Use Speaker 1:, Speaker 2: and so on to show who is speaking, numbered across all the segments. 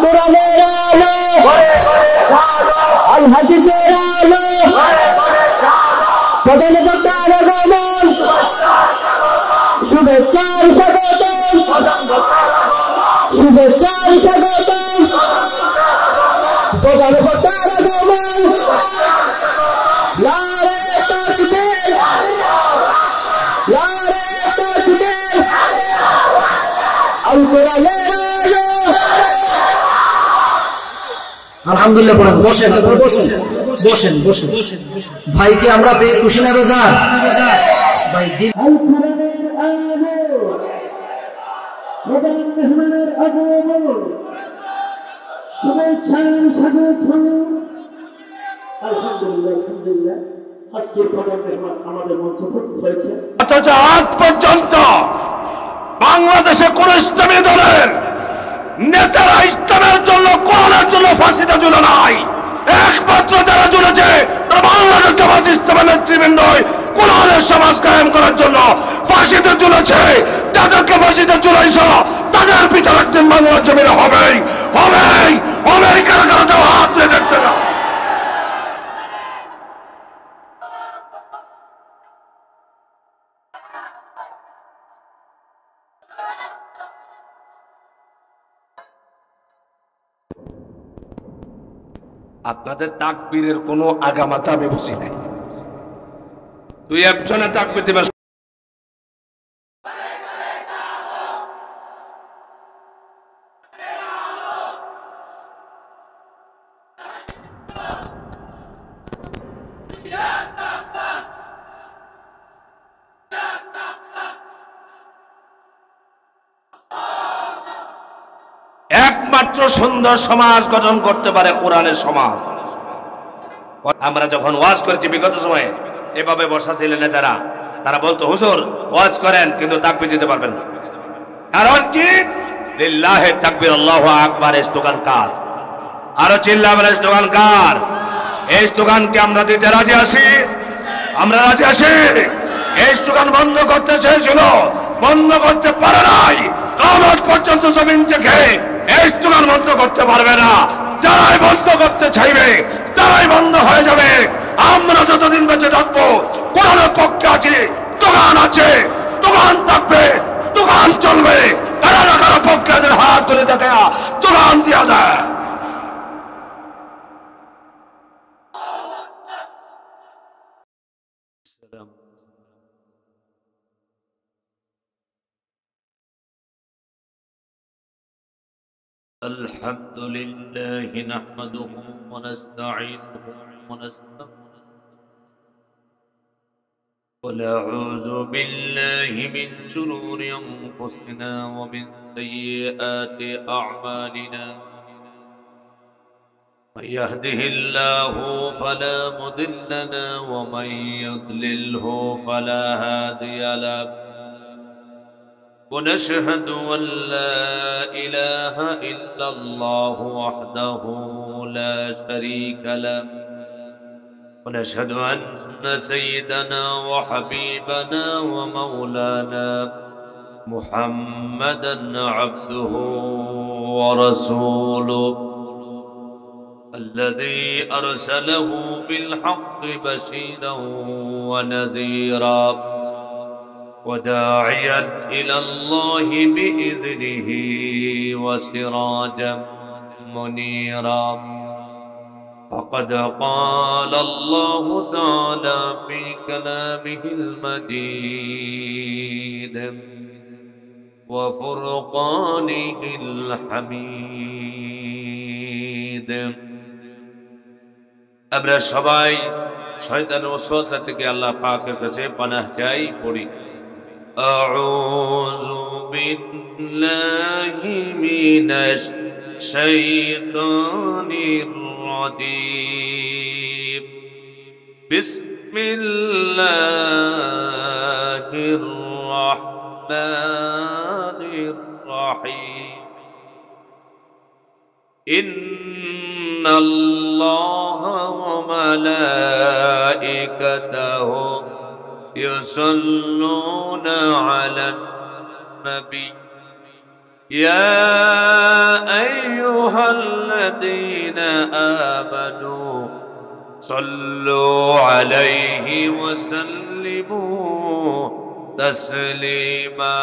Speaker 1: কোরআনের আলো আল হাদিসের আলো প্রধান বক্তার আগমন শুভেচ্ছার স্বাগতম শুভেচ্ছার স্বাগতম প্রধান বক্তার আগমন নারে তাকবীর নারে তাকবীর আল কোরআনের আলো আলহামদুলিল্লাহ পড়েন বসেন বসেন বসেন বসেন ভাইকে আমরা পেয়ে খুশি না বেজার ভাই আল কোরআনের আলো প্রধান মেহমানের আগমন শুভেচ্ছার স্বাগতম আলহামদুলিল্লাহ আলহামদুলিল্লাহ আজকের প্রধান মেহমান আমাদের মঞ্চে উপস্থিত হয়েছে
Speaker 2: অথচ আজ পর্যন্ত বাংলাদেশে কোন ইসলামী দলের নেতারা ইসলামের জন্য কোরআনের জন্য ফাঁসিতে ঝুলে নাই। একমাত্র যারা ঝুলেছে তারা বাংলাদেশ জামাত ইসলামের নেতৃবৃন্দ কোরআনের সমাজ কায়েম করার জন্য ফাঁসিতে ঝুলেছে। যাদেরকে ফাঁসিতে ঝুলাইছ তাদের বিচার একদিন বাংলার জমিনে হবেই হবেই হবেই। কারা কারা যাও হাত তুলে দেখতে না। আপনাদের তাকবীরের কোনো আগামাতা আমি বুঝি নাই। তুই একজনের তাকবীর দিবে একমাত্র সুন্দর সমাজ গঠন করতে পারে কোরআনের সমাজ। আমরা যখন ওয়াজ করেছি বিগত সময়ে এভাবে বসা ছিলেন নেতারা, তারা বলতো হুজুর ওয়াজ করেন কিন্তু তাকবীর দিতে পারবেন না। কারণ কি? লিল্লাহি তাকবীর আল্লাহু আকবার এই স্লোগান কার? আরো চিল্লাবেন এই স্লোগান কার? এই স্লোগানকে আমরা দিতে রাজি আছি, আমরা রাজি আছি। এই স্লোগান বন্ধ করতে চেয়েছিল, বন্ধ করতে পারে নাই। কিয়ামত পর্যন্ত জমিন থেকে এই স্লোগান বন্ধ করতে পারবে না। যারাই বন্ধ করতে চাইবে তারাই বন্ধ হয়ে যাবে। আমরা যতদিন বেঁচে থাকবো কোরআনের পক্ষে আছি, দোকান আছে, দোকান থাকবে, দোকান চলবে। কারা না কারা পক্ষে আছে হাত ধরে দেখে দোকান দেওয়া যায়।
Speaker 3: الحمد لله نحمده ونستعينه ونستغفره ونعوذ بالله من شرور أنفسنا ومن سيئات أعمالنا من يهده الله فلا مضل له ومن يضلله فلا هادي له ونشهد أن لا إله إلا الله وحده لا شريك له ونشهد أن سيدنا وحبيبنا ومولانا محمدا عبده ورسوله الذي أرسله بالحق بشيرا ونذيرا وداعيا إلى الله بإذنه وسراجا منيرا فقد قال الله تعالى في كلامه المجيد وفرقانه الحميد আমরা সবাই শয়তানের ওয়াসওয়াসা থেকে আল্লাহ পাকের কাছে পানাহ চাই। পড়ি أعوذ بالله من الشيطان الرجيم بسم الله الرحمن الرحيم إن الله وملائكته يصلون على النبي يا أيها الذين آمنوا صلوا عليه وسلموا تسليما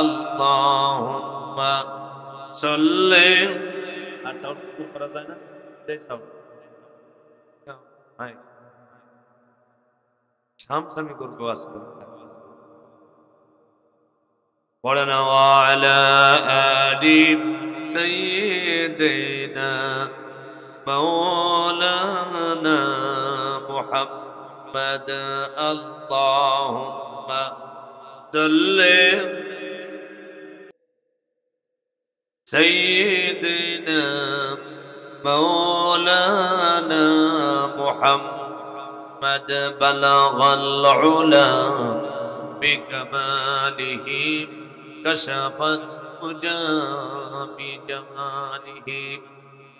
Speaker 3: اللهم صل ورنا وعلى آل سيدنا مولانا محمد اللهم صل سيدنا مولانا محمد بلغ العلا بكماله كشف الدجى بجماله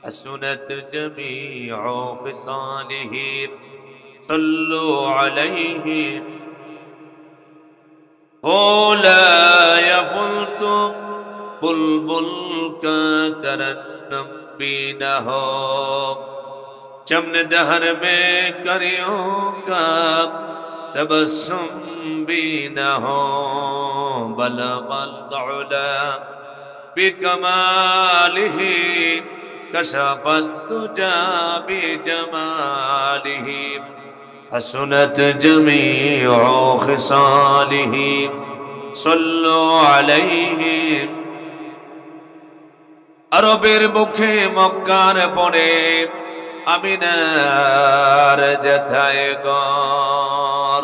Speaker 3: حسنت جميع خصاله صلوا عليه مولاي فلت بلبل کا ترنم بینا ہو چمن دہر میں کریوں کا تبسم بینا ہو بلغ العلا بکمالہ كشف الدجى بجماله حسنت جميع خصاله صلوا عليه আরবের মুখে মক্কার পরে আমিনার যেথায় গর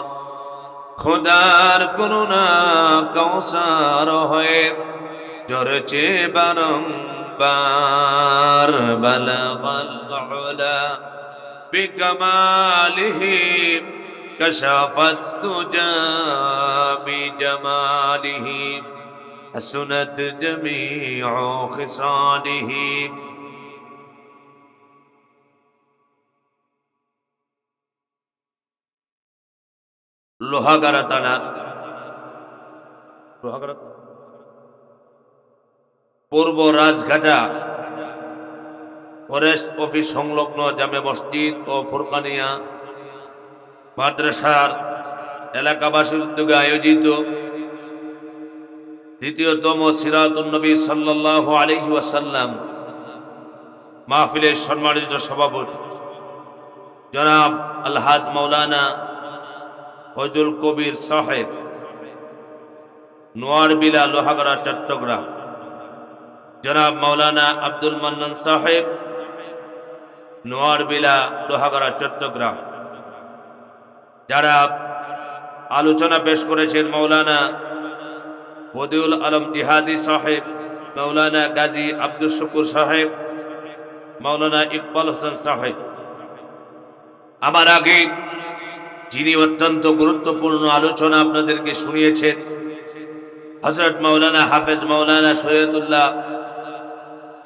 Speaker 3: খোদার করুণা কৌসার হয়ে ঝরছে বারংবার বালাগাল উলা বিকামালিহি কাশাফাত দুজা বিজামালিহি حسنت جميع خصاله লোহাগাড়া থানার পূর্ব রাজঘাটা ফরেস্ট অফিস সংলগ্ন জামে মসজিদ ও ফুরকানিয়া মাদ্রাসার এলাকাবাসীর উদ্যোগে আয়োজিত দ্বিতীয়তম সিরাতুন নবী সাল্লাল্লাহু আলাইহি ওয়াসাল্লাম মাহফিলের সম্মানিত সভাপতি জনাব আলহাজ মাওলানা ফজল কবির সাহেব নোয়ারবিলা লোহাগড়া চট্টগ্রাম জনাব মাওলানা আব্দুল মান্নান সাহেব নোয়ারবিলা লোহাগড়া চট্টগ্রাম যারা আলোচনা পেশ করেছেন মাওলানা বদিউল আলম জিহাদি সাহেব মাওলানা গাজী আব্দুল শুকুর সাহেব মাওলানা ইকবাল হোসেন সাহেব আমার আগে যিনি অত্যন্ত গুরুত্বপূর্ণ আলোচনা আপনাদেরকে শুনিয়েছেন হযরত মাওলানা হাফেজ মাওলানা শরীয়তুল্লাহ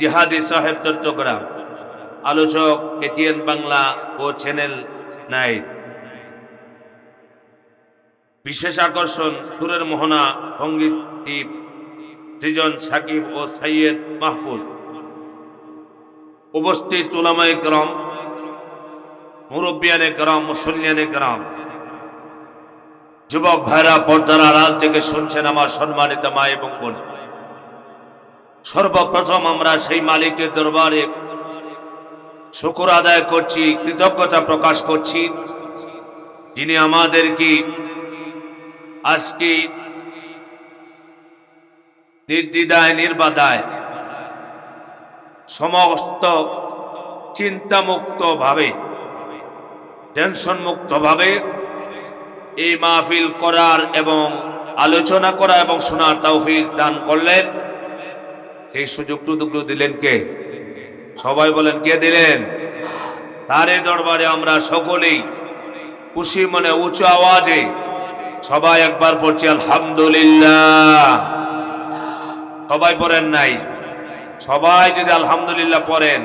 Speaker 3: জিহাদি সাহেব চট্টগ্রাম আলোচক এটিএন বাংলা ও চ্যানেল 9 বিশেষ আকর্ষণ সুরের মোহনা সঙ্গীত টিপ সৃজন সাকিব ও সৈয়দ মাহফুজ উপস্থিত উলামায়ে কেরাম মুরব্বিয়ানে কেরাম মুসল্লিয়ানে কেরাম যুবক ভাইরা পর্দার আড়াল থেকে শুনছেন আমার সম্মানিত মা এবং বোন সর্বপ্রথম আমরা সেই মালিকের দরবারে শুকর আদায় করছি কৃতজ্ঞতা প্রকাশ করছি যিনি আমাদেরকে আজকে নির্দ্বিধায় নির্বাধায় সমস্ত চিন্তামুক্ত ভাবে টেনশন মুক্ত ভাবে এই মাহফিল করার এবং আলোচনা করা এবং শোনার তৌফিক দান করলেন সেই সুযোগটুকু দিলেন কে সবাই বলেন কে দিলেন তারই দরবারে আমরা সকলেই খুশি মনে উঁচু আওয়াজে সবাই একবার পড়ছি আলহামদুলিল্লাহ সবাই পড়েন নাই সবাই যদি আলহামদুলিল্লাহ পড়েন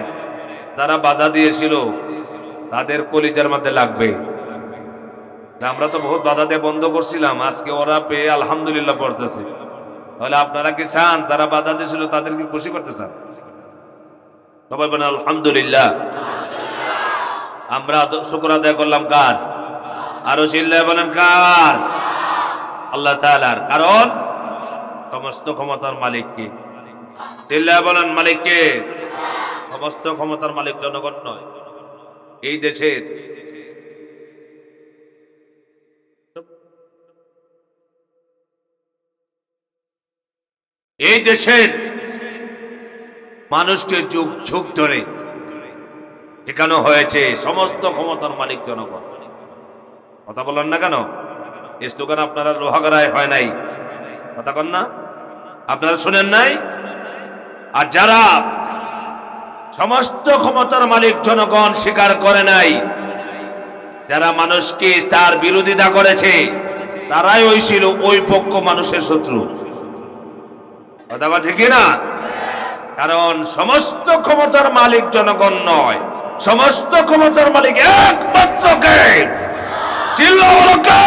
Speaker 3: যারা বাধা দিয়েছিল তাদের কলিজার মধ্যে লাগবে আমরা তো বহুত বাধা দিয়ে বন্ধ করছিলাম আজকে ওরা পেয়ে আলহামদুলিল্লাহ পড়তেছে তাহলে আপনারা কি চান যারা বাধা দিয়েছিল তাদেরকে খুশি করতে চান? সবাই বলেন আলহামদুলিল্লাহ। আমরা শুকর আদায় করলাম কার? আরো চিল্লায় বলেন কার? আল্লাহ তাআলার। কারণ সমস্ত ক্ষমতার মালিক কে? চিল্লায় বলেন মালিক কে? সমস্ত ক্ষমতার মালিক জনগণ নয়। এই দেশের মানুষকে যুগ যুগ ধরে শেখানো হয়েছে সমস্ত ক্ষমতার মালিক জনগণ। কথা বলেন না কেন? এই স্লোগান আপনারা লোহাগড়ায় হয় নাই, কথা কন না? আপনারা শুনেন নাই? আর যারা সমস্ত ক্ষমতার মালিক জনগণ স্বীকার করে নাই, যারা মানুষকে তার বিরোধিতা করেছে, তারাই ওই ছিল ওই পক্ষ মানুষের শত্রু। কথা বলা ঠিক না? কারণ সমস্ত ক্ষমতার মালিক জনগণ নয়, সমস্ত ক্ষমতার মালিক একমাত্র কে? চিল্লা বলো কে?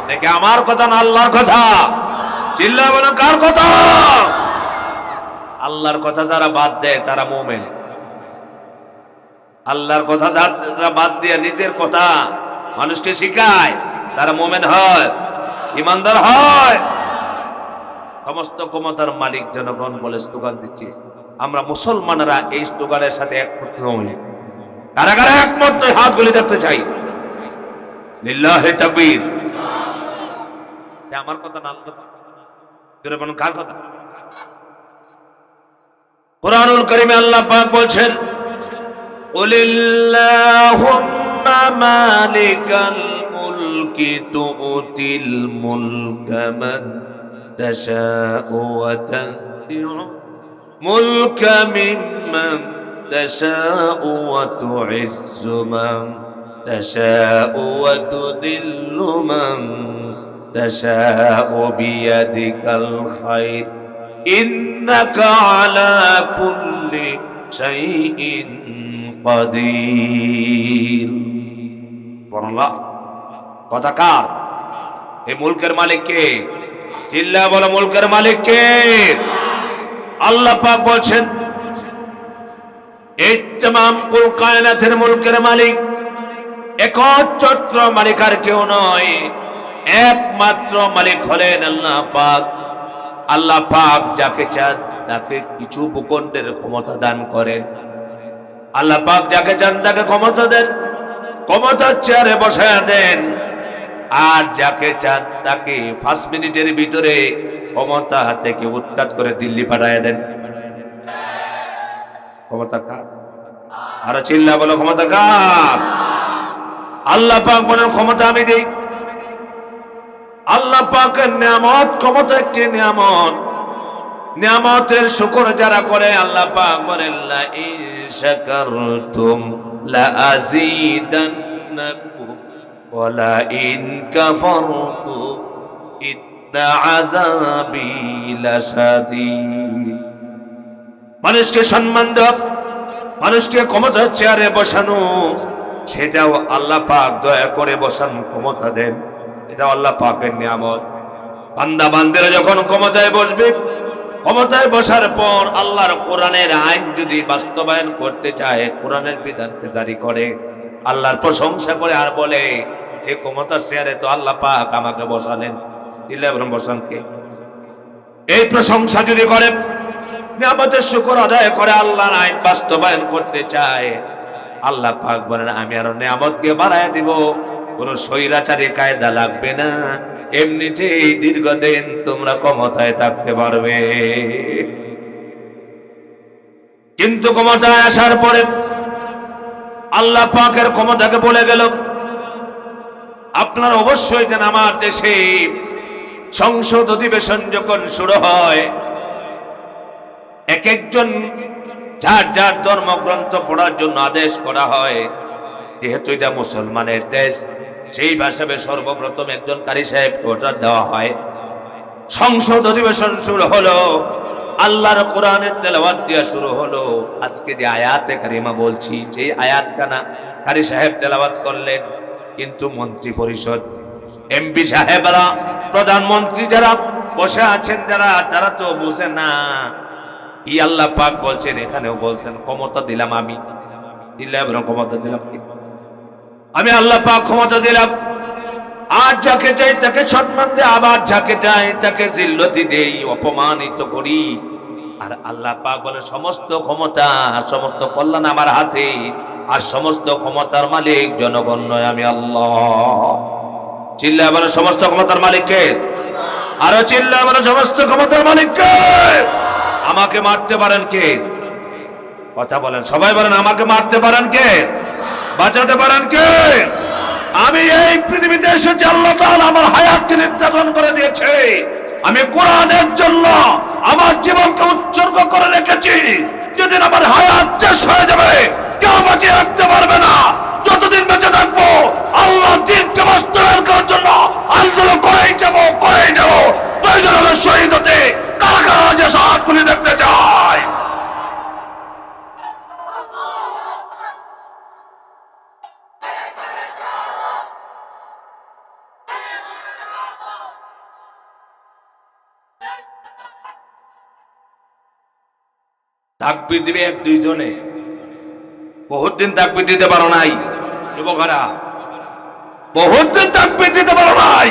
Speaker 3: দেখে আমার কথা না আল্লাহর কথা? চিল্লা বলো কার কথা? আল্লাহর কথা যারা বাদ দেয় তারা মুমিন। আল্লাহর কথা যারা বাদ দিয়ে নিজের কথা মানুষকে শিখায় তারা মুমিন হয়, ইমানদার হয়। সমস্ত ক্ষমতার মালিক জনগণ বলে স্লোগান দিচ্ছে, আমরা মুসলমানেরা এই স্লোগানের সাথে একমত নই। কারা কারা একমত নয় হাতগুলি দেখতে চাই। লিল্লাহি তাকবীর। আমার কথা না আল্লাহ কার কথা? কুরআনুল কারীমে আল্লাহ পাক বলছেন, কুলিল্লাহুম্মা মালিকাল মুলকি তুতিল মুলকা মান তাশাউ ওয়া তানজিউ মুলকা মিম্মান তাশাউ ওয়া তুইজ্জু মান তাশাউ ওয়া তুযিল্লু মান তাশাউ বিয়াদিকাল খায়র ইন্নাকা আলা কুল্লি শাইইন কাদির। বললাম কথা কার? এই মুলকের মালিক কে? চিল্লা বলো মুলকের মালিক কে? আল্লাহ পাক বলছেন, এই तमाम কুল কায়নাতের মুলকের মালিক একচ্ছত্র মালিক আর কেউ নয়, একমাত্র মালিক হলেন আল্লাহ পাক। আল্লাহ পাক যাকে চান তাকে কিছু ভূখণ্ডের ক্ষমতা দান করেন। আল্লাহ পাক যাকে চান তাকে ক্ষমতা দেন, ক্ষমতার চেয়ারে বসায় দেন। আর যাকে চান তাকে 5 মিনিটের ভিতরে ক্ষমতা থেকে উৎখাত করে দিল্লি পাঠায় দেন। ক্ষমতা কার? আর চিল্লা বলো ক্ষমতা কার? আল্লাহ পাক বলেন ক্ষমতা আমি দেই। আল্লাহ পাকের নিয়ামত, ক্ষমতা একটি নিয়ামত। নিয়ামতের শুকর যারা করে আল্লাহ পাক বলেন লা ইন শাকারতুম লা আযীদান্নাকুম ওয়া লা ইন কাফারতুম ইন্না আযাবি লাশাদীদ। মানুষকে সম্মান দেওয়া, মানুষকে ক্ষমতার চেয়ারে বসানো, সেটাও আল্লাহ পাক দয়া করে বসান, ক্ষমতা দেন। এটা আল্লাহ পাকের নিয়ামত। বান্দা বান্দিরা যখন ক্ষমতায় বসবে, ক্ষমতায় বসার পর আল্লাহর কোরআনের আইন যদি বাস্তবায়ন করতে চায়, কোরআনের বিধানকে জারি করে, আল্লাহর প্রশংসা করে আর বলে এই ক্ষমতার চেয়ারে তো আল্লাহ পাক আমাকে বসালেন। দিল্লা বলেন বসানকে। এই প্রশংসা যদি করে, নিয়ামতের শুকর আদায় করে, আল্লাহর আইন বাস্তবায়ন করতে চায়, আল্লাহ পাক বলেন আমি আরো নিয়ামতকে বাড়ায় দিব। কোন স্বৈরাচারী কায়দা লাগবে না, এমনিতেই দীর্ঘদিন তোমরা ক্ষমতায় থাকতে পারবে। কিন্তু ক্ষমতায় আসার পরে আল্লাহ পাকের ক্ষমতাকে বলে গেল। আপনারা অবশ্যই জানেন আমার দেশে সংসদ অধিবেশন যখন শুরু হয়, এক একজন যার যার ধর্মগ্রন্থ পড়ার জন্য আদেশ করা হয়। যেহেতু এটা মুসলমানের দেশ, সেই হিসাবে সর্বপ্রথম একজন কারি সাহেবকে অর্ডার দেওয়া হয়। সংসদ অধিবেশন শুরু হলো, আল্লাহর কোরআনের তেলাওয়াত দিয়া শুরু হলো। আজকে যে আয়াতে কারিমা বলছি, সেই আয়াতখানা কারি সাহেব তেলাওয়াত করলেন। কিন্তু মন্ত্রী পরিষদ, এমপি সাহেবরা, প্রধানমন্ত্রী যারা বসে আছেন যারা, তারা তো বুঝে না কি আল্লাহ পাক বলছেন। এখানেও বলছেন ক্ষমতা দিলাম আমি, দিলাম ক্ষমতা দিলাম আমি, আল্লাহ পাক ক্ষমতা দিলাম। আর যাকে চাই তাকে সম্মান দেয়, আবার যাকে চাই তাকে জিল্লতি দেই, অপমানিত করি। আর আল্লাহ পাক বলে সমস্ত ক্ষমতা, সমস্ত কল্যাণ আমার হাতে, আর সমস্ত ক্ষমতার মালিক জনগণ নয়, আমি আল্লাহ। চিল্লায় বলে সমস্ত ক্ষমতার মালিক কে? আরো চিল্লায় বলে সমস্ত ক্ষমতার মালিক কে? আমাকে মারতে পারেন কে? কথা বলেন, সবাই বলেন আমাকে মারতে পারেন কে? বাঁচাতে পারেন কে? আমি এই পৃথিবীতে এসেছি, আল্লাহ তাআলা আমার হায়াতকে নির্ধারণ করে দিয়েছে। আমি কোরআনের জন্য আমার জীবনকে উৎসর্গ করে রেখেছি। যেদিন আমার হায়াত শেষ হয়ে যাবে, কেউ বাঁচিয়ে রাখতে পারবে না। যতদিন বেঁচে থাকবো আল্লাহ দ্বীনকে বাস্তবায়ন করার জন্য আন্দোলন করেই যাবো, করেই যাবো। প্রয়োজন হলে শহীদ হতে কারা কারা যে সাহায্যগুলি দেখতে চায়। তাকবীর দিবে এক দুইজনে, বহুত দিন তাকবীর দিতে পারো নাই যুবকেরা, বহুত দিন তাকবীর দিতে পারো নাই।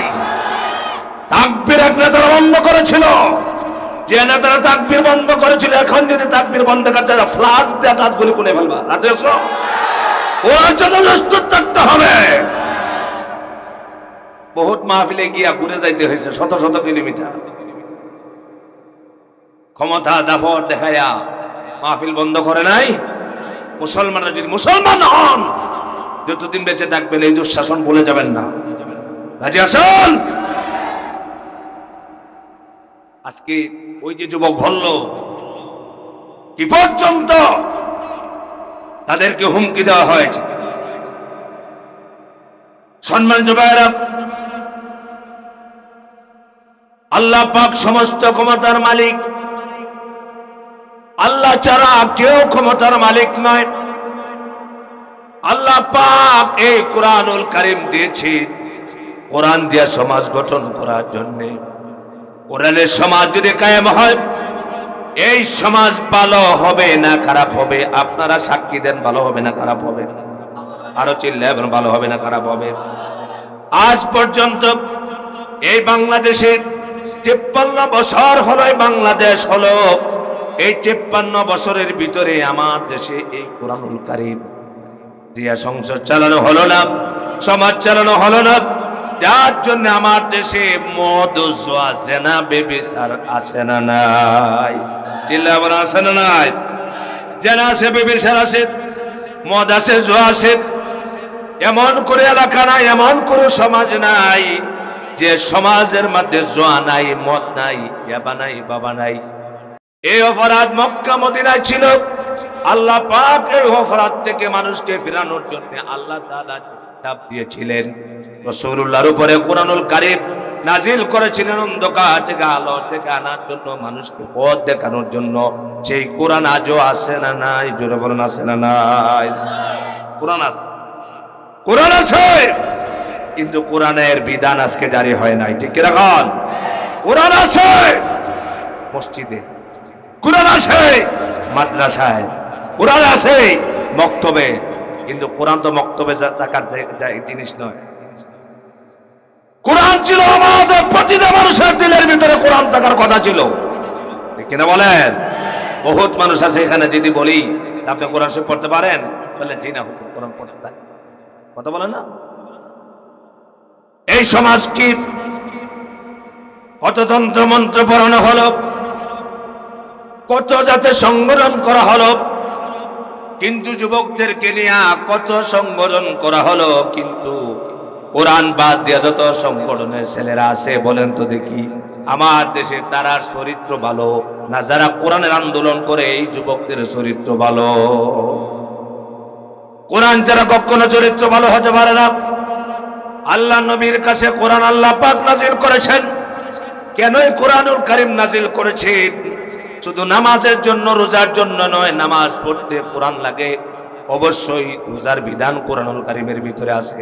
Speaker 3: তাকবীর এক নেতারা বন্ধ করেছিল, যে নেতারা তাকবীর বন্ধ করেছিল, এখন যদি তাকবীর বন্ধ করতে ফ্লাশ দিয়ে দাঁতগুলি খুলে ফেলবা। রাতে এসো, ওর জন্য প্রস্তুত থাকতে হবে। বহুত মাহফিলে গিয়া ঘুরে যাইতে হয়েছে শত শত কিলোমিটার, ক্ষমতা দাফর দেখায়া মাহফিল বন্ধ করে নাই। মুসলমানরা যদি মুসলমান হন, যতদিন বেঁচে থাকবেন এই দুঃশাসন ভুলে যাবেন না। রাজি আসুন। আজকে ওই যে যুবক বলল, কি পর্যন্ত তাদেরকে হুমকি দেওয়া হয়েছে। সম্মানিত ভাইরা, আল্লাহ পাক সমস্ত ক্ষমতার মালিক। আল্লাহ ছাড়া কেউ ক্ষমতার মালিক নয়। আল্লাহ পাক এই কোরআনুল কারীম দিয়েছে, কোরআন দিয়ে সমাজ গঠন করার জন্য। কোরআনের সমাজ যদি কায়েম হয়, এই সমাজ ভালো হবে না খারাপ হবে? আপনারা সাক্ষী দেন, ভালো হবে না খারাপ হবে? আরো চিল্লায় বলেন ভালো হবে না খারাপ হবে? আজ পর্যন্ত এই বাংলাদেশে 53 বছর হলো বাংলাদেশ হলো। এই 53 বছরের ভিতরে আমার দেশে এই কোরআনুল কারীম দিয়া সংসার চালানো হলো না, সমাজ চালানো হলো না। যার জন্য আমার দেশে মদ, জুয়া, জেনা, বেবিচার আছে না নাই? চিল্লায় বলেন আছে না নাই? জেনা আছে, বেবিচার আছে, মদ আছে, জুয়া আছে। এমন করে এলাকা নাই, এমন করে সমাজ নাই যে সমাজের মধ্যে জুয়া নাই, মদ নাই, ইয়াবা নাই, বাবা নাই। এই অপরাধ মক্কা মদিনায় ছিল। আল্লাহ পাক এই অপরাধ থেকে মানুষকে ফেরানোর জন্য আল্লাহ তাআলা কিতাব দিয়েছিলেন। রাসূলুল্লাহর উপরে কোরআনুল কারীম নাজিল করেছিলেন, অন্ধকার থেকে আলো থেকে আনার জন্য, মানুষকে পথ দেখানোর জন্য। সেই কোরআন আজও আছে না নাই? জোরে বলেন আছে না নাই? কোরআন আছে, কোরআন আছে, কিন্তু কোরআনের বিধান আজকে জারি হয় নাই। ঠিক রাখুন। কোরআন আছে মসজিদে, কোরআন আছে মাদ্রাসায়, কোরআন আছে মক্তবে, কিন্তু কোরআন তো মক্তবে থাকার জিনিস নয়। কোরআন ছিল আমাদের প্রতিটা মানুষের দিলের ভিতরে, কোরআন থাকার কথা ছিল। ঠিক কিনা বলেন? বহুত মানুষ আছে এখানে, যদি বলি আপনি কোরআন শরীফ পড়তে পারেন, বললেন জি না, কোরআন পড়তে পারেন, কথা বলেন না। এই সমাজ কি কত তন্ত্র মন্ত্র পড়ানো হলো, কত যাতে সংগঠন করা হলো, কিন্তু যুবকদেরকে নিয়ে কত সংগঠন করা হলো, কিন্তু কোরআন বাদ দিয়ে যত সংগঠনের ছেলেরা আছে বলেন তো দেখি, আমার দেশে তারা চরিত্র ভালো না যারা কোরআনের আন্দোলন করে এই যুবকদের চরিত্র ভালো? কোরআন যারা কখনো চরিত্র ভালো হতে পারে না। আল্লাহ নবীর কাছে কোরআন আল্লাহ পাক নাজিল করেছেন। কেন এই কোরআনুল কারীম নাজিল করেছেন? শুধু নামাজের জন্য, রোজার জন্য নয়। নামাজ পড়তে কোরআন লাগে, অবশ্যই রোজার বিধান কোরআনুল কারীমের ভিতরে আছে।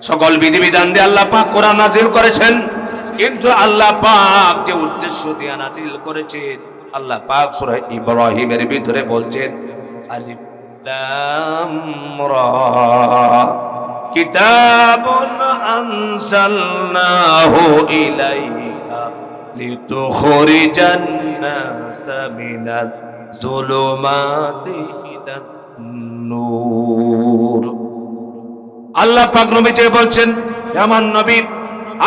Speaker 3: সকল বিধিবিধান দিয়ে আল্লাহ পাক কোরআন নাজিল করেছেন। কিন্তু আল্লাহ পাক যে উদ্দেশ্য দিয়ে নাযিল করেছেন, আল্লাহ পাক সূরা ইব্রাহিমের ভিতরে বলছেন আলিফ লাম রা কিতাবুন আনজালনাহু ইলাইকা লিতুখরিজান নাসা মিনাজ যুলুমাতি ইলান নূর। আল্লাহ পাক নবীকে বলছেন, আমার নবী,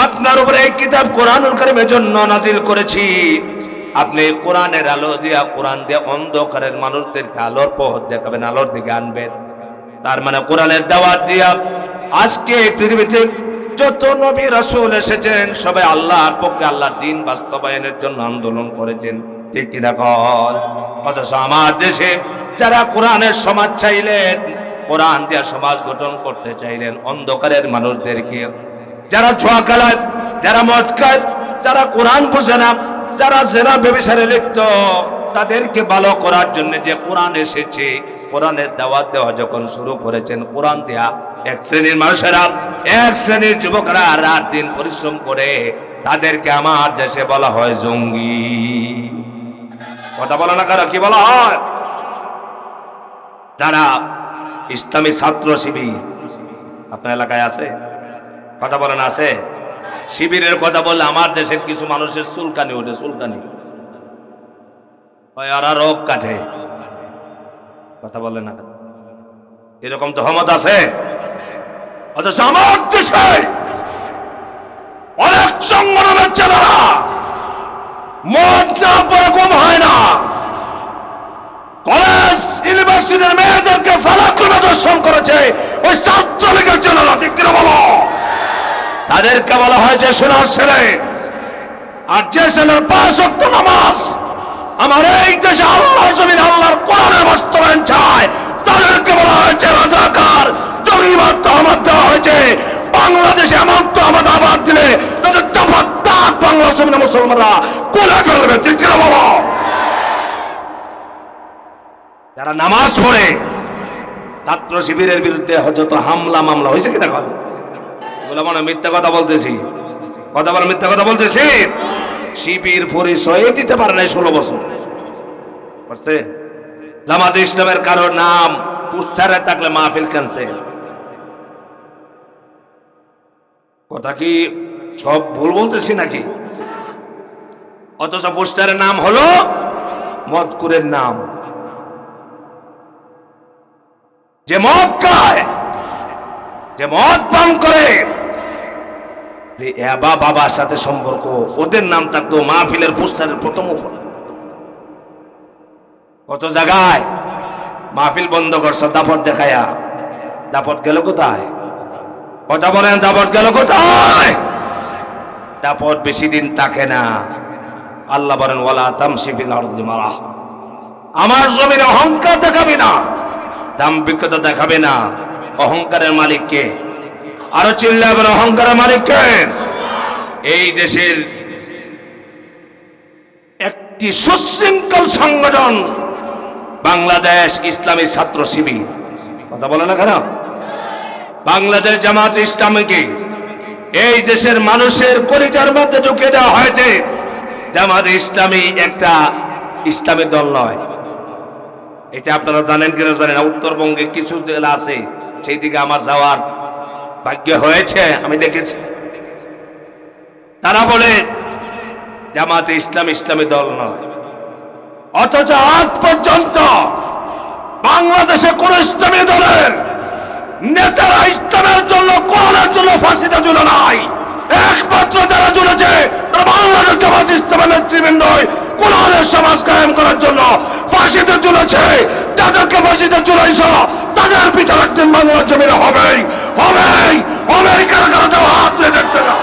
Speaker 3: আপনার উপরে এই কিতাব কোরআনুল কারীমের জন্য নাজিল করেছি। আপনি কোরআনের আলো দিয়া, কোরআন দিয়ে অন্ধকারের মানুষদেরকে আলোর পথ দেখাবেন, আলোর দিকে আনবেন। তার মানে কোরআনের দাওয়াত দিয়া আজকে পৃথিবীতে যত নবী রাসূল এসেছেন সবাই আল্লাহর পক্ষে, আল্লাহর দ্বীন বাস্তবায়নের জন্য আন্দোলন করেছেন, ঠিক কিনা কল? অথচ আমার দেশে যারা কোরআনের সমাজ চাইলেন, কোরআন দিয়া সমাজ গঠন করতে চাইলেন, অন্ধকারের মানুষদেরকে, যারা জুয়া খেলায়, যারা মদ খায়, যারা কোরআন বোঝে না, যারা জেনা ব্যভিচারে লিপ্ত, তাদেরকে ভালো করার জন্য যে কোরআন এসেছে, কোরআনের দাওয়াত দেওয়া যখন শুরু করেছেন, কোরআন দেয়া এক শ্রেণীর মানুষেরা, এক শ্রেণীর যুবকরা রাত দিন পরিশ্রম করে, তাদেরকে আমার দেশে বলা হয় জঙ্গি। কথা বলে না কারো, কি বলা হয়? যারা ইসলামী ছাত্র শিবির আপনার এলাকায় আছে, কথা বলেন আছে? শিবিরের কথা বললে আমার দেশের কিছু মানুষের চুলকানি ওঠে, চুলকানি ওরা রোগ কাটে। কথা বলে না, এরকম তো হমত আছে। অথচ আমার দেশে অনেক সংগঠনের ছেলেরা মদ না পরে কম হয় না, কলেজ ইউনিভার্সিটির মেয়েদেরকে ফালাক্রমে দর্শন করেছে ওই ছাত্রলীগের ছেলেরা, ঠিক কিনা বলো? তাদেরকে বলা হয়েছে সোনার ছেলে। আর যে ছেলের 5 ওয়াক্ত নামাজ আমার এই দেশে আল্লাহ জমিন আল্লাহর কোরআনের বাস্তবায়ন চায়, তাদেরকে বলা হয়েছে রাজাকার। জঙ্গিবাদ তহমত দেওয়া হয়েছে। বাংলাদেশে এমন তহমত আবাদ দিলে তাদের দফাত বাংলা জমিনে মুসলমানরা কোলে ফেলবে, ঠিক কিনা বলো? যারা নামাজ পড়ে, ছাত্র শিবিরের বিরুদ্ধে যত হামলা মামলা হয়েছে কিনা, এগুলো মানে মিথ্যা কথা বলতেছি, কথা বলে মিথ্যা কথা বলতেছি। শিবির পরিচয় দিতে পারে নাই 16 বছর। জামাতে ইসলামের কারোর নাম পোস্টারে থাকলে মাহফিল ক্যান্সেল। কথা কি সব ভুল বলতেছি নাকি? অথচ পোস্টারের নাম হলো মদকুরের নাম। যে মদ খায়, যে মদ পান করে, যে বাবার সাথে সম্পর্ক, ওদের নাম থাকতো মাহফিলের পোস্টারের প্রথম উপর। কত জায়গায় মাহফিল বন্ধ করছে দাপট দেখায়া। দাপট গেল কোথায়? কথা বলেন, দাপট গেল কোথায়? দাপট বেশি দিন থাকে না। আল্লাহ বলেন ওয়ালা তামশি ফিল আরদি মারাহ, আমার জমিনে অহংকার দেখাবি না, দাম্ভিকতা দেখাবে না। অহংকারের মালিক কে? আরো চিল্লাবেন, অহংকারের মালিক কে? এই দেশের একটি সুশৃঙ্খল সংগঠন বাংলাদেশ ইসলামী ছাত্র শিবির। কথা বলে না কেন? বাংলাদেশ জামাত ইসলামীকে এই দেশের মানুষের কলিজার মধ্যে ঢুকে দেওয়া হয়েছে। জামাত ইসলামী একটা ইসলামী দল নয়। এটা আপনারা জানেন কিনা জানেন না। উত্তরবঙ্গে কিছু জেলা আছে, সেই দিকে আমার যাওয়ার ভাগ্য হয়েছে, আমি দেখেছি। তারা বলে জামাতে ইসলাম ইসলামী দল নয়, অথচ আজ পর্যন্ত বাংলাদেশে কোন ইসলামী দলের নেতারা ইসলামের জন্য, কোরআনের জন্য ফাঁসিতে ঝুলে নাই। একমাত্র যারা ঝুলেছে তারা বাংলাদেশ জামাত ইসলামের নেতৃবৃন্দ, কোরআনের সমাজ কায়েম করার জন্য ফাঁসিতে ঝুলেছে। যাদেরকে ফাঁসিতে ঝুলাইছ তাদের বিচার একদিন বাংলার জমিনে হবেই, হবেই, হবেই। কারা কারা যাও হাত তুলে দেখতে না।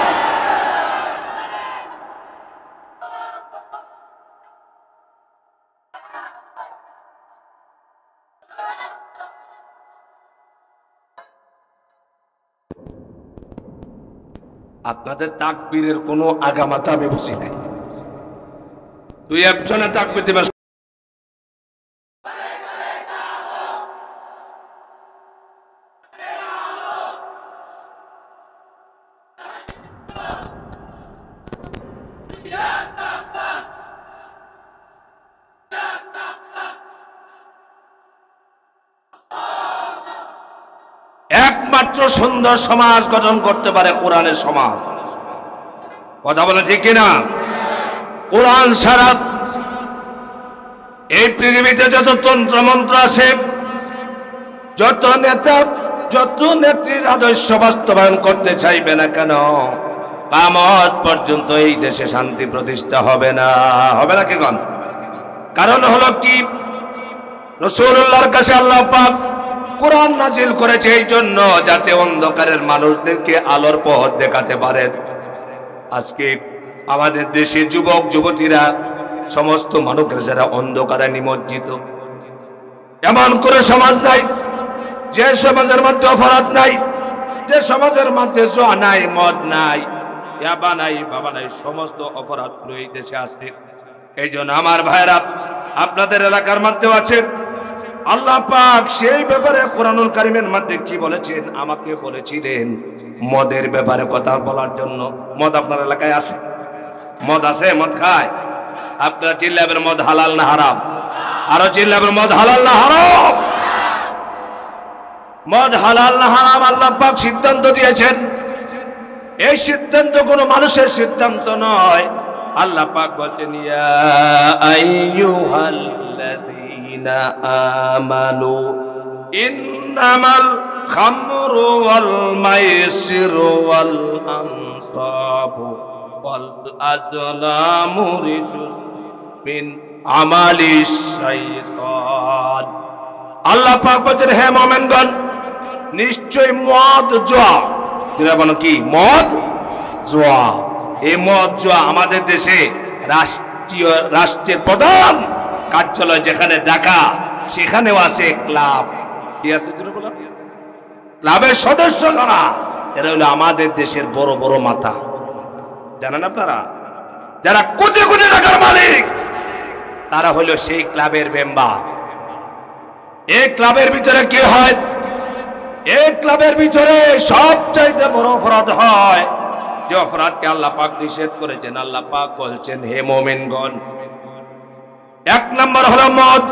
Speaker 3: আপনাদের তাকবীরের কোনো আগামাতা আমি বুঝি নাই। দুই একজনে তাকবীর দিবে,
Speaker 2: একমাত্র সুন্দর সমাজ গঠন করতে পারে কোরআনের সমাজ। কথা বলে ঠিক কিনা? কোরআন ছাড়া এই পৃথিবীতে যত তন্ত্র মন্ত্র আছে, যত নেতা, যত নেত্রীর আদর্শ বাস্তবায়ন করতে চাইবে না কেন, কিয়ামত পর্যন্ত এই দেশে শান্তি প্রতিষ্ঠা হবে না। হবে না কি কোন? কারণ হলো কি, রাসূলুল্লাহর কাছে আল্লাহ পাক কোরআন নাজিল করেছে এই জন্য যাতে অন্ধকারের মানুষদেরকে আলোর পথ দেখাতে পারেন। আজকে আমাদের দেশে যুবক যুবতীরা, সমস্ত মানুষের যারা অন্ধকারে নিমজ্জিত, এমন করে সমাজ নাই যে সমাজের মধ্যে অপরাধ নাই, যে সমাজের মধ্যে জুয়া নাই, মদ নাই, ইয়াবা নাই, বাবা নাই, সমস্ত অপরাধ এই দেশে আছে। এই জন্য আমার ভাইরা, আপনাদের এলাকার মধ্যেও আছে। আল্লাহ পাক সেই ব্যাপারে কোরআনুল কারীমের মধ্যে কি বলেছেন? আমাকে বলেছিলেন মদের ব্যাপারে কথা বলার জন্য। মদ আপনার এলাকায় আছে? মদ আছে? মদ খায়? আপনারা চিল্লাবেন মদ হালাল না হারাম? আরো চিল্লাবেন মদ হালাল না হারাম? মদ হালাল না হারাম আল্লাহ পাক সিদ্ধান্ত দিয়েছেন। এই সিদ্ধান্ত কোনো মানুষের সিদ্ধান্ত নয়। আল্লাহ পাক বলছেন, ইয়া আইয়ুহাল্লাযীনা আমানু ইন্নামাল খামরু ওয়াল মাইসিরু ওয়াল আনসাবু ওয়াল আজলামু রিজুস মিন আমালিশ শাইতান। আল্লাহ পাক বলছেন, হে মুমিনগণ, নিশ্চয় মদ জুয়া, তোরা বলো কি? মদ জুয়া। এই মদ জুয়া আমাদের দেশে রাষ্ট্রের প্রধান কার্যালয় যেখানে ঢাকা, সেখানেও আছে ক্লাব। কি আছে? ক্লাবের সদস্য যারা, এরা হলো আমাদের দেশের বড় বড় মাথা। জানেন আপনারা? যারা কোটি কোটি টাকার মালিক, তারা হলো সেই ক্লাবের মেম্বার। এই ক্লাবের ভিতরে কি হয়? এই ক্লাবের ভিতরে সবচাইতে বড় অপরাধ হয়, যে অপরাধকে আল্লাহ পাক নিষেধ করেছেন। আল্লাহ পাক বলছেন, হে মুমিনগণ, 1 নম্বর হলো মদ,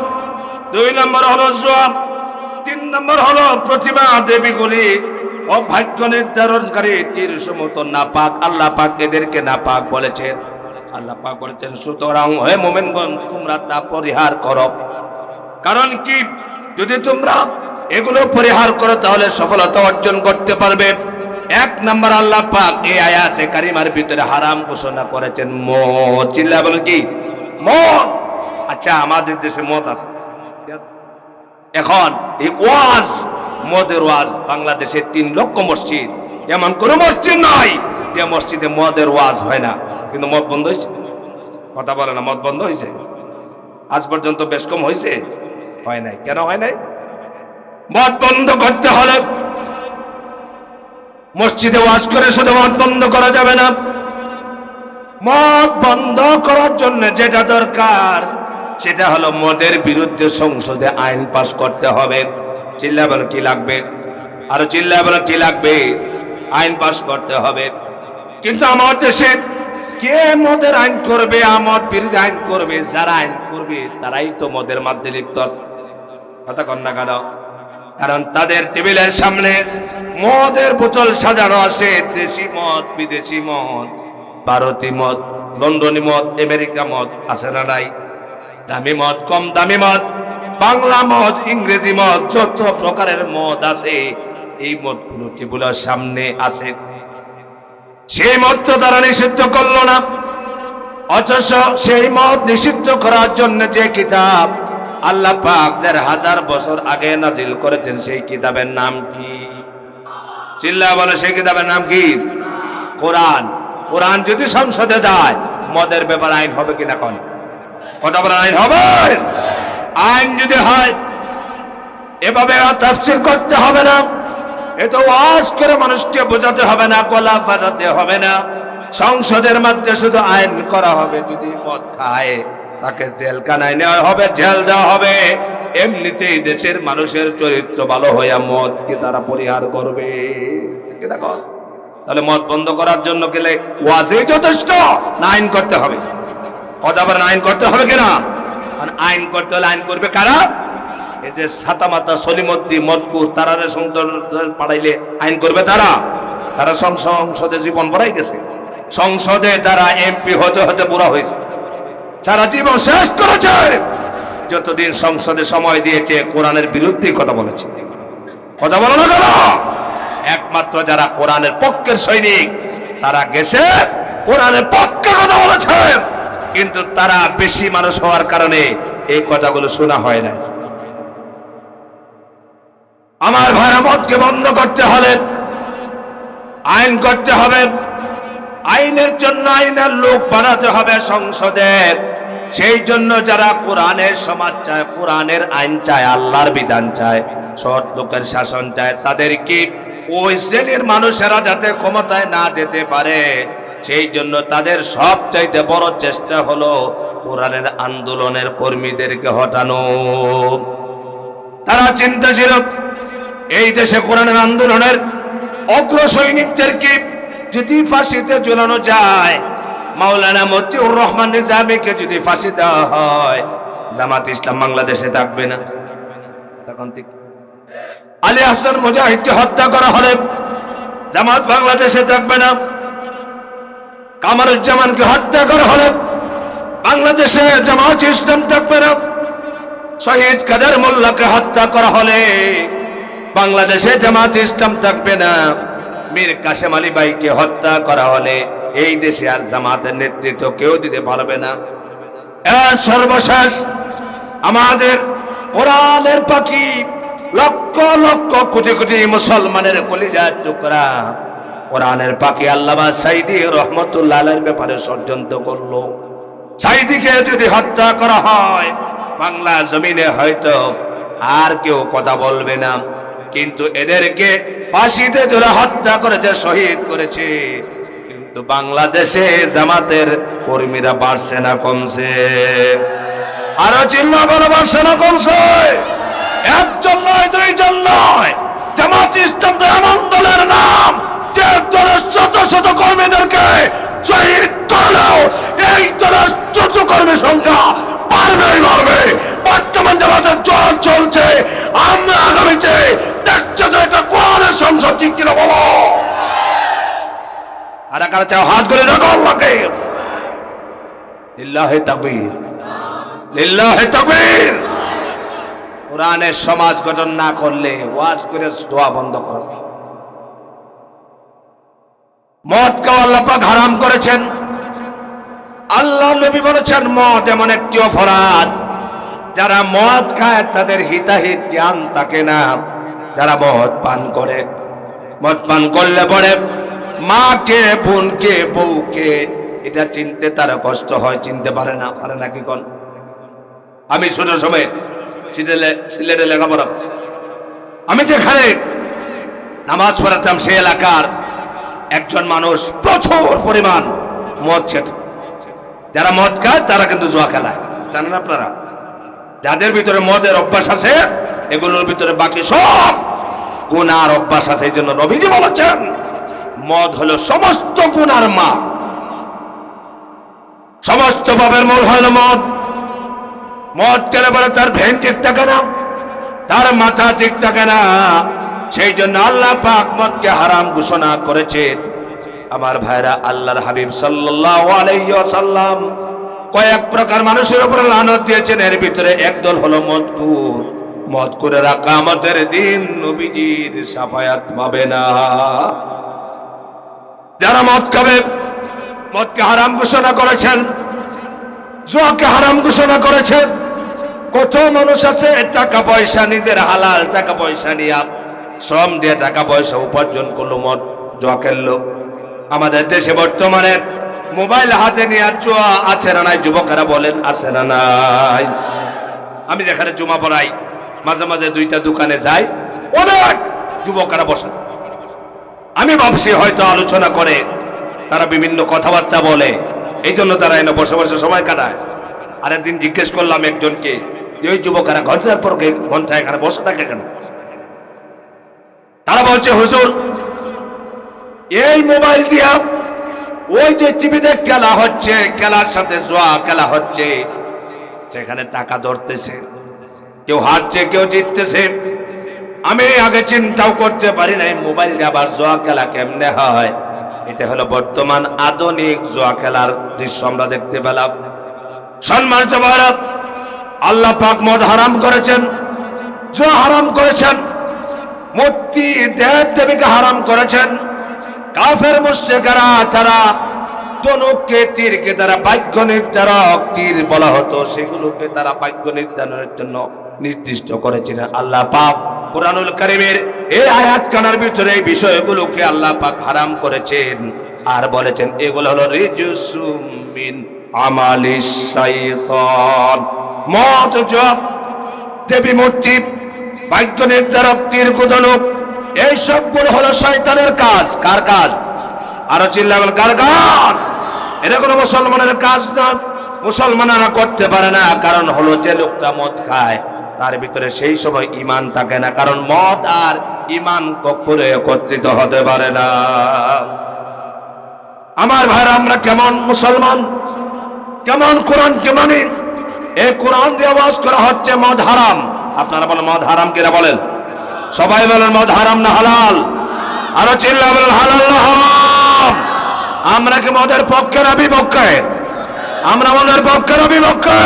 Speaker 2: 2 নম্বর হলো জুয়া, 3 নম্বর হলো প্রতিমা দেবীগুলি ও ভাগ্য নির্ধারণকারী তীরসমত নাপাক। আল্লাহ পাক এদেরকে নাপাক বলেছেন। আল্লাহ পাক বলেছেন, সুতরাং হে মুমিনগণ, তোমরা তা পরিহার করো। কারণ কি? যদি তোমরা এগুলো পরিহার করো তাহলে সফলতা অর্জন করতে পারবে। 1 নম্বর আল্লাহ পাক এই আয়াতে কারিমার ভিতরে হারাম ঘোষণা করেছেন মদ। চিল্লা বলে কি? মদ। আচ্ছা, আমাদের দেশে মদ আছে। এখন এই ওয়াজ, মদের ওয়াজ, বাংলাদেশে 3 লক্ষ মসজিদ, এমন কোন মসজিদ নাই যে মসজিদে মদের ওয়াজ হয় না। কিন্তু মদ বন্ধ হয়েছে? কথা বলে না, মদ বন্ধ হয়েছে? আজ পর্যন্ত বেশ কম হয়েছে? হয় নাই। কেন হয় নাই? মদ বন্ধ করতে হলে মসজিদে ওয়াজ করে শুধু মদ বন্ধ করা যাবে না। মদ বন্ধ করার জন্য যেটা দরকার, সেটা হলো মদের বিরুদ্ধে সংসদে আইন পাস করতে হবে। চিল্লা বলো কি লাগবে? আরো চিল্লা বলো কি লাগবে? আইন পাস করতে হবে। কিন্তু আমার দেশে কে মদের আইন করবে? মদ বিরোধী আইন করবে। যারা আইন করবে তারাই তো মদের মধ্যে লিপ্ত আছে। কথা কন না কেন? কারণ তাদের টেবিলের সামনে মদের বোতল সাজানো আছে। দেশি মদ, বিদেশি মদ, ভারতীয় মদ, লন্ডনী মদ, আমেরিকা মদ আছে না নাই? দামি মদ, কম দামি মদ, বাংলা মদ, ইংরেজি মদ, যত প্রকারের মদ আছে, এই মদগুলো টেবিলের সামনে আছে। সেই মদ তো তারা নিষিদ্ধ করলো না, অথচ সেই মদ নিষিদ্ধ করার জন্য যে কিতাব আল্লাহ পাক 1000 বছর আগে নাজিল করেছেন, সেই কিতাবের নাম কি? চিল্লা বলে, সেই কিতাবের নাম কি? কোরআন। কোরআন যদি সংসদে যায়, মদের ব্যাপার আইন হবে কিনা? কোন কথা বলে আইন হবে? আইন যদি হয়, এভাবে তাফসীর করতে হবে না, এত ওয়াজ করে মানুষকে বোঝাতে হবে না, গলা ফাটাতে হবে না। সংসদের মধ্যে শুধু আইন করা হবে, যদি মদ খায় তাকে জেলখানায় নেওয়া হবে, জেল দেওয়া হবে। এমনিতেই দেশের মানুষের চরিত্র ভালো হইয়া মদকে তারা পরিহার করবে। দেখো, তাহলে মদ বন্ধ করার জন্য গেলে ওয়াজই যথেষ্ট না আইন করতে হবে? কথা বলেন, আইন করতে হবে কিনা? আইন করতে হলে আইন করবে কারা? এই যে ছাতামাতা সলিমদ্দি মদকুর তারারে সংসদে পাঠাইলে আইন করবে তারা সংসদে জীবন ভরাই গেছে, সংসদে তারা এমপি হতে হতে বুড়া হয়েছে, সারা জীবন শেষ করেছে। যতদিন সংসদে সময় দিয়েছে কোরআনের বিরুদ্ধে কথা বলেছে। কথা বলো না কেন? একমাত্র যারা কোরআনের পক্ষের সৈনিক তারা গেছে কোরআনের পক্ষে কথা বলেছে, কিন্তু তারা বেশি মানুষ হওয়ার কারণে এই কথাগুলো শোনা হয় না। আমার ভাইরা, মদকে বন্ধ করতে হলে আইন করতে হবে, আইনের জন্য আইনের লোক বানাতে হবে সংসদে। সেই জন্য যারা কোরআনের সমাজ চায়, কোরআনের আইন চায়, আল্লাহর বিধান চায়, সৎ লোকের শাসন চায়, তাদেরকে ওই শ্রেণীর মানুষেরা যাতে ক্ষমতায় না যেতে পারে, সেই জন্য তাদের সবচাইতে বড় চেষ্টা হলো কোরআনের আন্দোলনের কর্মীদেরকে হটানো। তারা চিন্তা ছিল এই দেশে কোরআনের আন্দোলনের অগ্র সৈনিকদেরকে যদি ফাঁসিতে ঝুলানো যায়, মাওলানা মতিউর রহমান নিজামীকে যদি ফাঁসি দেওয়া হয়, জামাত ইসলাম বাংলাদেশে থাকবে না। তখন ঠিক আলী হাসান মুজাহিদকে হত্যা করা হলে জামাত বাংলাদেশে থাকবে না। কামারুজ্জামানকে হত্যা করা হলে বাংলাদেশে জামাত ইসলাম থাকবে না। শহীদ কাদের মোল্লাকে হত্যা করা হলে বাংলাদেশে জামাত ইসলাম থাকবে না। মীর কাসেম আলী ভাইকে হত্যা করা হলে এই দেশে আর জামাতের নেতৃত্ব কেউ দিতে পারবে না। এর সর্বশেষ আমাদের কোরআনের পাখি, লক্ষ লক্ষ কোটি কোটি মুসলমানের কলিজার টুকরা কোরআনের পাখি আল্লামা সাঈদী রহমতুল্লাহ আলাইহির ব্যাপারে ষড়যন্ত্র করলো। সাঈদীকে যদি হত্যা করা হয় বাংলা জমিনে হয়তো আর কেউ কথা বলবে না, কিন্তু এদেরকে ফাঁসিতে ঝুলে হত্যা করেছে, শহীদ করেছে, কিন্তু বাংলাদেশে জামাতের কর্মীরা বাড়ছে না কমছে? আরো চিহ্ন বড় বাড়ছে না কমছে? একজন নয়, দুইজন নয়, জামাত ইসলাম এমন দলের নাম যে দলের শত শত কর্মীদেরকে শহীদ করলেও এই দলের শত কর্মী সংখ্যা বাড়বে। বর্তমান জামাতের জল চলছে, আমরা আগামীতে দেখতে চাই এটা কোরআনের সংসদ, ঠিক কিনা বলো? আর কারা চাও হাত করে রাখো আল্লাহকে। লিল্লাহি তাকবীর, লিল্লাহি তাকবীর। কোরআনের সমাজ গঠন না করলে ওয়াজ করে দোয়া বন্ধ করা। মদ খাওয়া আল্লাহ পাক হারাম করেছেন। আল্লাহ নবী বলেছেন মদ এমন একটি অপরাধ, যারা মদ খায় তাদের হিতাহিত জ্ঞান থাকে না। যারা মদ পান করে, মদ পান করলে পরে মাকে, বোনকে, বউকে এটা চিনতে তার কষ্ট হয়, চিনতে পারে না। পারে না কি কোন? আমি ছোট সময় সিলেটে লেখাপড়া করছি। আমি যেখানে নামাজ পড়াতাম সেই এলাকার একজন মানুষ প্রচুর পরিমাণ মদ খেত। যারা মদ খায় তারা কিন্তু জুয়া খেলায়, জানেন আপনারা? যাদের ভিতরে মদের অভ্যাস আছে এগুলোর ভিতরে বাকি সব গুনার অভ্যাস আছে। এই জন্য নবীজি বলেছেন মদ হলো সমস্ত গুনার মা, সমস্ত পাপের মূল হলো মদ। মদ খেলে বলে তার ভেন ঠিক থাকে না, তার মাথা ঠিক থাকে না। সেই জন্য আল্লাহ পাক মদকে হারাম ঘোষণা করেছেন। আমার ভাইরা, আল্লাহর হাবিব সাল্লাল্লাহু আলাইহি ওয়াসাল্লাম কয়েক প্রকার মানুষের উপরে লানত দিয়েছেন, এর ভিতরে একদল হলো মদকুর। মদকুরেরা কিয়ামতের দিন নবীজির শাফায়াত পাবে না। যারা মদ খাবে, মদকে হারাম ঘোষণা করেছেন, জুয়াকে হারাম ঘোষণা করেছেন। কত মানুষ আছে টাকা পয়সা, নিজের হালাল টাকা পয়সা নিয়ে শ্রম দিয়ে টাকা পয়সা উপার্জন করলো, মদ জুয়া খেললো। আমাদের দেশে বর্তমানে মোবাইল হাতে নিয়ে জুয়া আছে না নাই? যুবকেরা বলেন আছে না নাই? আমি যেখানে জুমা পড়াই মাঝে মাঝে দুইটা দোকানে যাই, অনেক যুবকেরা বসে। আমি ভাবছি হয়তো আলোচনা করে, তারা বিভিন্ন কথাবার্তা বলে, এই জন্য তারা এনে বসে বসে সময় কাটায়। আরেকদিন জিজ্ঞেস করলাম একজনকে, ওই যুবকেরা ঘন্টার পর ঘন্টা এখানে বসে থাকে কেন? তারা বলছে হুজুর এই মোবাইল দিয়া ওই যে টিভিতে খেলা হচ্ছে, খেলার সাথে জুয়া খেলা হচ্ছে, সেখানে টাকা ধরতেছে। কেউ হারছে, কেউ জিততেছে। আমি আগে চিন্তাও করতে পারি নাই মোবাইল দিয়ে আবার জুয়া খেলা কেমনে হয়। এটা হলো বর্তমান আধুনিক জুয়া খেলার দৃশ্য আমরা দেখতে পেলাম। সম্মানিত ভাইরা, আল্লাহ পাক মদ হারাম করেছেন, জুয়া হারাম করেছেন, মূর্তি দেব দেবীকে হারাম করেছেন। কাফের মুশরিকরা তারা ধনুককে, তীরকে তারা ভাগ্য নির্ধারক তীর বলা হতো, সেগুলোকে তারা ভাগ্য নির্ধারণের জন্য নির্দিষ্ট করেছিলেন। আল্লাহ পাক কুরআনুল কারীমের এই আয়াত কানার ভিতরে এই বিষয়গুলোকে আল্লাহ পাক হারাম করেছেন আর বলেছেন এগুলো হলো রিজসুম মিন আমালিশ শাইতান। মদ, জুয়া, দেবী মূর্তি, ভাগ্য নির্ধারক তীর, ধনুক, এই সবগুলো হলো শয়তানের কাজ। কার কাজ? আরো চিল্লাবেন, কার কাজ? এটা কোনো মুসলমানের কাজ না, মুসলমানরা করতে পারে না। কারণ হলো যে লোকটা মদ খায় তার ভিতরে সেই সময় ঈমান থাকে না, কারণ মদ আর ঈমান কখনো একত্রিত হতে পারে না। আমার ভাইরা, আমরা কেমন মুসলমান, কেমন কোরআনকে মানি? এই কোরআন দিয়ে ওয়াজ করা হচ্ছে মদ হারাম। আপনারা বলেন মদ হারাম, কিরা বলেন? সবাই বলেন মদ হারাম না হালাল? আরো চিল্লা বলেন হালাল না হারাম? আমরা কি মদের পক্ষে না বিপক্ষে? আমরা মদের পক্ষে না বিপক্ষে?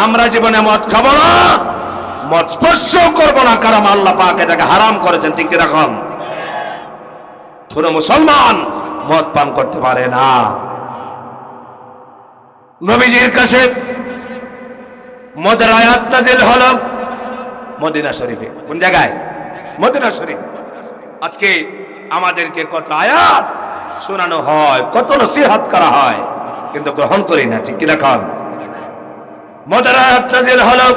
Speaker 2: আমরা জীবনে মদ খাবো না, মদ স্পর্শ করবো না, কারণ আল্লাহ পাক এটাকে হারাম করেছেন। ঠিক কিরকম? কোন মুসলমান মদ পান করতে পারে না। নবীজির কাছে মদের আয়াত নাযিল হলো মদিনা শরীফে। কোন জায়গায়? মদিনা শরীফ। আজকে আমাদেরকে কত আয়াত শোনানো হয়, কত নসিহত করা হয়, কিন্তু গ্রহণ করি না। ঠিক কিরকম? মদের আয়াত নাযিল হলো,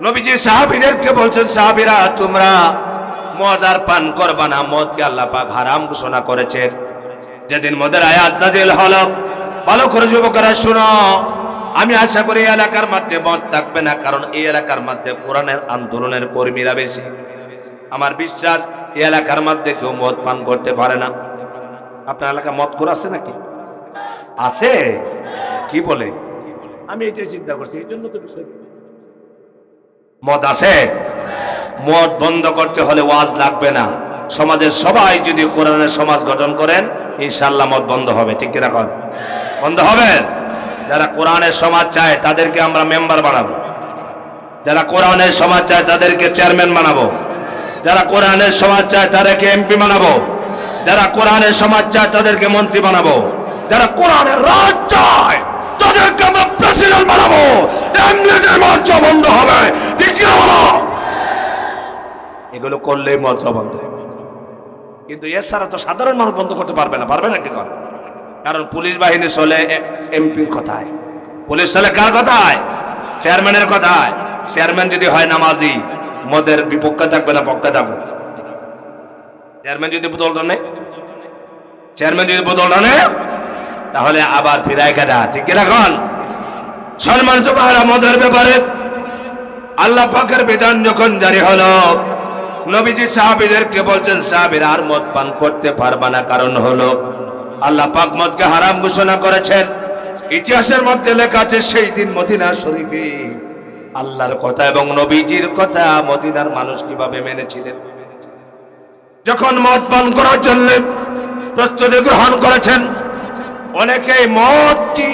Speaker 2: নবীজি সাহাবীদেরকে বলছেন, সাহাবীরা তোমরা মদ আর পান করবা না, মদকে আল্লাহ পাক হারাম ঘোষণা করেছেন। যেদিন মদের আয়াত নাযিল হলো, ভালো করে যুবকেরা শুনো, আমি আশা করি এই এলাকার মধ্যে মদ থাকবে না, কারণ এই এলাকার মধ্যে কোরআনের আন্দোলনের কর্মীরা বেশি। আমার বিশ্বাস এই এলাকার মধ্যে কেউ মদ পান করতে পারে না। আপনার এলাকায় মদ খোর আছে নাকি? আছে? কি বলে? আমি এটা চিন্তা করছি, এই জন্য তো বিষয় মদ আছে। মদ বন্ধ করতে হলে ওয়াজ লাগবে না, সমাজের সবাই যদি কোরআনের সমাজ গঠন করেন ইনশাআল্লাহ মদ বন্ধ হবে। ঠিক কিনা কন? বন্ধ হবে। যারা কোরআনের সমাজ চায় তাদেরকে আমরা মেম্বার বানাবো, যারা কোরআনের সমাজ চায় তাদেরকে চেয়ারম্যান বানাবো, যারা কোরআনের সমাজ চায় তাদেরকে এমপি বানাবো, যারা কোরআনের সমাজ চায় তাদেরকে মন্ত্রী বানাবো, যারা কোরআনের রাজ চায় তাদেরকে আমরা প্রেসিডেন্ট বানাবো। এমনিতেই মঞ্চ বন্ধ হবে। ঠিক কিনা বলো? এগুলো করলেই মঞ্চ বন্ধ। কিন্তু এছাড়া তো সাধারণ মানুষ বন্ধ করতে পারবে না। পারবে না কি করে? কারণ পুলিশ বাহিনী চলে এমপির কথায়, পুলিশ চলে কার কথায়? চেয়ারম্যানের কথায়। চেয়ারম্যান যদি হয় নামাজি, মদের বিপক্ষে থাকবে না পক্ষে থাকবে? চেয়ারম্যান যদি বোতলটা নেই, চেয়ারম্যান যদি বোতলটা নেই, তাহলে আবার ফিরায় কাটা। ঠিক কিরকম? সম্মানিত ভাইরা, মদের ব্যাপারে আল্লাহ পাকের বিধান যখন জারি হলো, নবীজি সাহাবীদেরকে বলছেন, সাহাবীরা আর মদ পান করতে পারবে না। কারণ হলো আল্লাহ পাক মদকে হারাম ঘোষণা করেছেন। ইতিহাসের মধ্যে লেখা আছে সেই দিন মদিনা শরীফে আল্লাহর কথা এবং নবীজির কথা মদিনার মানুষ কিভাবে মেনেছিলেন। যখন মদ পান করার জন্য প্রস্তুতি গ্রহণ করেছেন, অনেকেই মদটি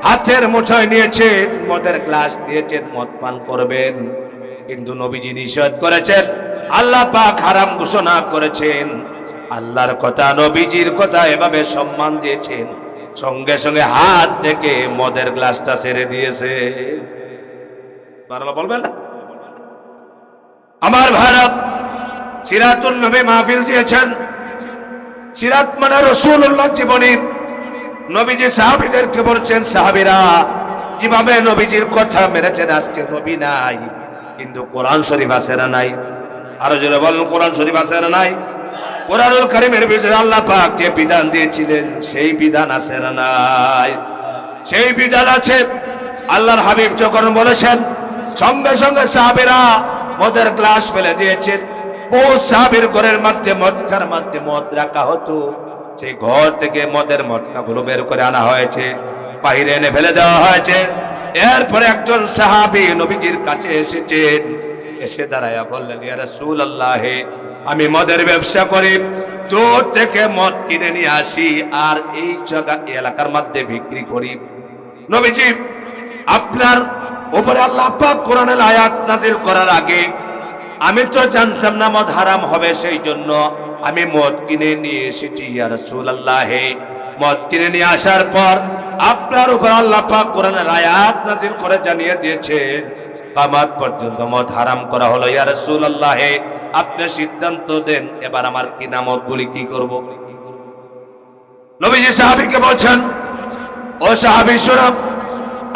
Speaker 2: হাতের মুঠোয় নিয়েছেন, মদের গ্লাস দিয়েছেন, মদ পান করবেন, কিন্তু নবীজি নিষেধ করেছেন, আল্লাহ পাক হারাম ঘোষণা করেছেন। আল্লাহর কথা, নবীজির কথা এভাবে সম্মান দিয়েছেন, সঙ্গে সঙ্গে হাত থেকে মদের গ্লাসটা ছেড়ে দিয়েছে। বলবেন না? আমার ভাইরা, সিরাতুন নবী মাহফিল দিয়েছেন। সিরাত মানে রাসূলুল্লাহ জীবনী। নবীজি সাহাবীদেরকে বলছেন, সাহাবীরা কিভাবে নবীজির কথা মেনেছেন। আজকে নবী নাই, কিন্তু কোরআন শরীফ আছে না নাই? আরো জোরে বলুন, কোরআন শরীফ আছে না নাই? কোরআনুল কারীমের ভিতরে আল্লাহ পাক যে বিধান দিয়েছিলেন সেই বিধান আছে না নাই? সেই বিধান আছে। আল্লাহর হাবিব যখন বলেছেন, সঙ্গে সঙ্গে সাহাবীরা মদের গ্লাস ফেলে দিয়েছেন। বহু সাহাবীর ঘরের মধ্যে মদখার মধ্যে মদ রাখা হতো, সেই ঘর থেকে মদের মদকাগুলো বের করে আনা হয়েছে, বাইরে এনে ফেলে দেওয়া হয়েছে। এরপরে একজন সাহাবী নবীজির কাছে এসেছেন, এসে দাঁড়ায়া বললেন, ইয়া রাসূলুল্লাহ, আমি মদের ব্যবসা করি, দূর থেকে মদ কিনে নিয়ে আসি আর এই জায়গা এলাকার মধ্যে বিক্রি করি। নবীজি, আপনার উপরে আল্লাহ পাক কোরআনের আয়াত নাযিল করার আগে আমি তো জানতাম না মদ হারাম হবে, সেই জন্য আমি মদ কিনে নিয়ে এসেছি। ইয়া রাসূলুল্লাহ, মদ কিনে নিয়ে আসার পর আপনার উপর আল্লাহ পাক কোরআনের আয়াত নাযিল করে জানিয়ে দিয়েছেন কিয়ামত পর্যন্ত মদ হারাম করা হলো। ইয়া রাসূলুল্লাহ, আপনি সিদ্ধান্ত দেন এবার আমার কিনা মদগুলি কি করব। নবীজি সাহাবীকে বলছেন, ও সাহাবী শোনো,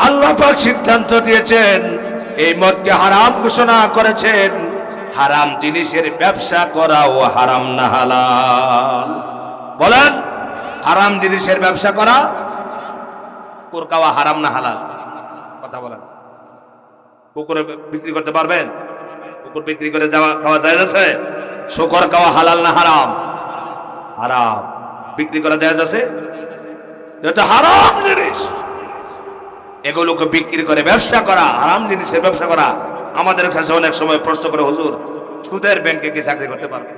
Speaker 2: আল্লাহ পাক সিদ্ধান্ত দিয়েছেন, এই মদকে হারাম ঘোষণা করেছেন। হারাম জিনিসের ব্যবসা করাও হারাম না হালাল? বলেন, হারাম জিনিসের ব্যবসা করা কুকুর খাওয়া হারাম না হালাল? কথা বলেন। কুকুরে বিক্রি করতে পারবেন? কুকুর বিক্রি করে খাওয়া যায় আছে? শুকর খাওয়া হালাল না হারাম? হারাম। বিক্রি করা যায় আছে? এটা হারাম জিনিস। এগুলোকে বিক্রি করে ব্যবসা করা, হারাম জিনিসের ব্যবসা করা। আমাদের কাছে অনেক সময় প্রশ্ন করে, হুজুর, সুদের ব্যাংকে কি চাকরি করতে পারবে?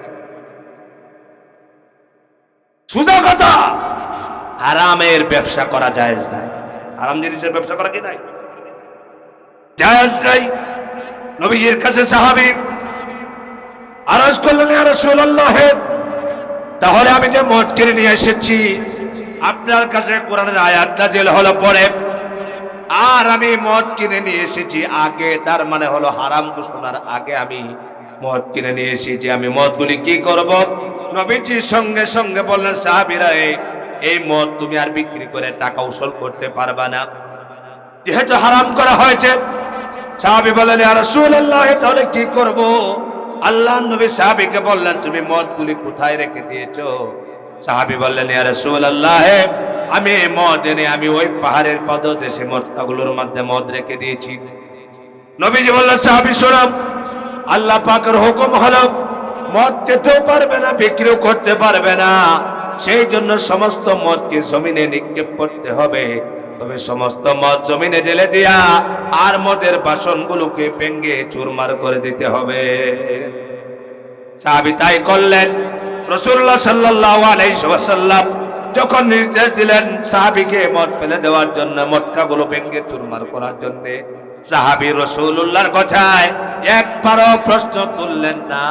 Speaker 2: সুজা কথা, হারামের ব্যবসা করা জায়েজ নাই। হারাম জিনিসের ব্যবসা করা কি নাই? জায়েজ নাই। নবীজির কাছে সাহাবী আরজ করলেন, ইয়া রাসূলুল্লাহ, তাহলে আমি যে মদ কিনে নিয়ে এসেছি, আপনার কাছে কোরআনের আয়াত নাযিল হলো পরে, আর আমি মদ কিনে নিয়ে এসেছি আগে, তার মানে হলো হারাম ঘোষণার আগে আমি মদ কিনে নিয়ে এসেছি, আমি মদগুলি কি করব? নবীজি সঙ্গে সঙ্গে বললেন, সাহাবীরা, এই মদ তুমি আর বিক্রি করে টাকা উসুল করতে পারবা না, যেহেতু হারাম করা হয়েছে। সাহাবী বললেন, ইয়া রাসূলুল্লাহ, তাহলে কি করব? আল্লাহর নবী সাহাবীকে বললেন, তুমি মদগুলি কোথায় রেখে দিয়েছো? সাহাবী বললেন, ইয়া রাসূলুল্লাহ, আমি মদ এনে আমি ওই পাহাড়ের পদদেশে মক্কাগুলোর মধ্যে মদ রেখে দিয়েছি। নবীজি বললেন, সাহাবী শোনো, আল্লাহ পাকের হুকুম হলো মদ খেতেও পারবে না, বিক্রিও করতে পারবে না, সেই জন্য সমস্ত মদকে জমিনে নিক্ষেপ করতে হবে। তবে সমস্ত মদ জমিনে ঢেলে দিয়া আর মদের বাসনগুলোকে ভেঙে চুরমার করে দিতে হবে। সাহাবী তাই করলেন। রাসূলুল্লাহ সাল্লাল্লাহু আলাইহি ওয়াসাল্লাম যখন নির্দেশ দিলেন সাহাবীকে মদ ফেলে দেওয়ার জন্য, মটকাগুলো ভেঙে চুরমার করার জন্য, সাহাবী রাসূলুল্লাহর কথায় একবারও প্রশ্ন তুললেন না,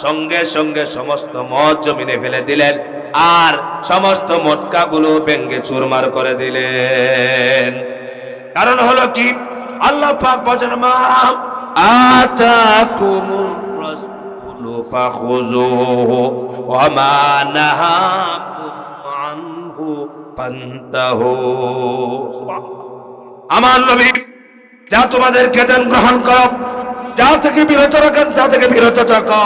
Speaker 2: সঙ্গে সঙ্গে সমস্ত মদ জমিনে ফেলে দিলেন আর সমস্ত মটকাগুলো ভেঙে চুরমার করে দিলেন। কারণ হলো কি? আল্লাহ পাক বলেন, মা আতাকুমুর রাসূলু ফাখুযুহু ওয়া মা নাহাকুম আনহু ফান্তাহু। আমার নবী যা তোমাদেরকে দেন গ্রহণ করো, যা থেকে বিরত রাখেন তা থেকে বিরত থাকো।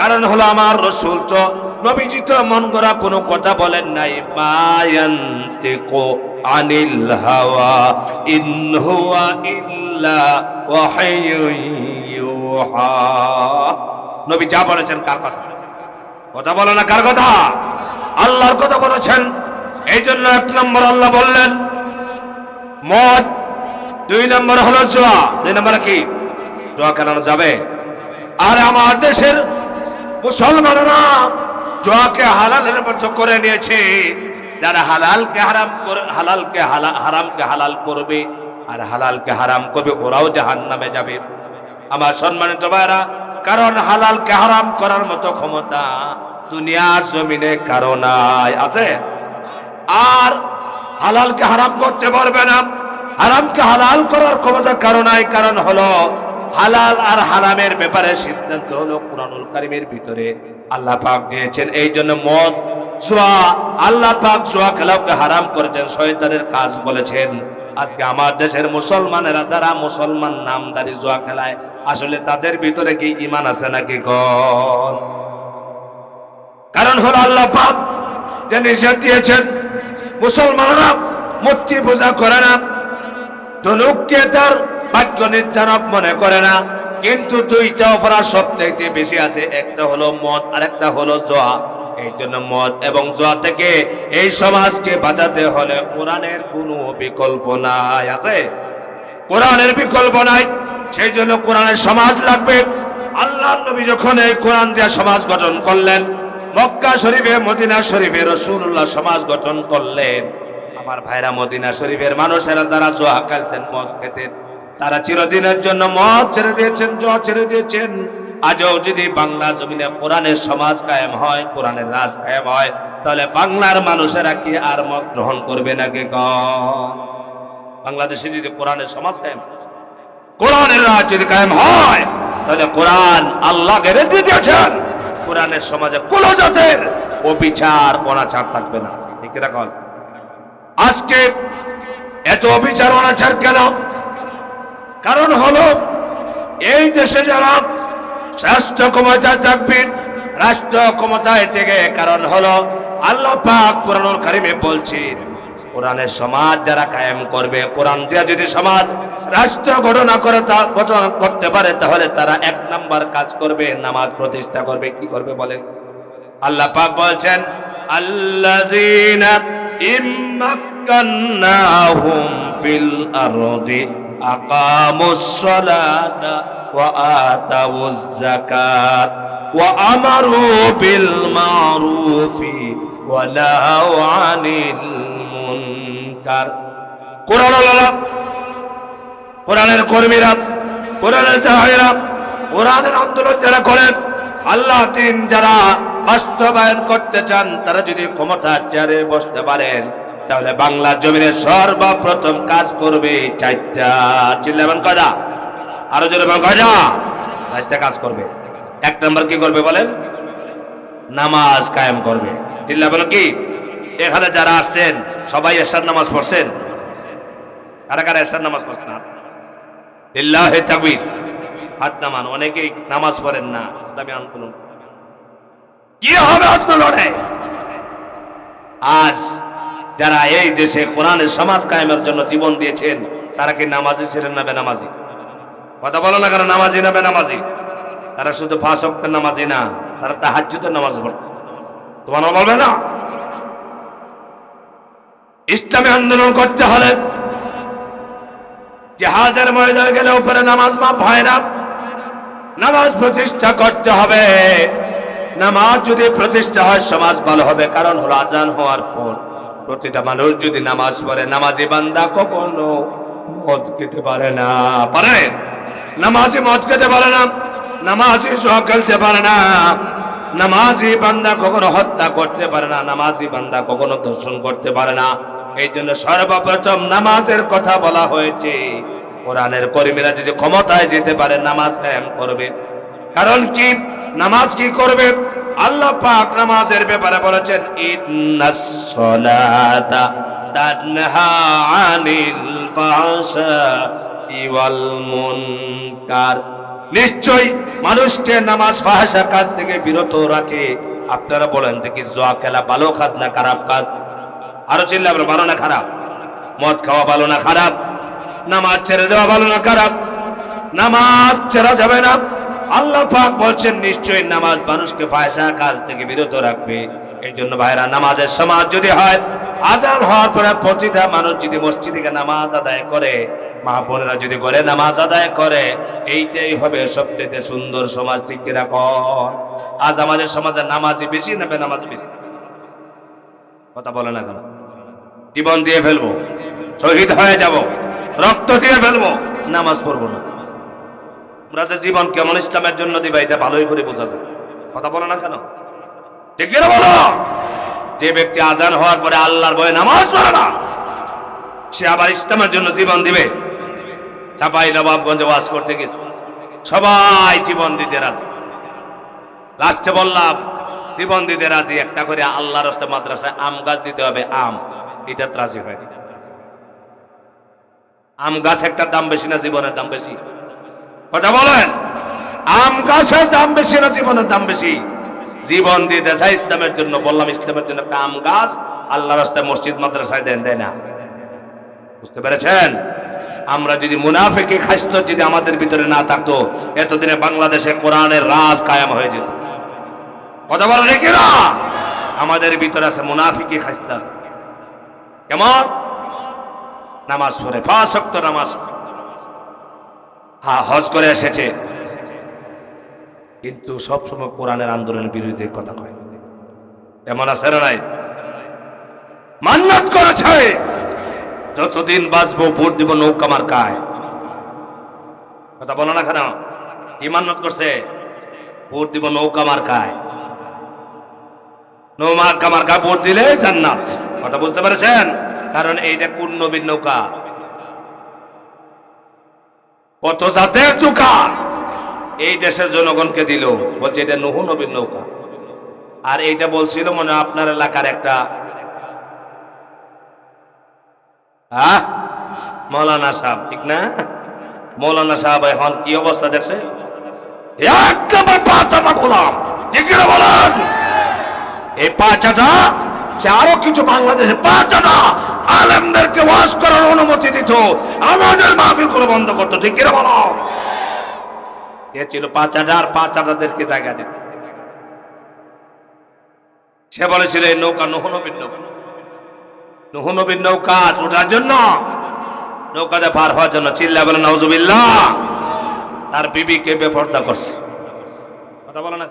Speaker 2: কারণ হলো আমার রাসূল তো, নবীজি তো মন গড়া কোনো কথা বলেন নাই। মায়ান্তিকু আনিল হাওয়া ইন হুয়া ইল্লা ওয়াহয়ুন ইউহা। নবী যা বলেছেন কার কথা? কথা বলো না, কার কথা? আল্লাহর কথা বলেছেন। এই জন্য এক নম্বর আল্লাহ বললেন মদ, দুই নম্বর হলো জুয়া। দুই নম্বর কি? জুয়া খেলানো যাবে? আর আমার দেশের মুসলমানেরা জুয়াকে হালালের মতো করে নিয়েছে। যারা হালালকে হারাম করে, হালালকে হারামকে হালাল করবে আর হালালকে হারাম করবে, ওরাও জাহান্নামে যাবে। আমার সম্মানিত ভাইরা, কারণ হালালকে হারাম করার মতো ক্ষমতা দুনিয়ার জমিনে কারো নাই। আছে? আর হালালকে হারাম করতে পারবে না, হারামকে হালাল করার ক্ষমতা কারো নাই। কারণ হলো হালাল আর হারামের ব্যাপারে সিদ্ধান্ত হলো কুরআনুল কারীমের ভিতরে আল্লাহ পাক দিয়েছেন। এই জন্য মদ, জুয়া, আল্লাহ পাক জুয়া খেলাকে হারাম করেছেন, শয়তানের কাজ বলেছেন। আজকে আমার দেশের মুসলমানেরা যারা মুসলমান নামদারি জুয়া খেলায়, আসলে তাদের ভিতরে কি ঈমান আছে নাকি কোন? কারণ হলো আল্লাহ পাক যে নিষেধ দিয়েছেন, মুসলমানরা মূর্তি পূজা করে না, ধনুককে তার ভাগ্য নির্ধারক মনে করে না, কিন্তু দুইটা অপরাধ সবচাইতে বেশি আছে, একটা হলো মদ আর একটা হলো জুয়া। এই জন্য মদ এবং জুয়া থেকে এই সমাজকে বাঁচাতে হলে কোরআনের কোনো বিকল্প নাই। আছে? কোরআনের বিকল্প নাই, সেই জন্য কোরআনের সমাজ লাগবে। আল্লাহ নবী যখন এই কোরআন দিয়ে সমাজ গঠন করলেন, মক্কা শরীফে মদিনা শরীফে রাসূলুল্লাহ সমাজ গঠন করলেন। আমার ভাইরা, মদিনা শরীফের মানুষেরা যারা জুয়া খেলতেন, মদ খেতেন, তারা চিরদিনের জন্য মদ ছেড়ে দিয়েছেন, জুয়া ছেড়ে দিয়েছেন। আজও যদি বাংলা জমিনে কোরআনের সমাজ কায়েম হয়, কোরআনের রাজ কায়েম হয়, তাহলে বাংলার মানুষেরা কি আর মদ গ্রহণ করবে নাকি? বাংলাদেশে যদি কোরআনের সমাজ কায়েম, কোরআনের রাজ যদি কায়েম হয়, তাহলে কোরআন আল্লাহ গ্যারান্টি দিয়েছেন কোরআনের সমাজে কোনো জাতের অবিচার অনাচার থাকবে না। ঠিক রাখুন। আজকে এত অবিচার অনাচার কেন? কারণ হলো এই দেশে যারা রাষ্ট্র ক্ষমতায় থাকবেন, রাষ্ট্র ক্ষমতায় থেকে কারণ হলো আল্লাহ পাক কোরআনুল কারীমে বলছেন, কোরআনের সমাজ যারা কায়েম করবে, কোরআন দিয়ে যদি সমাজ রাষ্ট্র গঠন করতে পারে, তাহলে তারা এক নাম্বার কাজ করবে, নামাজ প্রতিষ্ঠা করবে। কি করবে বলেন? আল্লাহ পাক বলছেন, আল্লাযীনা ইম্মাক্কান্নাহুম ফিল আরদি আকামুস সালাতা ওয়া আতাউজ যাকাত ওয়া আমারু বিল মারুফি ওয়া নাহাউ আনিল মুনকার। কোরআনের কর্মীরা, কোরআনের দায়ীরা, কোরআনের আন্দোলন যারা করেন, আল্লাহ দ্বীন যারা বাস্তবায়ন করতে চান, তারা যদি ক্ষমতার চেয়ারে বসতে পারেন, তাহলে বাংলার জমিনে সর্বপ্রথম কাজ করবে চারটা। চিল্লাবেন কয়টা? আরো জোরে বলেন কয়টা? চারটা কাজ করবে। এক নম্বর কি করবে বলেন? নামাজ কায়েম করবে। চিল্লাবেন কি? এখানে যারা আসছেন সবাই এশার নামাজ পড়ছেন? কারা কারা এশার নামাজ পড়ছেন? লিল্লাহি তাকবীর। হাত নামান। অনেকেই নামাজ পড়েন না। ইসলামী আন্দোলন কি হবে? আন্দোলনে আজ যারা এই দেশে কোরআনের সমাজ কায়েমের জন্য জীবন দিয়েছেন, তারা কি নামাজি ছিলেন না বেনামাজি? কথা বলো না কেন? নামাজি না বেনামাজি? তারা শুধু 5 ওয়াক্তের নামাজি না, তারা তাহাজ্জুদের নামাজ পড়ে। তোমার বলবে না? ইসলামী আন্দোলন করতে হলে জিহাদের ময়দানে গেলে উপরে নামাজ মাপ হয় না, নামাজ প্রতিষ্ঠা করতে হবে। নামাজ যদি প্রতিষ্ঠা হয়, সমাজ ভালো হবে। কারণ হলো আজান হওয়ার পর প্রতিটা মানুষ যদি নামাজ পড়ে, নামাজি বান্দা কখনো মদ খেতে পারে না। পারে? নামাজি মদ খেতে পারে না, নামাজি জুয়া খেলতে পারে না, নামাজি বান্দা কখনো হত্যা করতে পারে না, নামাজি বান্দা কখনো ধর্ষণ করতে পারে না। এই জন্য সর্বপ্রথম নামাজের কথা বলা হয়েছে। কোরআনের কর্মীরা যদি ক্ষমতায় যেতে পারে, নামাজ কায়েম করবে। কারণ কি? নামাজ কি করবে? আল্লাহ পাক নামাজের ব্যাপারে বলেছেন, ইন্নাস সালাতা তানহা আনিল ফাহশাই ওয়াল মুনকার। নিশ্চয় মানুষকে নামাজ ফাহশা কাজ থেকে বিরত রাখে। আপনারা বলেন দেখি, জুয়া খেলা ভালো কাজ না খারাপ কাজ? আরো চিল্লাবেন, ভালো না খারাপ? মদ খাওয়া ভালো না খারাপ? নামাজ ছেড়ে দেওয়া ভালো না খারাপ? নামাজ ছেড়া যাবে না। আল্লাহ পাক বলছেন, নিশ্চয়ই নামাজ মানুষকে ফাহশা কাজ থেকে বিরত রাখবে। এই জন্য ভাইরা, নামাজের সমাজ যদি হয়, আজান হওয়ার পরে প্রতিটা মানুষ যদি মসজিদে নামাজ আদায় করে, মা বোনেরা যদি করে নামাজ আদায় করে, এইটাই হবে সবচেয়ে সুন্দর সমাজ। ঠিক রাখো। আজ আমাদের সমাজে নামাজি বেশি না বেনামাজি বেশি? কথা বলে না কেন? জীবন দিয়ে ফেলবো, শহীদ হয়ে যাব, রক্ত দিয়ে ফেলবো, নামাজ পড়বো না। আমরা যে জীবন কেমন ইসলামের জন্য দিবা, এটা ভালোই করে বোঝা যায়। কথা বলে না কেন? ঠিক না বলো? যে ব্যক্তি আজান হওয়ার পরে আল্লাহর ভয়ে নামাজ পড়ে না, সে আবার ইসলামের জন্য জীবন দিবে। চাপাই নবাবগঞ্জে ওয়াজ করতে গেছে, সবাই জীবন দিতে রাজি। লাস্টে বললাম, জীবন দিতে রাজি, একটা করে আল্লাহর রাস্তা মাদ্রাসায় আম গাছ দিতে হবে। আম, এটা রাজি হয়নি। আম গাছ একটার দাম বেশি না জীবনের দাম বেশি? কথা বলেন। আম গাছের দাম বেশি না জীবনের দাম বেশি? জীবন দিতে চাই ইসলামের জন্য। বললাম ইসলামের জন্য একটা আম গাছ আল্লাহর রাস্তায় মসজিদ মাদ্রাসায় দেন, দেয় না। বুঝতে পেরেছেন? আমরা যদি মুনাফিকি খাসলত যদি আমাদের ভিতরে না থাকতো, এতদিনে বাংলাদেশে কোরআনের রাজ কায়েম হয়ে যেত। কথা বলেন কি না? আমাদের ভিতরে আছে মুনাফিকি খাসলত। কেমন? নামাজ পড়ে, 5 ওয়াক্ত নামাজ, হ্যাঁ, হজ করে এসেছে, কিন্তু সবসময় কোরআনের আন্দোলনের বিরুদ্ধে কথা কয়। এমন আছে না নাই? মান্নাত করেছে যতদিন বাঁচবো ভোট দিব নৌকা মার্কায়। কথা বলো না কেন? কি মান্নাত করছে? ভোট দিব নৌকা মার্কায়। নৌকা মার্কায় ভোট দিলে জান্নাত। কথা বুঝতে পেরেছেন? কারণ এইটা কোন নবীর নৌকা? কত জাতের দোকান এই দেশের জনগণকে দিল, বলছে এটা নূহ নবীর নৌকা। আর এইটা বলছিল মনে হয় আপনার এলাকার একটা মৌলানা সাহেব, ঠিক না? মৌলানা সাহেব এখন কি অবস্থা দেখছে? একবার পাঁচাটা গোলাম, ঠিক না বলেন? এই পাঁচাটা আরো কিছু বাংলাদেশে পাঁচাটা আলেমদেরকে ওয়াজ করার অনুমতি দিত, আমাদের মাহফিল করে বন্ধ করতো, ঠিক কিনা বলো? এ ছিল পাঁচাটা, আর পাঁচাটাদেরকে জায়গা দিত। সে বলেছিল এই নৌকা নূহ নবীর নৌকা, নূহ নবীর নৌকা ওঠার জন্য, নৌকাতে পার হওয়ার জন্য। চিল্লা বলে নাউজুবিল্লাহ। তার বিবিকে বেপরদা করছে। কথা বলে না?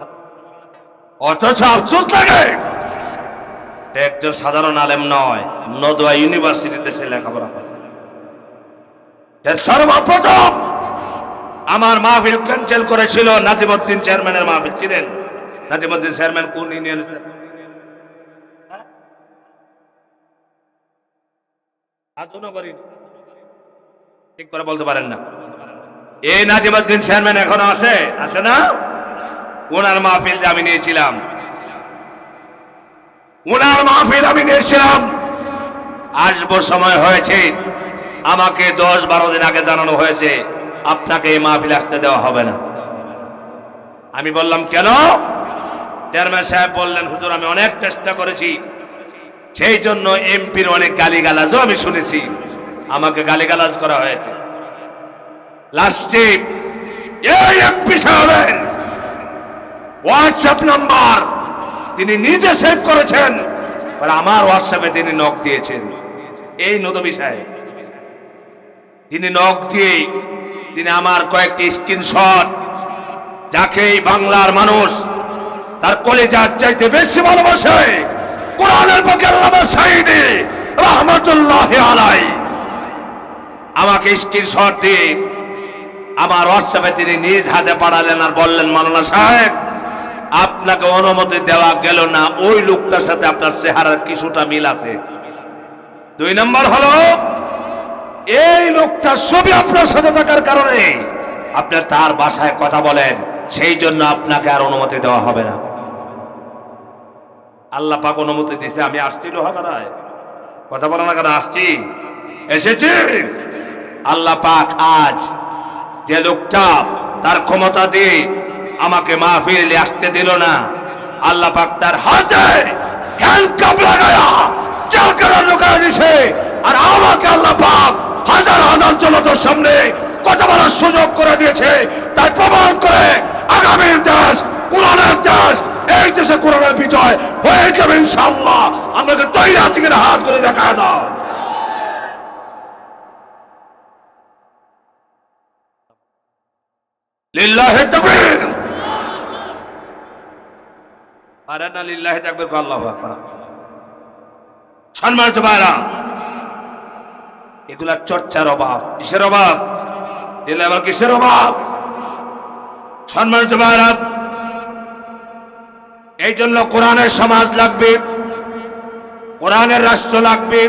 Speaker 2: অথচ আফসোস লাগে একজন সাধারণ আলেম নয়, নদওয়া ইউনিভার্সিটিতে সে লেখাপড়া করে। সর্বপ্রথম আমার মাহফিল ক্যান্সেল করেছিল নাজিমউদ্দিন চেয়ারম্যানের মাহফিল। ছিলেন নাজিমউদ্দিন চেয়ারম্যান কোন ইউনিয়ন? ঠিক করে বলতে পারেন না। এই নাজিমউদ্দিন চেয়ারম্যান এখনো আসে না? ওনার মাহফিল আমি নিয়েছিলাম, আসবো সময় হয়েছে। আমাকে 10-12 দিন আগে জানানো হয়েছে আপনাকে এই মাহফিল আসতে দেওয়া হবে না। আমি বললাম কেন? চেয়ারম্যান সাহেব বললেন হুজুর আমি অনেক চেষ্টা করেছি, সেই জন্য এমপির অনেক গালিগালাজও আমি শুনেছি, আমাকে গালিগালাজ করা হয়েছে। লাস্টে এই এমপি সাহেবের হোয়াটসঅ্যাপ নাম্বার তিনি নিজে সেভ করেছেন, আর আমার হোয়াটসঅ্যাপে তিনি নক দিয়েছেন। এই নদবী সাহেব তিনি নক দিয়ে তিনি আমার কয়েকটি স্ক্রিনশট, যাকে এই বাংলার মানুষ তার কলিজার চাইতে বেশি ভালোবাসে, কোরআনের পক্ষে আল্লামা সাঈদী রাহমাতুল্লাহি আলাইহি, আমাকে স্ক্রিনশট দিয়ে আমার হোয়াটসঅ্যাপে তিনি নিজ হাতে পাঠালেন আর বললেন মাওলানা সাহেব আপনাকে অনুমতি দেওয়া গেল না, ওই লোকটার সাথে আপনার চেহারার কিছুটা মিল আছে। 2 নম্বর হলো এই লোকটার ছবি আপনার সাথে থাকার কারণে আপনি তার ভাষায় কথা বলেন, সেই জন্য আপনাকে আর অনুমতি দেওয়া হবে না। আল্লাহ পাক অনুমতি দিয়েছে, আমি আসছি লোহাগাড়ায়। কথা বলো না কেন? আসছি, এসেছি। আল্লাহ পাক আজ যে লোকটা তার ক্ষমতা দিয়ে আমাকে মাহফিলে আসতে দিল না, আল্লাহ পাক তার হাতে হ্যান্ডকাপ লাগায়া জেলখানায় ঢুকায় দিয়েছে। আর আমাকে আল্লাহ পাক হাজার হাজার জনতার সামনে কথা বলার সুযোগ করে দিয়েছে। তাই প্রমাণ করে আগামীর দেশ কোরআনের দেশ, এই দেশে কোরআনের বিজয় হয়ে যাবে ইনশাআল্লাহ। আমাকে তৈরি আছি কিনা হাত করে দেখা দাও। লিল্লাহি তাকবীর। আরে না লিল্লাহি তাকবীর, আল্লাহু আকবার। সম্মানিত ভাইরা, এগুলা চর্চার অভাব। কিসের অভাব? আবার কিসের অভাব? সম্মানিত ভাইরা, এই জন্য কোরআনের সমাজ লাগবে, কোরআনের রাষ্ট্র লাগবে।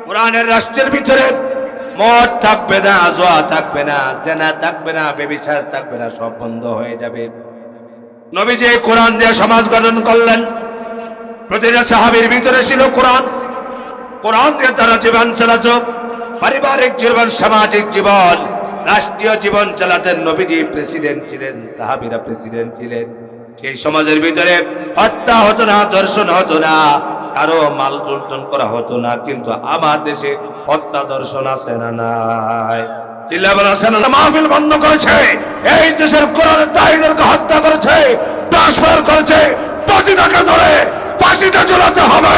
Speaker 2: কোরআনের রাষ্ট্রের ভিতরে মদ থাকবে না, জুয়া থাকবে না, জেনা থাকবে না, ব্যভিচার থাকবে না, সব বন্ধ হয়ে যাবে। নবীজি কোরআন দিয়ে সমাজ গঠন করলেন। প্রতিটা সাহাবীর ভিতরে ছিল কোরআন, কোরআন দিয়ে তারা জীবন চালাত। পারিবারিক জীবন, সামাজিক জীবন, রাষ্ট্রীয় জীবন চালাতেন। নবীজি প্রেসিডেন্ট ছিলেন, সাহাবীরা প্রেসিডেন্ট ছিলেন। সেই সমাজের ভিতরে হত্যা হতো না, ধর্ষণ হতো না, কারো মাল লুণ্ঠন করা হতো না। কিন্তু আমার দেশে হত্যা ধর্ষণ আছে না নাই? মাহফিল বন্ধ করেছে, এই দেশের কোরআনের দায়ীদেরকে হত্যা করেছে, ট্রান্সফার করেছে। প্রতিটাকে ধরে ফাঁসিতে ঝুলাতে হবে।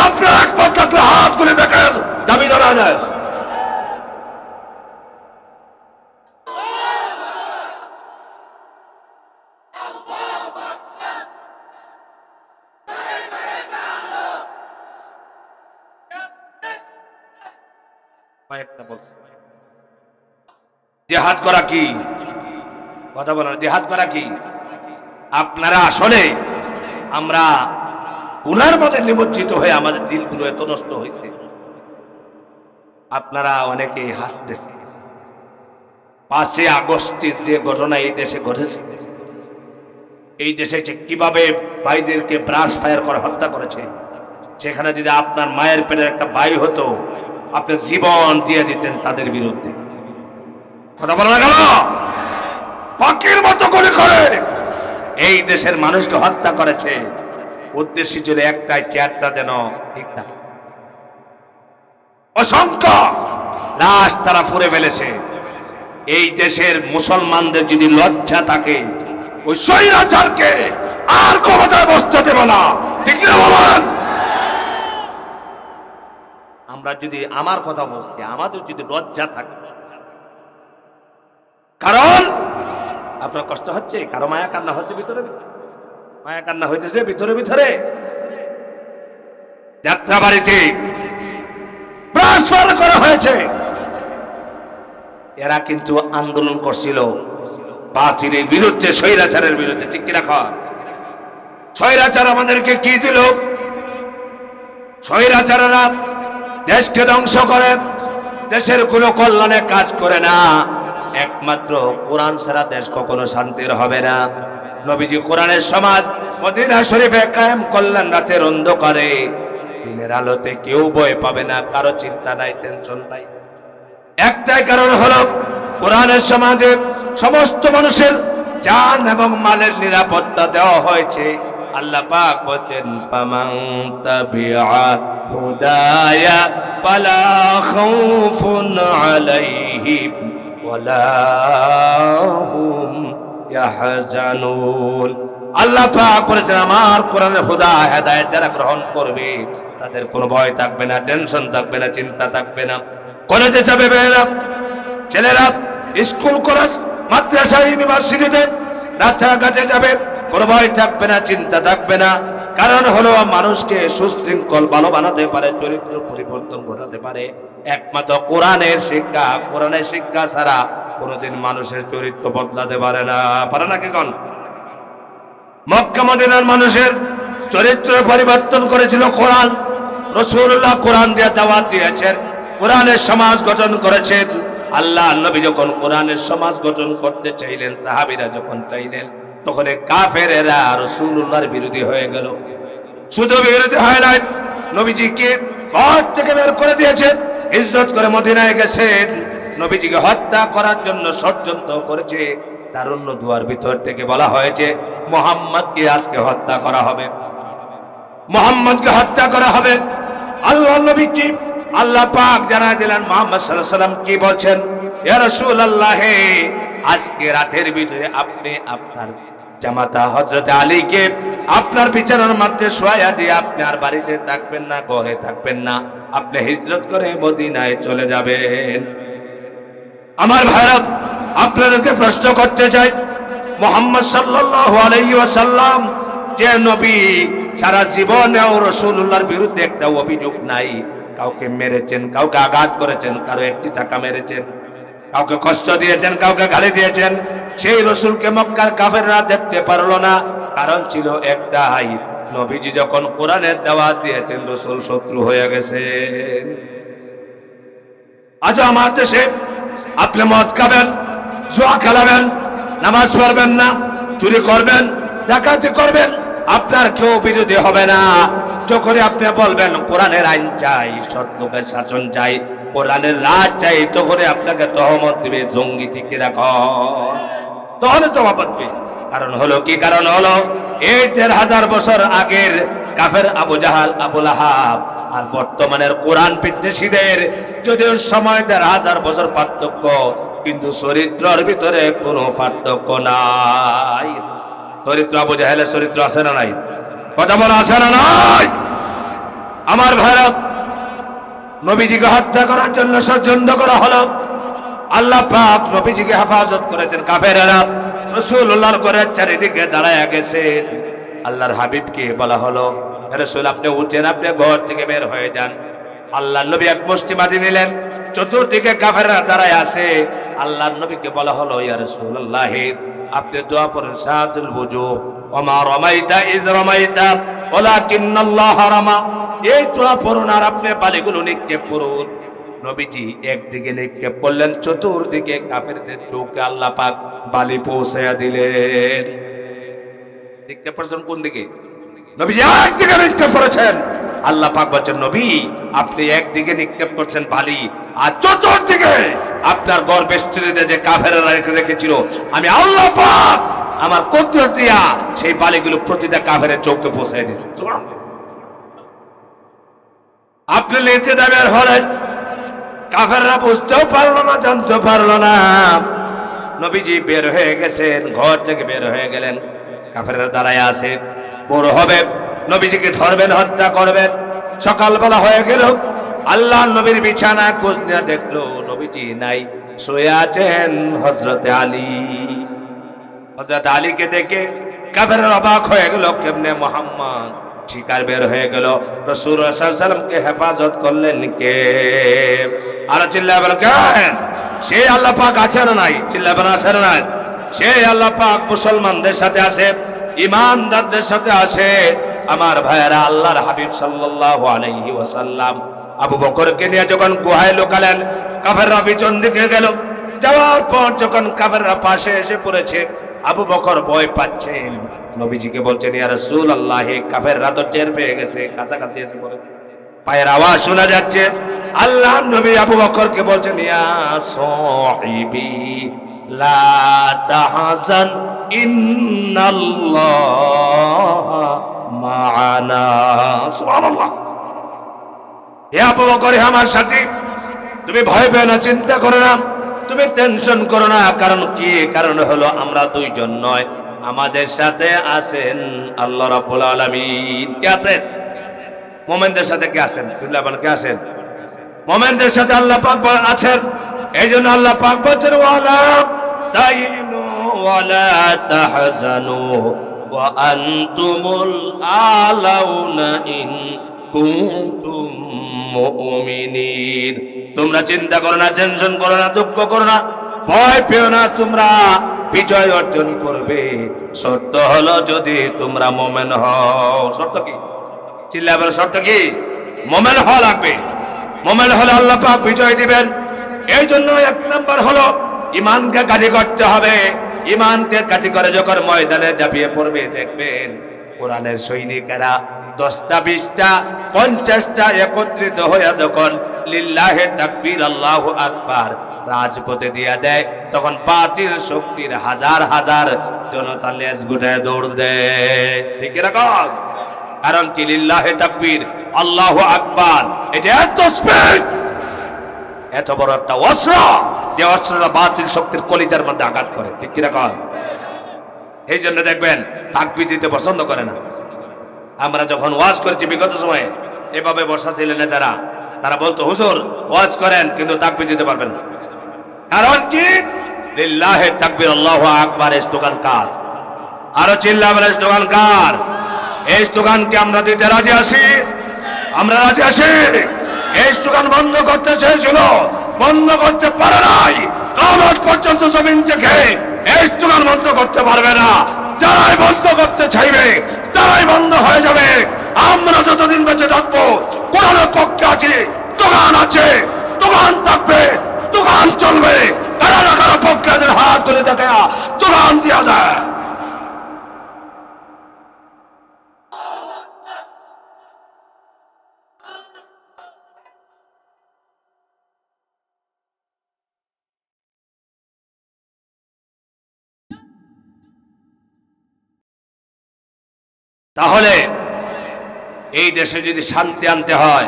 Speaker 2: আপনার একমত থাকলে হাত তুলে দেখেন, দাবি জানা যায়। কয়েকটা বলছে জিহাদ করা কি, কথা বলেন, জিহাদ করা কি? আপনারা আসলে আমরা গুনার মধ্যে নিমজ্জিত হয়ে আমাদের দিলগুলো এত নষ্ট হয়েছে, আপনারা অনেকেই হাসতেছে। 5 আগস্টের যে ঘটনা এই দেশে ঘটেছে, এই দেশে কিভাবে ভাইদেরকে ব্রাশ ফায়ার করে হত্যা করেছে, সেখানে যদি আপনার মায়ের পেটের একটা ভাই হতো, আপনি জীবন দিয়ে দিতেন তাদের বিরুদ্ধে। কথা বলা গেল, পাখির মতো করে করে এই দেশের মানুষকে হত্যা করেছে। উদ্দেশ্য ছিল একটাই, চেয়ারটা যেন ঠিক থাকে। অসংখ্য লাশ তারা ফুঁড়ে ফেলেছে। এই দেশের মুসলমানদের যদি লজ্জা থাকে, ওই স্বৈরাচারকে আর ক্ষমতায় বসতে দেব না, ঠিক না বলেন? আমরা যদি, আমার কথা বলছি, আমাদের যদি লজ্জা থাকে, কারণ আপনার কষ্ট হচ্ছে, কারো মায়া কান্না হচ্ছে ভিতরে ভিতরে, মায়া কান্না হইতেছে ভিতরে ভিতরে। যাত্রাবাড়িতে ট্রান্সফার করা হয়েছে, এরা কিন্তু আন্দোলন করছিল বাতিলের বিরুদ্ধে, স্বৈরাচারের বিরুদ্ধে, ঠিক কিনা? স্বৈরাচার আমাদেরকে কি দিল? স্বৈরাচারেরা দেশকে ধ্বংস করে, দেশের কোনো কল্যাণে কাজ করে না। একমাত্র কোরআন ছাড়া দেশ কখনো শান্তির হবে না। নবীজি কোরআনের সমাজ মদিনা শরীফে কায়েম করলেন রাতের অন্ধকারে, দিনের আলোতে কেউ ভয় পাবে না, কারো চিন্তা নাই, টেনশন নাই। একটাই কারণ হলো কোরআনের সমাজে সমস্ত মানুষের জান এবং মালের নিরাপত্তা দেওয়া হয়েছে। আল্লাহ পাক বলেন, ফামান তাবিআ হুদায়া ফালা খাউফুন আলাইহিম ওয়ালা হুম ইয়াহজানুন। আল্লাহ পাক বলেছেন, আমার কোরআনের হুদা, হেদায়েত যারা গ্রহণ করবে তাদের কোনো ভয় থাকবে না, টেনশন থাকবে না, চিন্তা থাকবে না। কলেজে যাবে মেয়েরা, ছেলেরা স্কুল, কলেজ, মাদ্রাসা, ইউনিভার্সিটিতে রাস্তাঘাটে যাবে, কোনো ভয় থাকবে না, চিন্তা থাকবে না। কারণ হলো মানুষকে সুশৃঙ্খল ভালো বানাতে পারে, চরিত্র পরিবর্তন ঘটাতে পারে একমাত্র কোরআনের শিক্ষা। কোরআনের শিক্ষা ছাড়া কোনোদিন মানুষের চরিত্র বদলাতে পারে না, পারে না কি? কোন মক্কা মদিনার মানুষের চরিত্র পরিবর্তন করেছিল কোরআন। রাসূলুল্লাহ কোরআন দিয়ে দাওয়াত দিয়েছেন, কোরআনের সমাজ গঠন করেছেন। আল্লাহ নবী যখন কোরআনের সমাজ গঠন করতে চাইলেন, সাহাবীরা যখন চাইলেন, তখন কাফেরেরা রাসূলুল্লাহর বিরোধী হয়ে গেল। শুধু বিরোধী হয় নাই, নবীজিকে ঘর থেকে বের করে দিয়েছেন, ইজ্জত করে মদিনায় গেছেন, নবীজিকে হত্যা করার জন্য ষড়যন্ত্র করেছে। তারুণ্য দুয়ার ভিতর থেকে বলা হয়েছে, মুহাম্মদকে আজকে হত্যা করা হবে, মুহাম্মদকে হত্যা করা হবে। আল্লাহ নবী কি আল্লাহ পাক জানায় দিলেন, মুহাম্মদ সাল্লাল্লাহু আলাইহি ওয়াসাল্লাম কি বলছেন, ইয়া রাসূলুল্লাহ, আজকে রাতের ভিতরে আপনি আপনার জামাতা হযরত আলীকে আপনার বিছানার মধ্যে শোয়া দিয়ে আপনি আর বাড়িতে থাকবেন না, ঘরে থাকবেন না, আপনি হিজরত করে মদিনায় চলে যাবেন। আমার ভাইরা, আপনাদেরকে প্রশ্ন করতে চাই, মুহাম্মদ সাল্লাল্লাহু আলাইহি ওয়াসাল্লাম যে নবী, সারা জীবনেও রাসূলুল্লাহর বিরুদ্ধে একটা অভিযোগ নাই। কাউকে মেরেছেন, কাউকে আঘাত করেছেন, কারো একটি টাকা মেরেছেন, কাউকে কষ্ট দিয়েছেন, কাউকে গালি দিয়েছেন। সেই রাসূলকে মক্কার কাফেররা দেখতে পারলো না, কারণ ছিল একটাই, নবীজি যখন কোরআনের দাওয়াত দিয়েছেন, রাসূল শত্রু হয়ে গেছেন। আজ আমার দেশে আপনি মদ খাবেন, জুয়া খেলাবেন, নামাজ পড়বেন না, চুরি করবেন, ডাকাতি করবেন, আপনার কেউ বিরোধী হবে না। যখন আপনি বলবেন কোরআনের আইন চাই, সৎ লোকের শাসন চাই, কোরআনের রাজ চাই, তখন আপনাকে তহমত দিবে জঙ্গি, ঠিক রাখুন, তখন জবাব দিবে। কারণ হলো কি? কারণ হলো এই ১৫০০ বছর আগের কাফের আবু জাহাল, আবু লাহাব আর বর্তমানের কোরআন বিদ্বেষীদের যদিও সময় ১৫০০ বছর পার্থক্য, কিন্তু চরিত্রের ভিতরে কোনো পার্থক্য নাই। চরিত্র আবু জাহেলের চরিত্র আছে না নাই? কথা বলা আছে না নাই? আমার ভাইরা, নবীজিকে হত্যা করার জন্য ষড়যন্ত্র করা হলো। আল্লাহ পাক নবীজিকে হেফাজত করেছেন। কাফেররা রাসূলুল্লাহর ঘরের চারিদিকে দাঁড়ায় গেছেন। আল্লাহর হাবিবকে বলা হলো, রাসূল আপনি উঠেন, আপনি ঘর থেকে বের হয়ে যান। আল্লাহ নবী এক মুষ্টি মাটি নিলেন, চতুর্দিকে কাফেররা দাঁড়ায় আছে। আল্লাহ নবীকে বলা হলো, ইয়া রাসূলুল্লাহ, আপনি দোয়া পড়েন সাদুল বুজু, ওমা রামাইতা ইয রামাইতা ওয়ালাকিন্নাল্লাহ রামা। এই দোয়া পড়ুন আর আপনি বালিগুলো নিক্ষেপ করুন। নবীজি একদিকে নিক্ষেপ করলেন, চতুর্দিকে কাফেরদের চোখে আল্লাহ পাক বালি পৌঁছায়া দিলেন। নিক্ষেপ করেছেন কোন দিকে? নবীজি একদিকে নিক্ষেপ করেছেন। আল্লাহ পাক বলছেন, নবী আপনি একদিকে নিক্ষেপ করছেন বালি, আর চতুর্দিকে আপনার গর্ভবেষ্টনীতে যে কাফেররা রেখেছিল, আমি আল্লাহ পাক আমার কুদরত দিয়া সেই বালিগুলো প্রতিটা কাফেরের চোখে পৌঁছায় দিয়েছি। আপনি নিতে যাবেন হলে কাফেররা বুঝতেও পারলো না, জানতে পারলো না। নবীজি বের হয়ে গেছেন, ঘর থেকে বের হয়ে গেলেন, কাফেররা দাঁড়ায় আছে, বড় হবে নবীজিকে ধরবেন, হত্যা করবেন। সকালবেলা হয়ে গেল, আল্লাহ নবীর বিছানা খোঁজ নিয়ে দেখলো নবীজি নাই, শুয়ে আছেন হযরতে আলী। হযরত আলীকে দেখে কাফেররা অবাক হয়ে গেল, কেমনে মুহাম্মদ শিকার বের হয়ে গেল, রাসূলুল্লাহ সাল্লাল্লাহু আলাইহি ওয়াসাল্লামকে হেফাজত করলেন কে? আর চিল্লায় বলেন, সেই আল্লাহ পাক আছে না নাই? চিল্লায় বলেন, আছে না নাই? সেই আল্লাহ পাক মুসলমানদের সাথে আছে, ইমানদারদের সাথে আছে। আমার ভাইয়েরা, আল্লাহর হাবিব সাল্লাল্লাহু আলাইহি ওয়াসাল্লাম আবু বকরকে নিয়ে যখন গুহায় লুকালেন, কাফেররা পিছন দিকে গেল। যাওয়ার পর যখন কাফেররা পাশে এসে পড়েছে, আবু বকর ভয় পাচ্ছেন। নবীজিকে বলছেন, ইয়া রাসূলুল্লাহ, কাফেররা তো টের পেয়ে গেছে, কাছাকাছি এসে পড়েছে, পায়ের আওয়াজ শোনা যাচ্ছে। আল্লাহ নবী আবু বকরকে বলছেন, ইয়া সাহিবি লা তাহজান ইন্নাল্লাহ মা'ানা। সুবহানাল্লাহ। হে আবু বকর, আমার সাথী, তুমি ভয় পেও না, চিন্তা করো না, তুমি টেনশন করো না। কারণ কি? কারণ হলো আমরা দুইজন নয়, আমাদের সাথে আছেন আল্লাহ রাব্বুল আলামিন। কে আছেন? মুমিনদের সাথে কে আছেন? বিল্লাহ বলেন, কে আছেন? মুমিনদের সাথে আল্লাহ পাক আছেন। এইজন্য আল্লাহ পাক বলেন, ওয়ালা তাইনু ওয়ালা তাহজানু ওয়া আনতুমুল আলাউনা ইন কুনতুম মুমিনিন। তোমরা চিন্তা করো না, টেনশন করো না, দুঃখ করো না, ভয় পেও না, তোমরা বিজয় অর্জন করবে। শর্ত হলো যদি তোমরা মুমিন হও। শর্ত কি? চিল্লায় বলো, শর্ত কি? মুমিন হওয়া লাগবে। মুমিন হলে আল্লাহ পাক বিজয় দিবেন। এই জন্য এক নম্বর হলো ঈমানকে কাজী করতে হবে। ঈমানকে কাজী করে যখন ময়দানে ঝাঁপিয়ে পড়বে, দেখবেন কোরআনের সৈনিকেরা 10টা 20টা 50টা একত্রিত হয়ে যখন লিল্লাহে তাকবীর আল্লাহু আকবার রাজপথে দিয়া দেয়, তখন বাতিল শক্তির হাজার হাজার জনতা লেজ গুটায় দৌড় দেয়। ঠিক এরকম। কারণ কি? লিল্লাহে তাকবীর আল্লাহু আকবার, এটা এত স্পিড, এত বড় একটা অস্ত্র, যে অস্ত্রটা বাতিল শক্তির কলিজার মধ্যে আঘাত করে। ঠিক কিরকম? এই জন্য দেখবেন তাকবীর দিতে পছন্দ করে না। আমরা যখন ওয়াজ করেছি বিগত সময়ে, এভাবে বসা ছিলেন নেতারা, তারা বলতো, হুজুর ওয়াজ করেন কিন্তু তাকবীর দিতে পারবেন না। কারণ কি? লিল্লাহে তাকবীর আল্লাহু আকবার এর স্লোগান কার? আরো চিল্লা বলে, স্লোগান কার? এই স্লোগানকে আমরা দিতে রাজি আছি, আমরা রাজি আছি। এই স্লোগান বন্ধ করতে চেয়েছিল, বন্ধ করতে পারে নাই। কিয়ামত পর্যন্ত জমিন থেকে এই স্লোগান বন্ধ করতে পারবে না। যারাই বন্ধ করতে চাইবে তারাই বন্ধ হয়ে যাবে। আমরা যতদিন বেঁচে থাকবো কোরআনের পক্ষে আছি, দোকান আছে, দোকান থাকবে, দোকান চলবে। কারা না কারা পক্ষে আছে, হাত ধরে দেখা দোকান দেওয়া যায়। তাহলে এই দেশে যদি শান্তি আনতে হয়,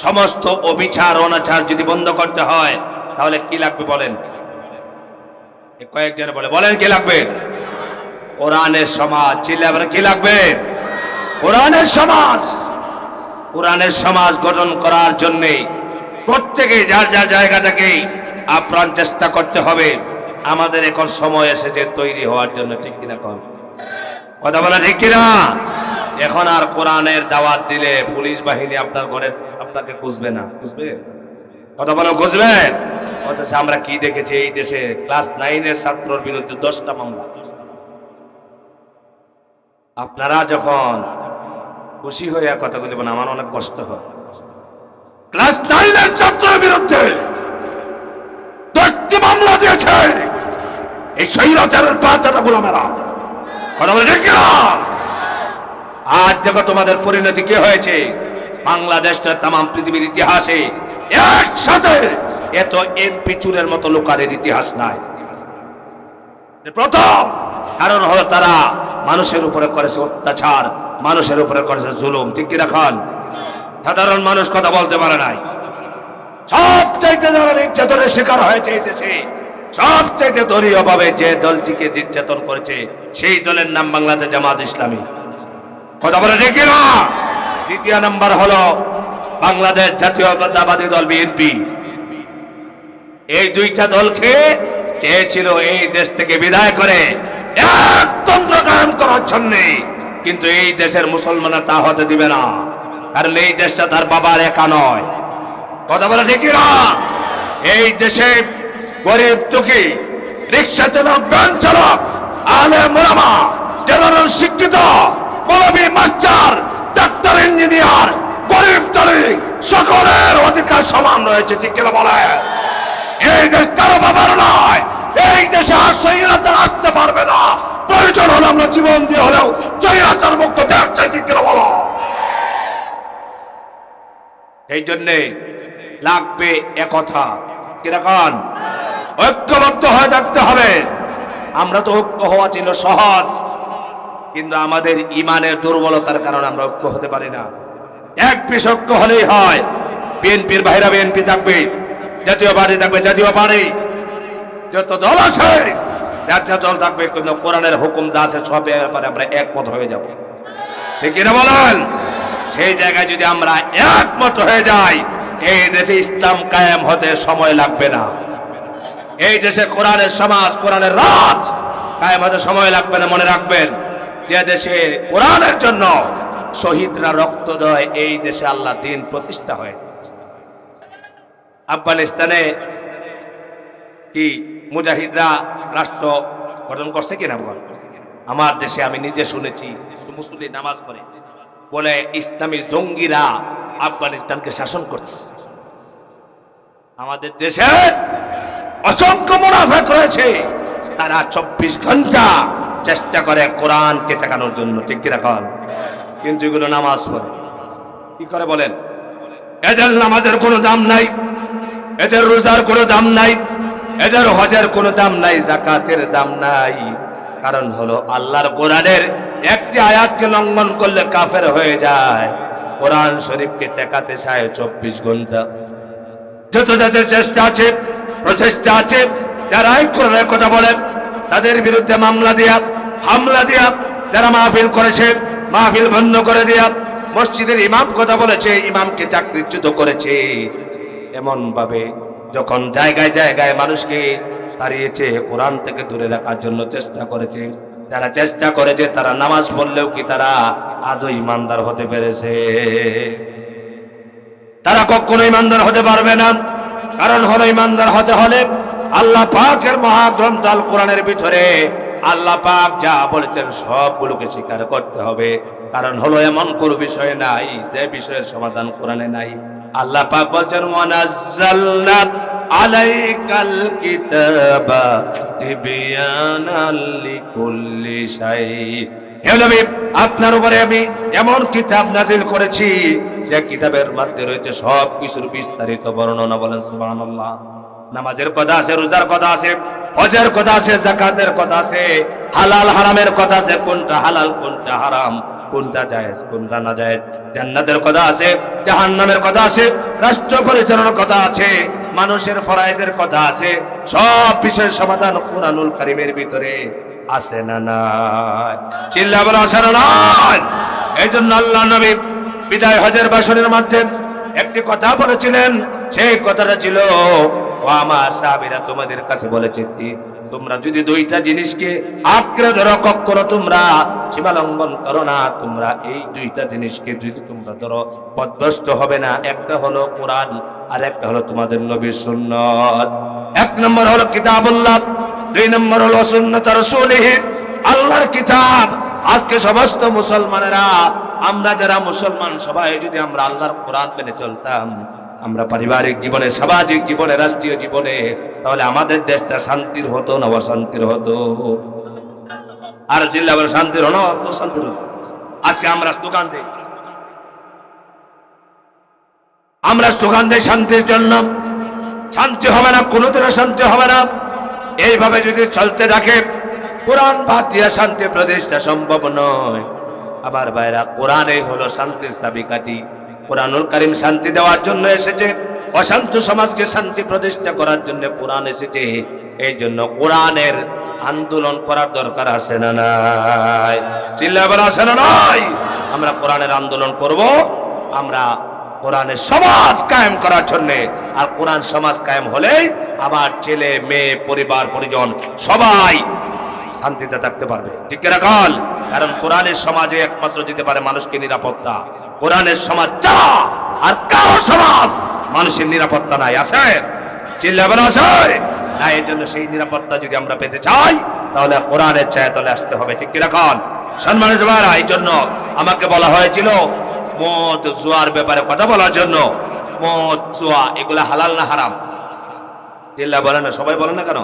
Speaker 2: সমস্ত অবিচার অনাচার যদি বন্ধ করতে হয়, তাহলে কি লাগবে বলেন? কয়েকজন বলেন কি লাগবে? কোরআনের সমাজ। চিল্লাবেন, কি লাগবে? কোরআনের সমাজ। কোরআনের সমাজ গঠন করার জন্য প্রত্যেকে যার যার জায়গা থেকে আপ্রাণ চেষ্টা করতে হবে। আমাদের এখন সময় এসেছে তৈরি হওয়ার জন্য। ঠিক কিনা? কথা বলা ঠিক কিনা? এখন আর কোরআনের দাওয়াত দিলে পুলিশ বাহিনী আপনার ঘরে আপনাকে খুঁজবে না, খুঁজবে? কথা বলো, খুঁজবে? অথচ আমরা কি দেখেছি এই দেশে ক্লাস 9-এর ছাত্রর বিরুদ্ধে 10টা মামলা। আপনারা যখন খুশি হয়ে কথা বলবেন, আমার অনেক কষ্ট হয়। ক্লাস 9-এর ছাত্রের বিরুদ্ধে 10টি মামলা দিয়েছে এই স্বৈরাচারের বাচ্চাটা গোলামেরা। কথা বলে ঠিক না? আজ দেখো তোমাদের পরিণতি কি হয়েছে। বাংলাদেশের তাম পৃথিবীর ইতিহাসে একসাথে এত এমপি চুরের মতো লোকারের ইতিহাস নাই। প্রথম কারণ হলো তারা মানুষের উপরে করেছে অত্যাচার, মানুষের উপরে করেছে জুলুম। ঠিক কি রাখান? সাধারণ মানুষ কথা বলতে পারে নাই। সবচাইতে যারা নির্যাতনের শিকার হয়েছে এই দেশে, সবচাইতে দলীয় ভাবে যে দলটিকে নির্যাতন করেছে সেই দলের নাম বাংলাদেশ জামাত ইসলামী। কথা বলে ঠিক না? দ্বিতীয় নাম্বার হলো বাংলাদেশ জাতীয়তাবাদী দল বিএনপি। এই দুইটা দলকে চেয়েছিল এই দেশ থেকে বিদায় করে একতন্ত্র কায়েম করার জন্য, কিন্তু এই দেশের মুসলমানরা তা হতে দিবে না, কারণ এই দেশটা তার বাবার একা নয়। কথা বলে ঠিক না? এই দেশে গরিব দুঃখী, রিক্সা চালক, ভ্যান চালক, আলেম ওলামা, জেনারেল শিক্ষিত, মৌলবি, মাস্টার, ডাক্তার, ইঞ্জিনিয়ার, গরিব দলিত সকলের অধিকার সমান রয়েছে। ঠিক কিনা বলে? এই দেশ কারো বাবার নয়। এই দেশে আর স্বৈরাচার আসতে পারবে না। প্রয়োজন হলে আমরা জীবন দিয়ে হলেও স্বৈরাচার মুক্ত দেশ চাই। ঠিক কিনা বলো? এই জন্যে লাগবে একথা। কিরকম? ঐক্যবদ্ধ হয়ে থাকতে হবে। আমরা তো ঐক্য হওয়া ছিল সহজ, কিন্তু আমাদের ইমানের দুর্বলতার কারণে আমরা ঐক্য হতে পারি না। এক পিস ঐক্য হলেই হয়। বিএনপির বাইরে বিএনপি থাকবে, জাতীয় পার্টি থাকবে জাতীয় পার্টি, যত দল আছে রাজ্য দল থাকবে, কিন্তু কোরআনের হুকুম যা আছে সব ব্যাপারে আমরা একমত হয়ে যাব। ঠিক কিনা বলেন? সেই জায়গায় যদি আমরা একমত হয়ে যাই, এই দেশে ইসলাম কায়েম হতে সময় লাগবে না। এই দেশে কোরআনের সমাজ, কোরআনের রাজ কায়েম হতে সময় লাগবে না। মনে রাখবেন, যে দেশে কোরআনের জন্য শহীদরা রক্ত দেয়, এই দেশে আল্লাহ দ্বীন প্রতিষ্ঠা হয়। আফগানিস্তানে কি মুজাহিদরা রাষ্ট্র গঠন করছে কিনা? আমার দেশে আমি নিজে শুনেছি, মুসল্লি নামাজ পড়ে বলে ইসলামী জঙ্গিরা আফগানিস্তানকে শাসন করছে। আমাদের দেশে অসংখ্য মুনাফিক রয়েছে, তারা 24 ঘন্টা চেষ্টা করে কোরআনকে ঠেকানোর জন্য। ঠিক কি রাখেন? কিন্তু এগুলো নামাজ পড়ে কি করে বলেন? এদের নামাজের কোনো দাম নাই, এদের রোজার কোনো দাম নাই, এদের হজের কোনো দাম নাই, যাকাতের দাম নাই। কারণ হলো আল্লাহর কোরআনের একটি আয়াতকে লঙ্ঘন করলে কাফের হয়ে যায়। কোরআন শরীফকে ঠেকাতে চায় 24 ঘন্টা। যত যাদের চেষ্টা আছে, প্রচেষ্টা আছে, যারা এই কোরআনের কথা বলেন তাদের বিরুদ্ধে মামলা দিয়া, হামলা দিয়া, যারা মাহফিল করেছে মাহফিল বন্ধ করে দিয়া, মসজিদের ইমাম কথা বলেছে ইমামকে চাকরিচ্যুত করেছে, এমন ভাবে যখন জায়গায় জায়গায় মানুষকে তাড়িয়েছে, কোরআন থেকে দূরে রাখার জন্য চেষ্টা করেছে, যারা চেষ্টা করেছে তারা নামাজ পড়লেও কি তারা আদৌ ইমানদার হতে পেরেছে? তারা কখনো ইমানদার হতে পারবে না। কারণ হলো ইমানদার হতে হলে আল্লাহ পাকের মহাগ্রন্থ আল কোরআনের ভিতরে আল্লাহ পাক যা বলেছেন সবগুলোকে স্বীকার করতে হবে। কারণ হলো এমন কোনো বিষয় নাই যে বিষয়ের সমাধান কোরআনে নাই। আল্লাহ পাক বলছেন ওয়ানাজ্জালনা আলাইকাল কিতাবা তিবয়ানাল লিকুল্লি শাই। হে নবী, আপনার উপরে আমি এমন কিতাব নাজিল করেছি যে কিতাবের মধ্যে রয়েছে সব কিছুর বিস্তারিত বর্ণনা। বলেন সুবহানাল্লাহ। নামাজের কথা আছে, রোজার কথা আছে, হজের কথা আছে, যাকাতের কথা আছে, হালাল হারামের কথা আছে, কোনটা হালাল কোনটা হারাম, কোনটা জায়েজ কোনটা না জায়েজ, জান্নাতের কথা আছে, জাহান্নামের কথা আছে, রাষ্ট্র পরিচালনার কথা আছে, মানুষের ফরায়েজের কথা আছে। সব বিষয়ের সমাধান কুরআনুল কারীমের ভিতরে আছে না নাই? চিল্লা বলা আছে না নাই? এই জন্য আল্লাহ নবী বিদায় হজের ভাষণের মধ্যে একটি কথা বলেছিলেন। সেই কথাটা ছিল, ও আমার সাহাবীরা তোমাদের কাছে বলেছি তোমরা যদি দুইটা জিনিসকে আঁকড়ে ধরো, কখনো তোমরা সীমা লঙ্ঘন করো না। তোমরা এই দুইটা জিনিসকে যদি তোমরা ধরো, পথভ্রষ্ট হবে না। একটা হলো কোরআন, আর একটা হলো তোমাদের নবীর সুন্নাত। এক নম্বর হলো কিতাবুল্লাহ, দুই নম্বর হলো সুন্নাত রাসূলিহ, আল্লাহর কিতাব। আজকে সমস্ত মুসলমানেরা, আমরা যারা মুসলমান সবাই যদি আমরা আল্লাহর কোরআন মেনে চলতাম, আমরা পারিবারিক জীবনে, সামাজিক জীবনে, রাষ্ট্রীয় জীবনে, তাহলে আমাদের দেশটা শান্তির হতো না অশান্তির হতো? আর জিল্লা বলে শান্তির হলো না অশান্তির হতো? আজকে আমরা স্লোগান দিই, শান্তির জন্য। শান্তি হবে না, কোনোদিনও শান্তি হবে না। এইভাবে যদি চলতে থাকে, কোরআন বাদ দিয়ে শান্তি প্রতিষ্ঠা সম্ভব নয়। আমার ভাইরা, কোরআনই হলো শান্তির চাবিকাঠি। কোরআনুল কারীম শান্তি দেওয়ার জন্য এসেছে, অশান্ত সমাজকে শান্তি প্রতিষ্ঠা করার জন্য কোরআন এসেছে। এই জন্য কোরআনের আন্দোলন করার দরকার আছে না নাই? চিল্লায় বলা আছে না নাই? আমরা কোরআনের আন্দোলন করব, আমরা কোরআনের সমাজ কায়েম করার জন্য। আর কোরআন সমাজ কায়েম হলেই আমার ছেলে মেয়ে, পরিবার পরিজন সবাই শান্তিতে থাকতে পারবে। ঠিক রাখাল, কারণ কোরআনের সমাজে একমাত্র দিতে পারে মানুষকে নিরাপত্তা। কোরআনের সমাজ ছাড়া আর কারো সমাজ মানুষের নিরাপত্তা নাই। আছে? চিল্লাবেন আছে না? এই জন্য সেই নিরাপত্তা যদি আমরা পেতে চাই, তাহলে কোরআনের ছায়াতলে আসতে হবে। ঠিক রাখাল, সম্মানিত ভাইরা, এই জন্য আমাকে বলা হয়েছিল মদ জুয়ার ব্যাপারে কথা বলার জন্য। মদ জুয়া এগুলা হালাল না হারাম? চিল্লা বলে না, সবাই বলে না কেন?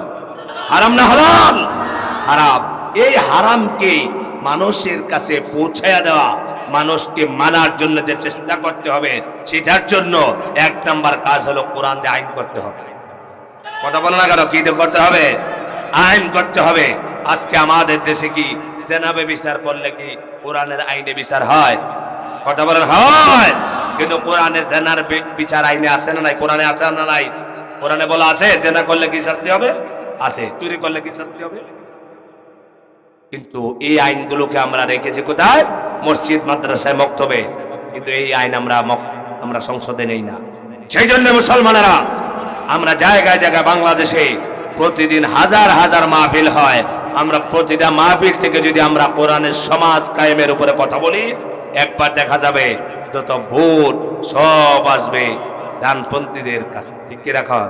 Speaker 2: হারাম না হালাল? হারাম। এই হারামকে মানুষের কাছে পৌঁছায়া দেওয়া, মানুষকে মানার জন্য যে চেষ্টা করতে হবে, সেটার জন্য এক নাম্বার কাজ হলো কোরআন দিয়ে আইন করতে হবে। কথা বলে না কেন? কি করতে হবে? আইন করতে হবে। আজকে আমাদের দেশে কি জেনাবে বিচার করলে কি কোরআনের আইনে বিচার হয়? কথা বলেন হয়। কিন্তু কোরআনে জেনার বিচার আইনে আছে না নাই? কোরআনে আছে না নাই? কোরআনে বলা আছে জেনা করলে কি শাস্তি হবে? আছে। চুরি করলে কি শাস্তি হবে? কিন্তু এই আইনগুলোকে আমরা রেখেছি কোথায়? মসজিদ, মাদ্রাসায়, মক্তবে। কিন্তু এই আইন আমরা সংসদে নেই না। সেই জন্য মুসলমানেরা, আমরা জায়গায় জায়গায় বাংলাদেশে প্রতিদিন হাজার হাজার মাহফিল হয়। আমরা প্রতিটা মাহফিল থেকে যদি আমরা কোরআনের সমাজ কায়েমের উপরে কথা বলি, একবার দেখা যাবে যত ভোট সব আসবে ডানপন্থীদের কাছে। ঠিক কি রাখা?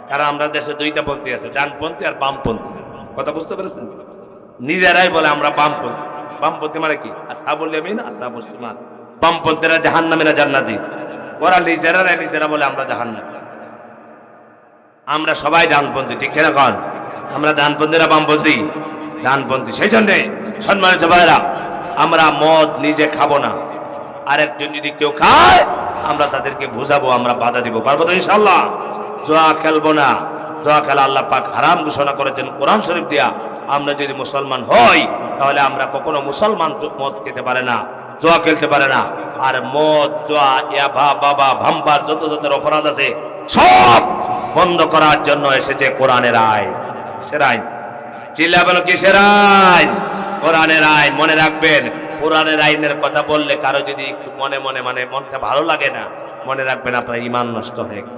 Speaker 2: কারণ আমরা দেশে দুইটা পন্থী আছে, ডানপন্থী আর বামপন্থী। কথা বুঝতে পেরেছেন? নিজেরাই বলে আমরা বামপন্থী। বামপন্থী মানে কি? আসহাবুল ইয়ামিন, আসহাবুশ শিমাল। বামপন্থীরা জাহান্নামী না জান্নাতি? ওরা নিজেরা বলে আমরা জাহান্নামী। আমরা সবাই ডানপন্থী। ঠিক না? কন আমরা ডানপন্থীরা বামপন্থী? ডানপন্থী। সেই জন্যে সম্মানিত ভাইরা, আমরা মদ নিজে খাবো না, আরেকজন যদি কেউ খায় আমরা তাদেরকে বুঝাবো, আমরা বাধা দিব। পারবো তো ইনশাআল্লাহ? জুয়া খেলবো না। জুয়া খেলা আল্লাহ পাক হারাম ঘোষণা করেছেন কোরআন শরীফ দিয়া। আমরা যদি মুসলমান হই, তাহলে আমরা কখনো মুসলমান মদ খেতে পারে না, জুয়া খেলতে পারে না। আর মদ, জুয়া, ইয়াবা, বাবা, ভাম্বার, যত অপরাধ আছে সব বন্ধ করার জন্য এসেছে কোরআনের আইন। কিসের আইন? চিল্লা বলো, কিসের আইন? কোরআনের আইন। মনে রাখবেন, কোরআনের আইনের কথা বললে কারো যদি একটু মনটা ভালো লাগে না, মনে রাখবেন আপনার ঈমান নষ্ট হয়ে গেল।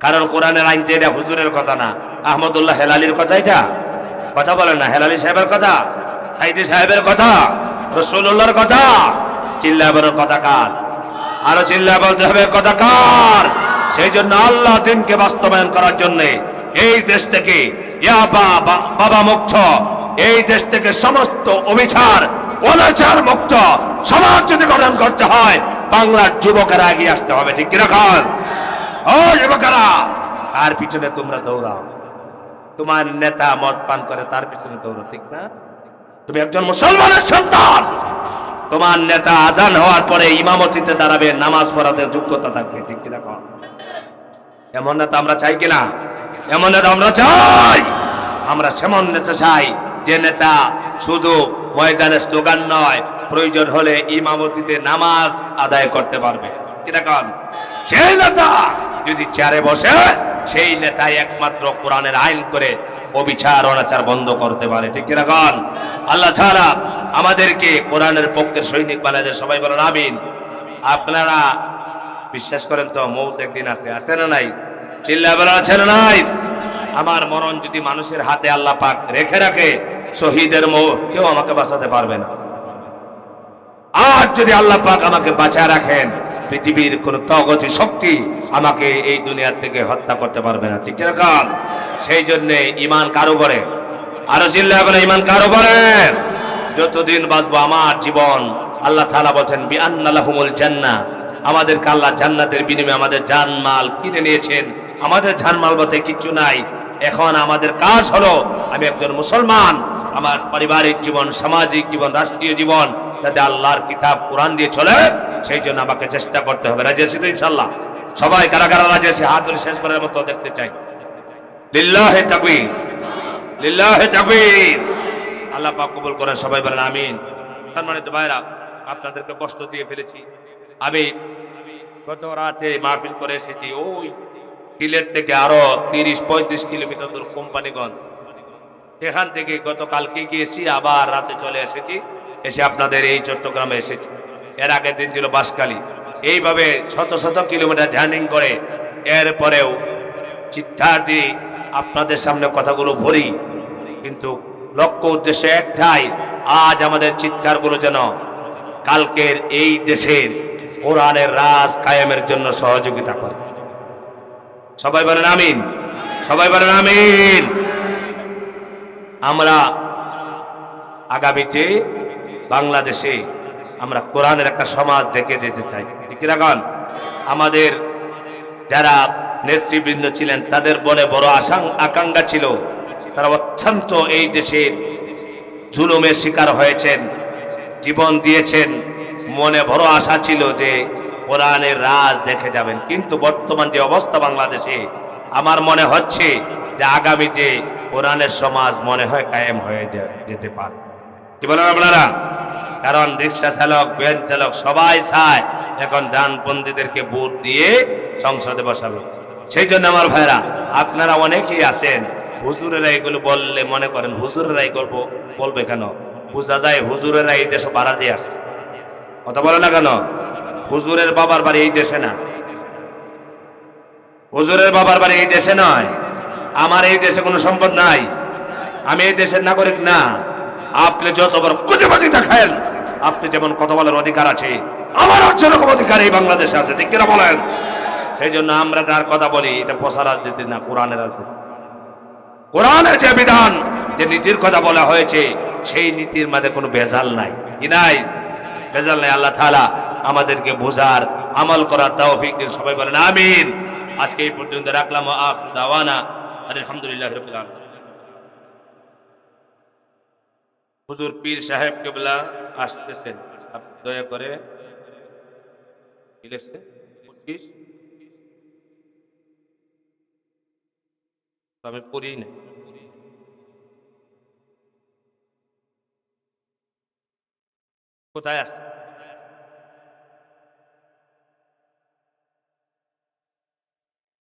Speaker 2: কারণ কোরআনের আইন তো এটা হুজুরের কথা না, আহমদুল্লাহ হেলালির কথা। এটা কথা বলেন না, হেলালি সাহেবের কথা, সাইদি সাহেবের কথা, রাসূলুল্লাহর কথা। চিল্লা বড় কথা কার? আরো চিল্লা বলতে হবে কথা কার? সেই জন্য আল্লাহ দিনকে বাস্তবায়ন করার জন্য এই দেশ থেকে বাবা মুক্ত, এই দেশ থেকে সমস্ত অবিচার অনাচার মুক্ত সমাজ যদি গঠন করতে হয়, বাংলার যুবকেরা এগিয়ে আসতে হবে। ঠিক কিরকম? ও যুবকেরা, তার পিছনে তোমরা দৌড়াও। তোমার নেতা মদ পান করে, তার পিছনে দৌড়াও। ঠিক না? তুমি একজন মুসলমানের সন্তান, তোমার নেতা আজান হওয়ার পরে ইমামতিতে দাঁড়াবে, নামাজ পড়াতে যোগ্যতা থাকবে। ঠিক কিনা? এমন নেতা আমরা চাই কিনা? এমন নেতা আমরা চাই। আমরা সেমন নেতা চাই যে নেতা শুধু ময়দানে স্লোগান নয়, প্রয়োজন হলে ইমামতিতে নামাজ আদায় করতে পারবে। কিরকম? সেই নেতা যদি চেয়ারে বসে, সেই নেতাই একমাত্র কোরআনের আইন করে অবিচার অনাচার বন্ধ করতে পারে। ঠিক কিরকম? আল্লাহ তাআলা আমাদেরকে কোরআনের পক্ষের সৈনিক বানায়। সবাই বলেন আমিন। আপনারা বিশ্বাস করেন তো মৌত একদিন আছে? আছে না নাই? চিল্লা বলা আছে না নাই? আমার মরণ যদি মানুষের হাতে আল্লাহ পাক রেখে রাখে, শহীদের কেউ আমাকে বাঁচাতে পারবে না। আর যদি আল্লাহ পাক আমাকে বাঁচায় রাখেন, পৃথিবীর কোন তগতি শক্তি আমাকে এই দুনিয়ার থেকে হত্যা করতে পারবে না। ঠিক এরকম সেই জন্য ঈমান কারো করে, আরো চিল্লা করে ঈমান কারো করে। যতদিন বাঁচবো আমার জীবন, আল্লাহ তাআলা বলেন বিআন্না লাহুমুল জান্নাহ, আমাদেরকে আল্লাহ জান্নাতের বিনিময়ে আমাদের জানমাল কিনে নিয়েছেন। আমাদের জানমাল বলতে কিছু নাই। এখন আমাদের কাজ হলো, আমি একজন মুসলমান, আমার পারিবারিক জীবন, সামাজিক জীবন, রাষ্ট্রীয় জীবন যাতে আল্লাহর কিতাব কোরআন দিয়ে চলে, সেই জন্য আমাকে চেষ্টা করতে হবে। রাজি আছি তো ইনশাআল্লাহ? সবাই কারা কারা রাজি আছি? হাত ধরে শেষবারের মতো দেখতে চাই। লিল্লাহি তাকবীর, লিল্লাহি তাকবীর। আল্লাহ পাক কবুল করেন, সবাই বলেন আমিন। সম্মানিত ভাইরা, আপনাদেরকে কষ্ট দিয়ে ফেলেছি। আমি গত রাতে মাহফিল করে এসেছি ওই সিলেট থেকে আরো 30-35 কিলোমিটার দূর কোম্পানিগঞ্জ। সেখান থেকে গতকালকে গিয়েছি, আবার রাতে চলে এসেছি, এসে আপনাদের এই চট্টগ্রামে এসেছি। এর আগের দিন ছিল বাঁশখালী। এইভাবে শত শত কিলোমিটার জার্নি করে এরপরেও চিৎকার দিয়ে আপনাদের সামনে কথাগুলো বলি, কিন্তু লক্ষ্য উদ্দেশ্য একটাই, আজ আমাদের চিৎকারগুলো যেন কালকের এই দেশের কোরআনের রাজ কায়েমের জন্য সহযোগিতা করে। সবাই বলেন আমিন, সবাই বলেন আমিন। আমরা আগামীতে বাংলাদেশে আমরা কোরআনের একটা সমাজ দেখে যেতে চাই। ঠিক রাখুন। আমাদের যারা নেতৃবৃন্দ ছিলেন তাদের মনে বড় আকাঙ্ক্ষা ছিল, তারা অত্যন্ত এই দেশের জুলুমের শিকার হয়েছেন, জীবন দিয়েছেন, মনে বড় আশা ছিল যে কোরআনের রাজ দেখে যাবেন। কিন্তু বর্তমান যে অবস্থা বাংলাদেশে, আমার মনে হচ্ছে যে আগামীতে কোরআনের সমাজ মনে হয় কায়েম হয়ে যেতে পারে। কি বলেন আপনারা? কারণ রিক্সা চালক, ভ্যান চালক সবাই চায় এখন ডানপন্থীদেরকে ভোট দিয়ে সংসদে বসাবে। সেই জন্য আমার ভাইরা, আপনারা অনেকেই আছেন হুজুরেরা এগুলো বললে মনে করেন হুজুরেরা এই গল্প বলবে কেন? বোঝা যায় হুজুরেরা এই দেশে ভাড়া দিয়ে আসে। কথা বলে না কেন? হুজুরের বাবার বাড়ি এই দেশে না, হুজুরের বাবার বাড়ি এই দেশে নয়। আমার এই দেশে কোনো সম্পদ নাই, আমি এই দেশের নাগরিক না। আপনি যত বড় কুচিবাজি দেখান, আপনি যেমন কথা বলার অধিকার আছে, আমার সেরকম অধিকার এই বাংলাদেশে আছে। ঠিক কিনা বলেন? সেই জন্য আমরা যার কথা বলি, এটা পচা রাজনীতি না, কোরআনের রাজনীতি। কোরআনের যে বিধান, যে নীতির কথা বলা হয়েছে, সেই নীতির মাঝে কোনো ভেজাল নাই। কি নাই? ভেজাল নাই। আল্লাহ তাআলা আমাদেরকে বোঝার, আমল করার তৌফিক দিন। সবাই বলেন আমিন। আজকে এই পর্যন্ত রাখলাম। আখিরু দাওয়ানা আলহামদুলিল্লাহি রাব্বিল আলামিন। হুজুর পীর সাহেব কেবলা আসতেছেন, আপনি দয়া করে কি লিখছে 25 আমি পড়ি না। কোথায় আসছে?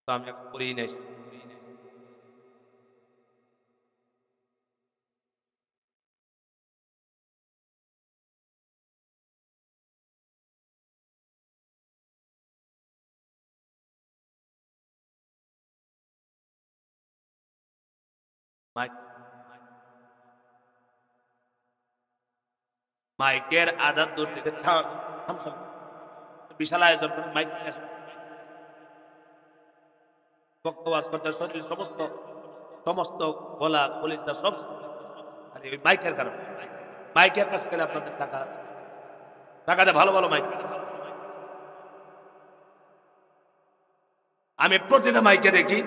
Speaker 2: তো আমি পড়ি নাই। মাইকের আদার দূর থেকে বিশাল আয়োজন করে মাইক নিয়ে আসে, বক্তব্য করতে শরীর সমস্ত সমস্ত গলা কলিজা সব ওই মাইকের কারণে। মাইকের কাছে গেলে আপনাদের টাকা টাকা দেয়, ভালো ভালো মাইক। আমি প্রতিটা মাইকে দেখি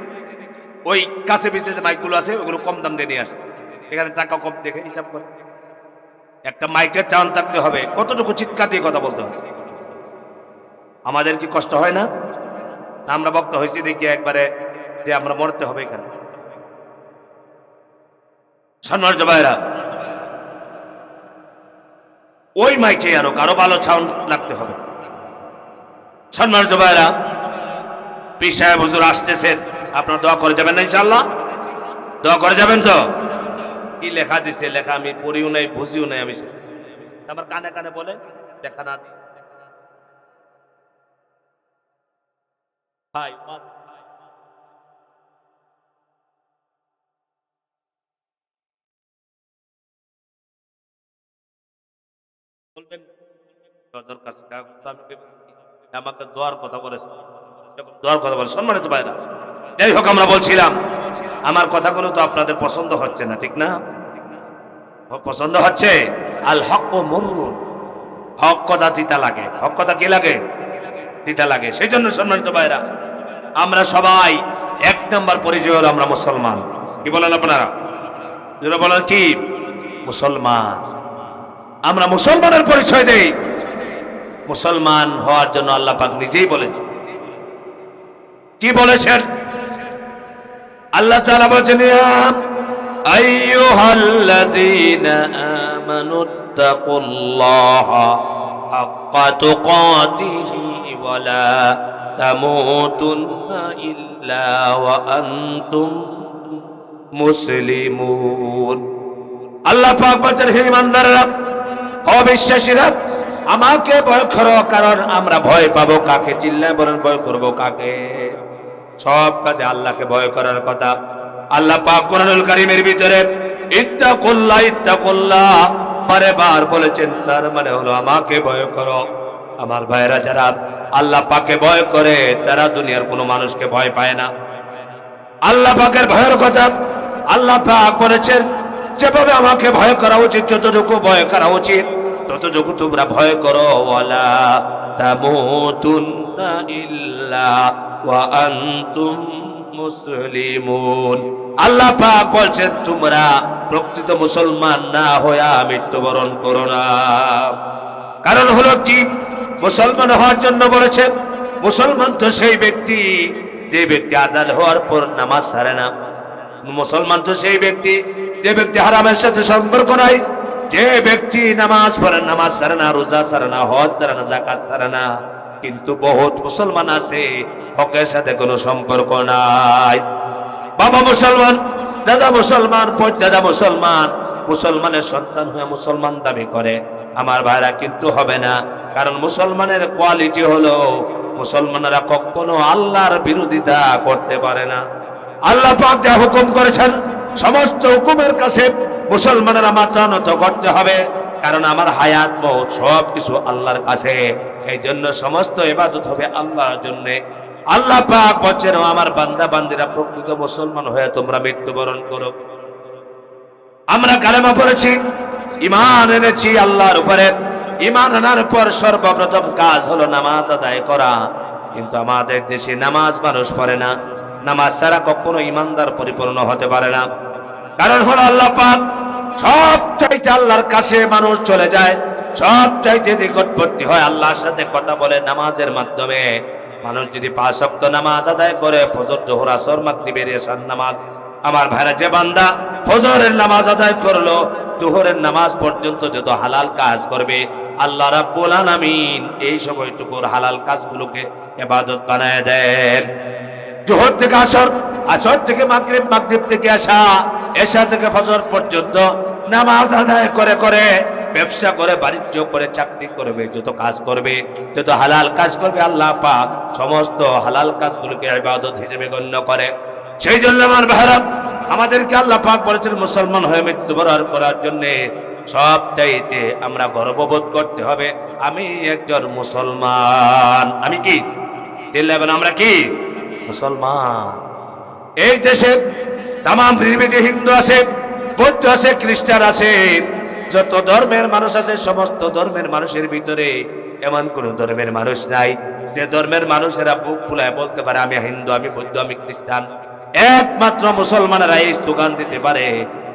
Speaker 2: ওই কাছে পিছিয়ে যে মাইকগুলো আছে ওগুলো কম দাম দিয়ে নিয়ে আসে, এখানে টাকা কম দেখে হিসাব করে। একটা মাইকের চান থাকতে হবে, কতটুকু চিৎকার দিয়ে কথা বলতে হবে। আমাদের কি কষ্ট হয় না? আমরা বক্তা হয়েছি দেখি একবারে যে আমরা মরতে হবে এখানে। সম্মানিত ভাইরা, ওই মাইকে আরো ভালো সাউন্ড লাগতে হবে। সম্মানিত ভাইরা, পীর সাহেব হুজুর আসতেছেন, আপনারা দোয়া করে যাবেন না ইনশাআল্লাহ? দোয়া করে যাবেন তো? কি লেখা দিছে, লেখা আমি পড়িও নাই, বুঝিও নাই। আমি আমার কানে কানে বলে দেখা না দিই ভাই। বলবেন দরকার আমাকে দোয়ার কথা বলেছে, দোয়ার কথা বলে। সম্মানিত ভাইরা, যাই হোক, আমরা বলছিলাম আমার কথাগুলো তো আপনাদের পছন্দ হচ্ছে না, ঠিক না? পছন্দ হচ্ছে? আল হক ও মুররুন, হক কথা তিতা লাগে। হক কথা কি লাগে? তিতা লাগে। সেই জন্য সম্মানিত ভাইরা, আমরা সবাই এক নাম্বার পরিচয় হলো আমরা মুসলমান। কি বলেন আপনারা? যারা বলেন কি মুসলমান, আমরা মুসলমানের পরিচয় দেই। মুসলমান হওয়ার জন্য আল্লাহ পাক নিজেই বলেছেন। কি বলেছেন? আল্লাহ তাআলা বলেছেন, আইয়ুহাল্লাযীনা আমানুত্তাকুল্লাহা হাক্কা তুকাতিহি ওয়া লা তামুতুন্না ইল্লা ওয়া আনতুম মুসলিমুন। আল্লাহ পাক বলেন, হে ঈমানদাররা, অবিশ্বাসীরা, আমাকে ভয় করো, কারণ আমরা ভয় পাবো কাকে? চিল্লায় বলেন, ভয় করবো কাকে? সব কাজে আল্লাহকে ভয় করার কথা। আল্লাহ পাক কোরআনুল কারীমের ভিতরে ইত্তাকুল্লাহ ইত্তাকুল্লাহ বারবার বলেছেন। তার মানে হলো আমাকে ভয় করো। আমার ভাইরা, যারা আল্লাহ পাককে ভয় করে তারা দুনিয়ার কোনো মানুষকে ভয় পায় না। আল্লাহ পাকের ভয়ের কথা আল্লাহ পাক বলেছেন, যেভাবে আমাকে ভয় করা উচিত, যতটুকু ভয় করা উচিত ততটুকু তোমরা ভয় করো। ওয়ালা তামুতুন্না ইল্লা ওয়া আনতুম মুসলিমুন। আল্লাহ পাক বলছেন, তোমরা প্রকৃত মুসলমান না হইয়া মৃত্যুবরণ করো না। কারণ হলো কি? মুসলমান হওয়ার জন্য বলেছেন। মুসলমান তো সেই ব্যক্তি যে ব্যক্তি আযান হওয়ার পর নামাজ ছাড়ে না। মুসলমান তো সেই ব্যক্তি যে ব্যক্তি হারামের সাথে সম্পর্ক নাই, যে ব্যক্তি নামাজ পড়ে, নামাজ ছাড়ে না, রোজা ছাড়ে না, হজ ছাড়ে না, যাকাত ছাড়ে না। কিন্তু বহুত মুসলমান আছে হকের সাথে কোনো সম্পর্ক নাই। বাবা মুসলমান, দাদা মুসলমান, দাদা মুসলমান, মুসলমানের সন্তান হয়ে মুসলমান দাবি করে। আমার ভাইরা, কিন্তু হবে না। কারণ মুসলমানের কোয়ালিটি হলো মুসলমানেরা কখনো আল্লাহর বিরোধিতা করতে পারে না। আল্লাহ পাক যা হুকুম করেছেন সমস্ত হুকুমের কাছে মুসলমানেরা মাথা নত করতে হবে। কারণ আমার হায়াত মওত সব কিছু আল্লাহর কাছে। এই জন্য সমস্ত ইবাদত হবে আল্লাহর জন্য। আল্লাহ পাক বলেন, আমার বান্দা বান্দিরা, প্রকৃত মুসলমান হয়ে তোমরা মৃত্যুবরণ করো। আমরা কালেমা পড়েছি, ঈমান এনেছি আল্লাহর উপরে। ঈমান আনার পর সর্বপ্রথম কাজ হলো নামাজ আদায় করা। কিন্তু আমাদের দেশে নামাজ মানুষ পড়ে না। নামাজ ছাড়া কখনো ঈমানদার পরিপূর্ণ হতে পারে না। কারণ হলো আল্লাহ পাক সব চাইতে আল্লাহর কাছে মানুষ চলে যায়, সব চাইতে নিকটবর্তী হয়, আল্লাহর সাথে কথা বলে নামাজের মাধ্যমে। মানুষ যদি 5 ওয়াক্ত নামাজ আদায় করে, ফজর, জোহর, আসর, মাগরিব, এশার নামাজ, আমার ভাইরা, যে বান্দা ফজরের নামাজ আদায় করলো, জোহরের নামাজ পর্যন্ত যত হালাল কাজ করবে, আল্লাহ রাব্বুল আলামিন এই সময়টুকুর হালাল কাজগুলোকে ইবাদত বানায় দেন। জোহর থেকে আসর, আসর থেকে মাগরিব, মাগরিব থেকে এশা, এশা থেকে ফজর পর্যন্ত নামাজ আদায় করে করে, ব্যবসা করে, বাণিজ্য করে, চাকরি করবে, যত কাজ করবে, যত হালাল কাজ করবে, আল্লাহ পাক সমস্ত হালাল কাজগুলোকে ইবাদত হিসেবে গণ্য করে। সেই জন্য আমার ভাইরা, আমাদেরকে আল্লাহ পাক বলেছেন মুসলমান হয়ে মৃত্যুবরণ করার জন্য সব চাইতে আমরা গর্ববোধ করতে হবে, আমি একজন মুসলমান। আমি কি দিল্লাবেন? আমরা কি মুসলমান। এই দেশে তাম পৃথিবীতে হিন্দু আছে, বৌদ্ধ আছে, খ্রিস্টান আছে, যত ধর্মের মানুষ আছে, সমস্ত ধর্মের মানুষের ভিতরে এমন কোন ধর্মের মানুষ নাই যে ধর্মের মানুষেরা বুক ফুলায় বলতে পারে আমি হিন্দু, আমি বৌদ্ধ, আমি খ্রিস্টান। একমাত্র মুসলমানেরা এই স্লোগান দিতে পারে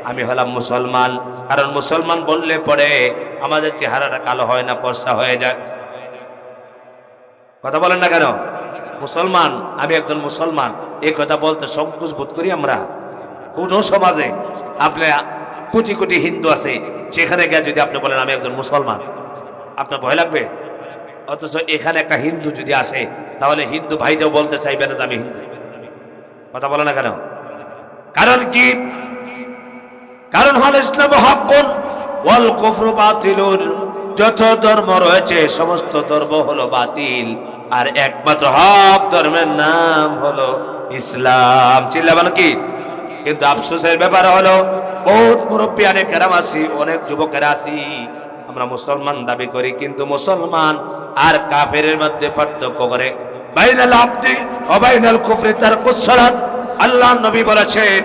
Speaker 2: আমি হলাম মুসলমান। কারণ মুসলমান বললে পরে আমাদের চেহারাটা কালো হয় না, ফর্সা হয়ে যায়। কথা বলেন না কেন? মুসলমান, আমি একজন মুসলমান, এই কথা বলতে সংকোচ বোধ করি আমরা। কোন সমাজে আপনি কোটি কোটি হিন্দু আছে, সেখানে গিয়ে যদি আপনি বলেন আমি একজন মুসলমান, আপনার ভয় লাগবে? অথচ এখানে একটা হিন্দু যদি আসে, তাহলে হিন্দু ভাইটাও বলতে চাইবে না যে আমি হিন্দু। কথা বলে না কেন? কারণ কি? কারণ হল ইসলাম হাক্কুন ওয়াল কুফরু বাতিলুন। যত ধর্ম রয়েছে সমস্ত ধর্ম হলো বাতিল, আর একমাত্র হক ধর্মের নাম হলো ইসলাম। চিল্লাবেন কি? কিন্তু আফসোসের ব্যাপার হলো বহুত মুরব্বিয়ানে কেরাম আছি, অনেক যুবকেরা আছি,
Speaker 3: আমরা মুসলমান দাবি করি, কিন্তু মুসলমান আর কাফেরের মধ্যে পার্থক্য করে বাইনাল আবদি ওয়া বাইনাল কুফরি তারকুস সালাত। আল্লাহর নবী বলেছেন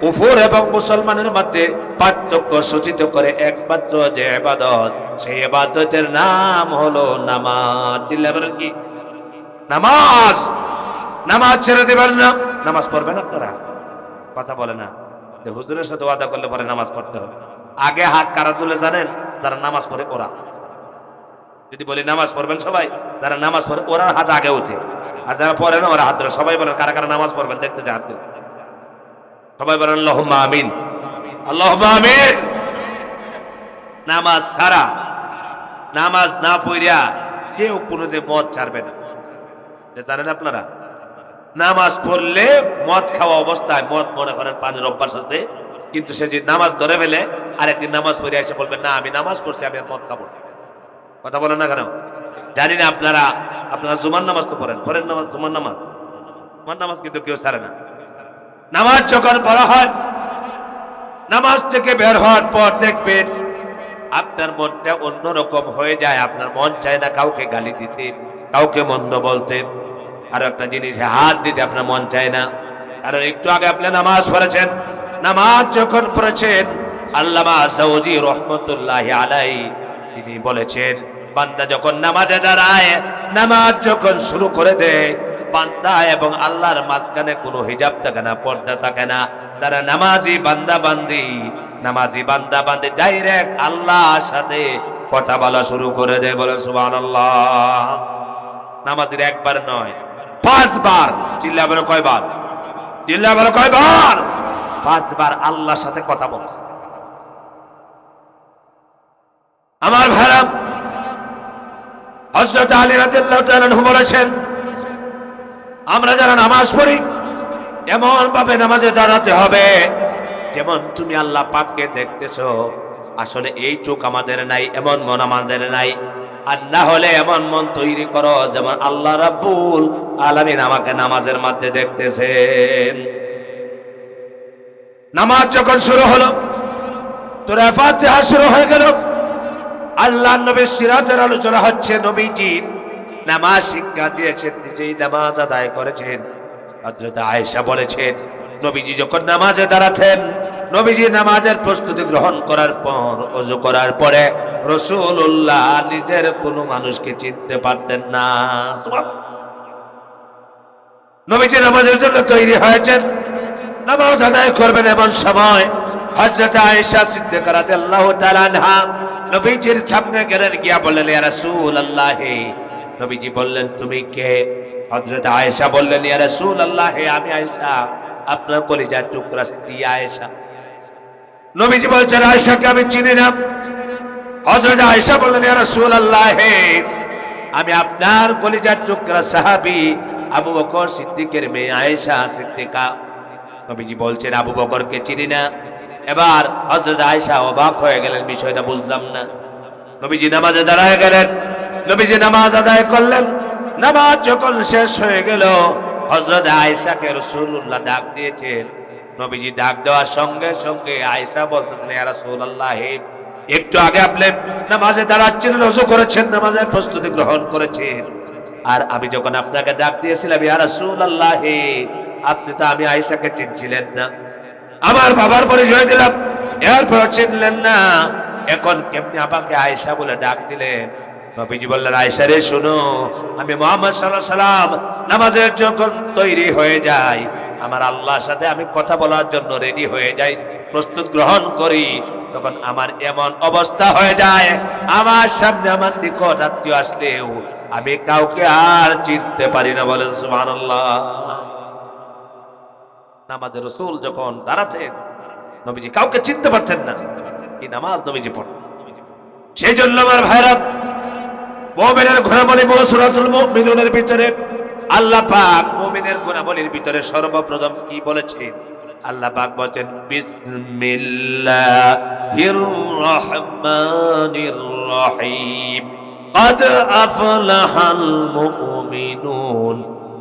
Speaker 3: কুফর এবং মুসলমানের মধ্যে পার্থক্য সূচিত করে একমাত্র যে ইবাদত, সেই ইবাদতের নাম হলো নামাজ। চিল্লা বলেন কি? নামাজ। নামাজ ছেড়ে দেবেন না। নামাজ পড়বেন আপনারা? কথা বলে না যে হুজুরের সাথে ওয়াদা করলে পরে নামাজ পড়তে হবে। আগে হাত কারা তুলে জানেন? যারা নামাজ পড়ে ওরা। যদি বলি নামাজ পড়বেন সবাই, যারা নামাজ পড়ে ওরা হাত আগে উঠে, আর যারা পড়ে না ওরা হাত ধরে। সবাই বলেন কারা কারা নামাজ পড়বেন, দেখতে চাই হাত তুলে। সবাই বলেন আল্লাহুম্মা আমিন, আল্লাহুম্মা আমিন। নামাজ ছাড়া, নামাজ না পড়িয়া কেউ কোনোদিন মদ ছাড়বে না। জানেন আপনারা? নামাজ পড়লে মদ খাওয়া অবস্থায়, মদ মনে করেন পানির অভ্যাস আছে, কিন্তু সে যদি নামাজ ধরে ফেলে আরেকদিন নামাজ পড়ে এসে বলবেন না আমি নামাজ পড়ছি, আমি আর মদ খাবো। কথা বলেন না কেন? জানি না আপনারা জুমার নামাজ তো পড়েন, পড়েন নামাজ, জুমার নামাজ কিন্তু কেউ ছাড়ে না। নামাজ যখন পড়া হয়, নামাজ থেকে বের হওয়ার পর দেখবেন আপনার মনটা অন্যরকম হয়ে যায়। আপনার মন চায় না কাউকে গালি দিতে, কাউকে মন্দ বলতে, আর একটা জিনিসে হাত দিতে আপনার মন চায় না। কারণ একটু আগে আপনি নামাজ পড়েছেন। নামাজ যখন পড়েছেন, আল্লামা সাউজি রহমতুল্লাহি আলাইহি তিনি বলেছেন বান্দা যখন নামাজে দাঁড়ায়, নামাজ যখন শুরু করে দেয়, বান্দা এবং আল্লাহর মাঝখানে কোনো হিজাব থাকে না, পর্দা থাকে না। তারা নামাজি বান্দা বান্দি ডাইরেক্ট আল্লাহর সাথে কথা বলা শুরু করে দেয়। বলে সুবহানাল্লাহ। নামাজের একবার নয়, 5 বার। চিল্লা বলে কয়বার? চিল্লা বলে কয়বার? 5 বার আল্লাহর সাথে কথা বলে। আমার ভাইরা, হযরত আলী রাদিয়াল্লাহু তাআলা আনহু বলেছেন আমরা যারা নামাজ পড়ি এমন ভাবে নামাজে দাঁড়াতে হবে যেমন তুমি আল্লাহ পাককে দেখতেছো। আসলে এই চোখ আমাদের নাই, এমন মন আমাদের নাই। আর না হলে এমন মন তৈরি করো যেমন আল্লাহ রাব্বুল আলামিন আমাকে নামাজের মধ্যে দেখতেছেন। নামাজ যখন শুরু হলো, সূরা ফাতিহা শুরু হয়ে গেল। আল্লাহর নবীর সিরাতের আলোচনা হচ্ছে। নবীজি নামাজ শিক্ষা দিয়েছেন, নিজেই নামাজ আদায় করেছেন। হযরত আয়েশা বলেছেন নবীজি যখন নামাজে দাঁড়াতেন, নবীজি নামাজের প্রস্তুতি গ্রহণ করার পর, ওযু করার পরে রাসূলুল্লাহ নিজের কোনো মানুষকে চিনতে পারতেন না। নবীজি নামাজের জন্য তৈরি হয়েছেন, নামাজ আদায় করবেন। এমন সময় হযরত আয়েশা সিদ্দিকা রাদিয়াল্লাহু তাআলা আনহা নবীজির সামনে গেলেন, গিয়া বললেন ইয়া রাসূলুল্লাহ। নবীজি বললেন তুমি কে? হযরত আয়েশা বললেন ইয়া রাসূলুল্লাহ, আমি আয়েশা, আপনার কলিজার টুকরা স্ত্রী আয়েশা। নবীজি বলছেন আয়েশাকে আমি চিনি না। হযরত আয়েশা বললেন ইয়া রাসূলুল্লাহ, আমি আপনার কলিজার টুকরা সাহাবী আবু বকর সিদ্দিকের মেয়ে আয়েশা সিদ্দিকা। নবীজি বলছেন আবু বকরকে চিনি না। এবার হযরত আয়েশা অবাক হয়ে গেলেন, বিষয়টা বুঝলাম না। নবীজি নামাজে দাঁড়ায় গেলেন, নবীজি নামাজ আদায় করলেন। নামাজ যখন শেষ হয়ে গেল, হযরত আয়েশাকে রাসূলুল্লাহ ডাক দিয়েছেন। নবীজি ডাক দেওয়ার সঙ্গে সঙ্গে আয়েশা বলতেছেন ইয়া রাসূলুল্লাহ, একটু আগে আপনি নামাজে দাঁড়াচ্ছিলেন, ওযু করেছেন, নামাজের প্রস্তুতি গ্রহণ করেছেন, আর আমি যখন আপনাকে ডাক দিয়েছিলাম ইয়া রাসূলুল্লাহ, আপনি তো আমি আয়েশাকে চিনছিলেন না। আমার বাবার পরিচয় দিলাম, এরপর চিনলেন না, এখন কেমনি আমাকে আয়েশা বলে ডাক দিলেন? নবীজি বললেন আয়েশা রে শোনো, আমি মুহাম্মদ সাল্লাল্লাহু আলাইহি সাল্লাম নামাজের যখন তৈরি হয়ে যাই, আমার আল্লাহর সাথে আমি কথা বলার জন্য রেডি হয়ে যাই, প্রস্তুত গ্রহণ করি, তখন আমার এমন অবস্থা হয়ে যায়, আমার সামনে আমার নিকট আত্মীয় আসলেও আমি কাউকে আর চিনতে পারি না। বলেন সুবহানাল্লাহ। নামাজে রাসূল যখন দাঁড়াতেন, নবীজি কাউকে চিনতে পারতেন না, কি নামাজ নবীজি পড়তেন। সেই জন্য আমার ভাইরা, মুমিনের গুণাবলী সূরাতুল মুমিনুনের ভিতরে আল্লাহ পাক মুমিনের গুণাবলীর ভিতরে সর্বপ্রথম কি বলেছেন? আল্লাহ পাক বলেন বিসমিল্লাহির রহমানির রহিম, قد أفلح المؤمنون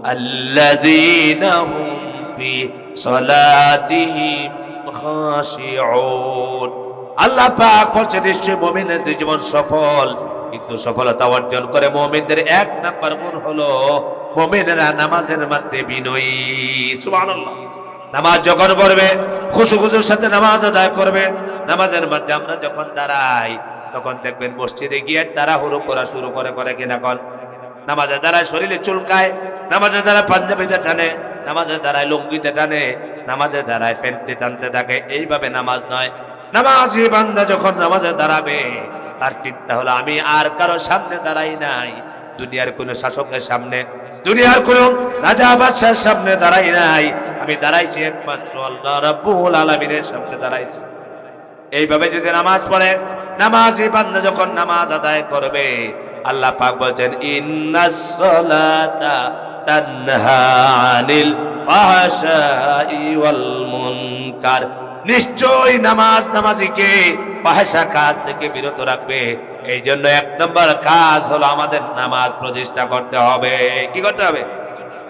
Speaker 3: الذين هم في صلاتهم خاشعون আল্লাহ পাক বলছে নিশ্চয় মুমিনের জীবন সফল, কিন্তু সফলতা অর্জন করে মুমিনদের এক নাম্বার গুণ হলো মুমিনেরা নামাজের মধ্যে বিনয়ী। সুবহানাল্লাহ। নামাজ যখন পড়বে খুশু-খুশুর সাথে নামাজ আদায় করবে। নামাজের মধ্যে আমরা যখন দাঁড়াই তখন দেখবেন মসজিদে গিয়ে তাড়াহুড়ো করা শুরু করে কিনা কোন নামাজের দ্বারায় শরীরে চুলকায়, নামাজের দ্বারা পাঞ্জাবিতে টানে, নামাজের দ্বারায় লুঙ্গিতে টানে, নামাজের দ্বারায় প্যান্টে টানতে থাকে। এইভাবে নামাজ নয়। নামাজি বান্দা যখন নামাজে দাঁড়াবে তার চিন্তা হলো আমি আর কারো সামনে দাঁড়াই নাই, দুনিয়ার কোন শাসকের সামনে, দুনিয়ার কোন রাজা বাদশার সামনে দাঁড়াই নাই, আমি দাঁড়াইছি একমাত্র আল্লাহ রাব্বুল আলামিনের সামনে দাঁড়াইছি। এইভাবে যদি নামাজ পড়ে, নামাজি বান্দা যখন নামাজ আদায় করবে, আল্লাহ পাক বলেন ইন্নাস সালাতা তানহা আনিল ফাহশাই ওয়াল মুনকার, নিশ্চয় নামাজ নামাজিকে ফাহশা কাজ থেকে বিরত রাখবে। এই জন্য এক নম্বর কাজ হলো আমাদের নামাজ প্রতিষ্ঠা করতে হবে। কি করতে হবে?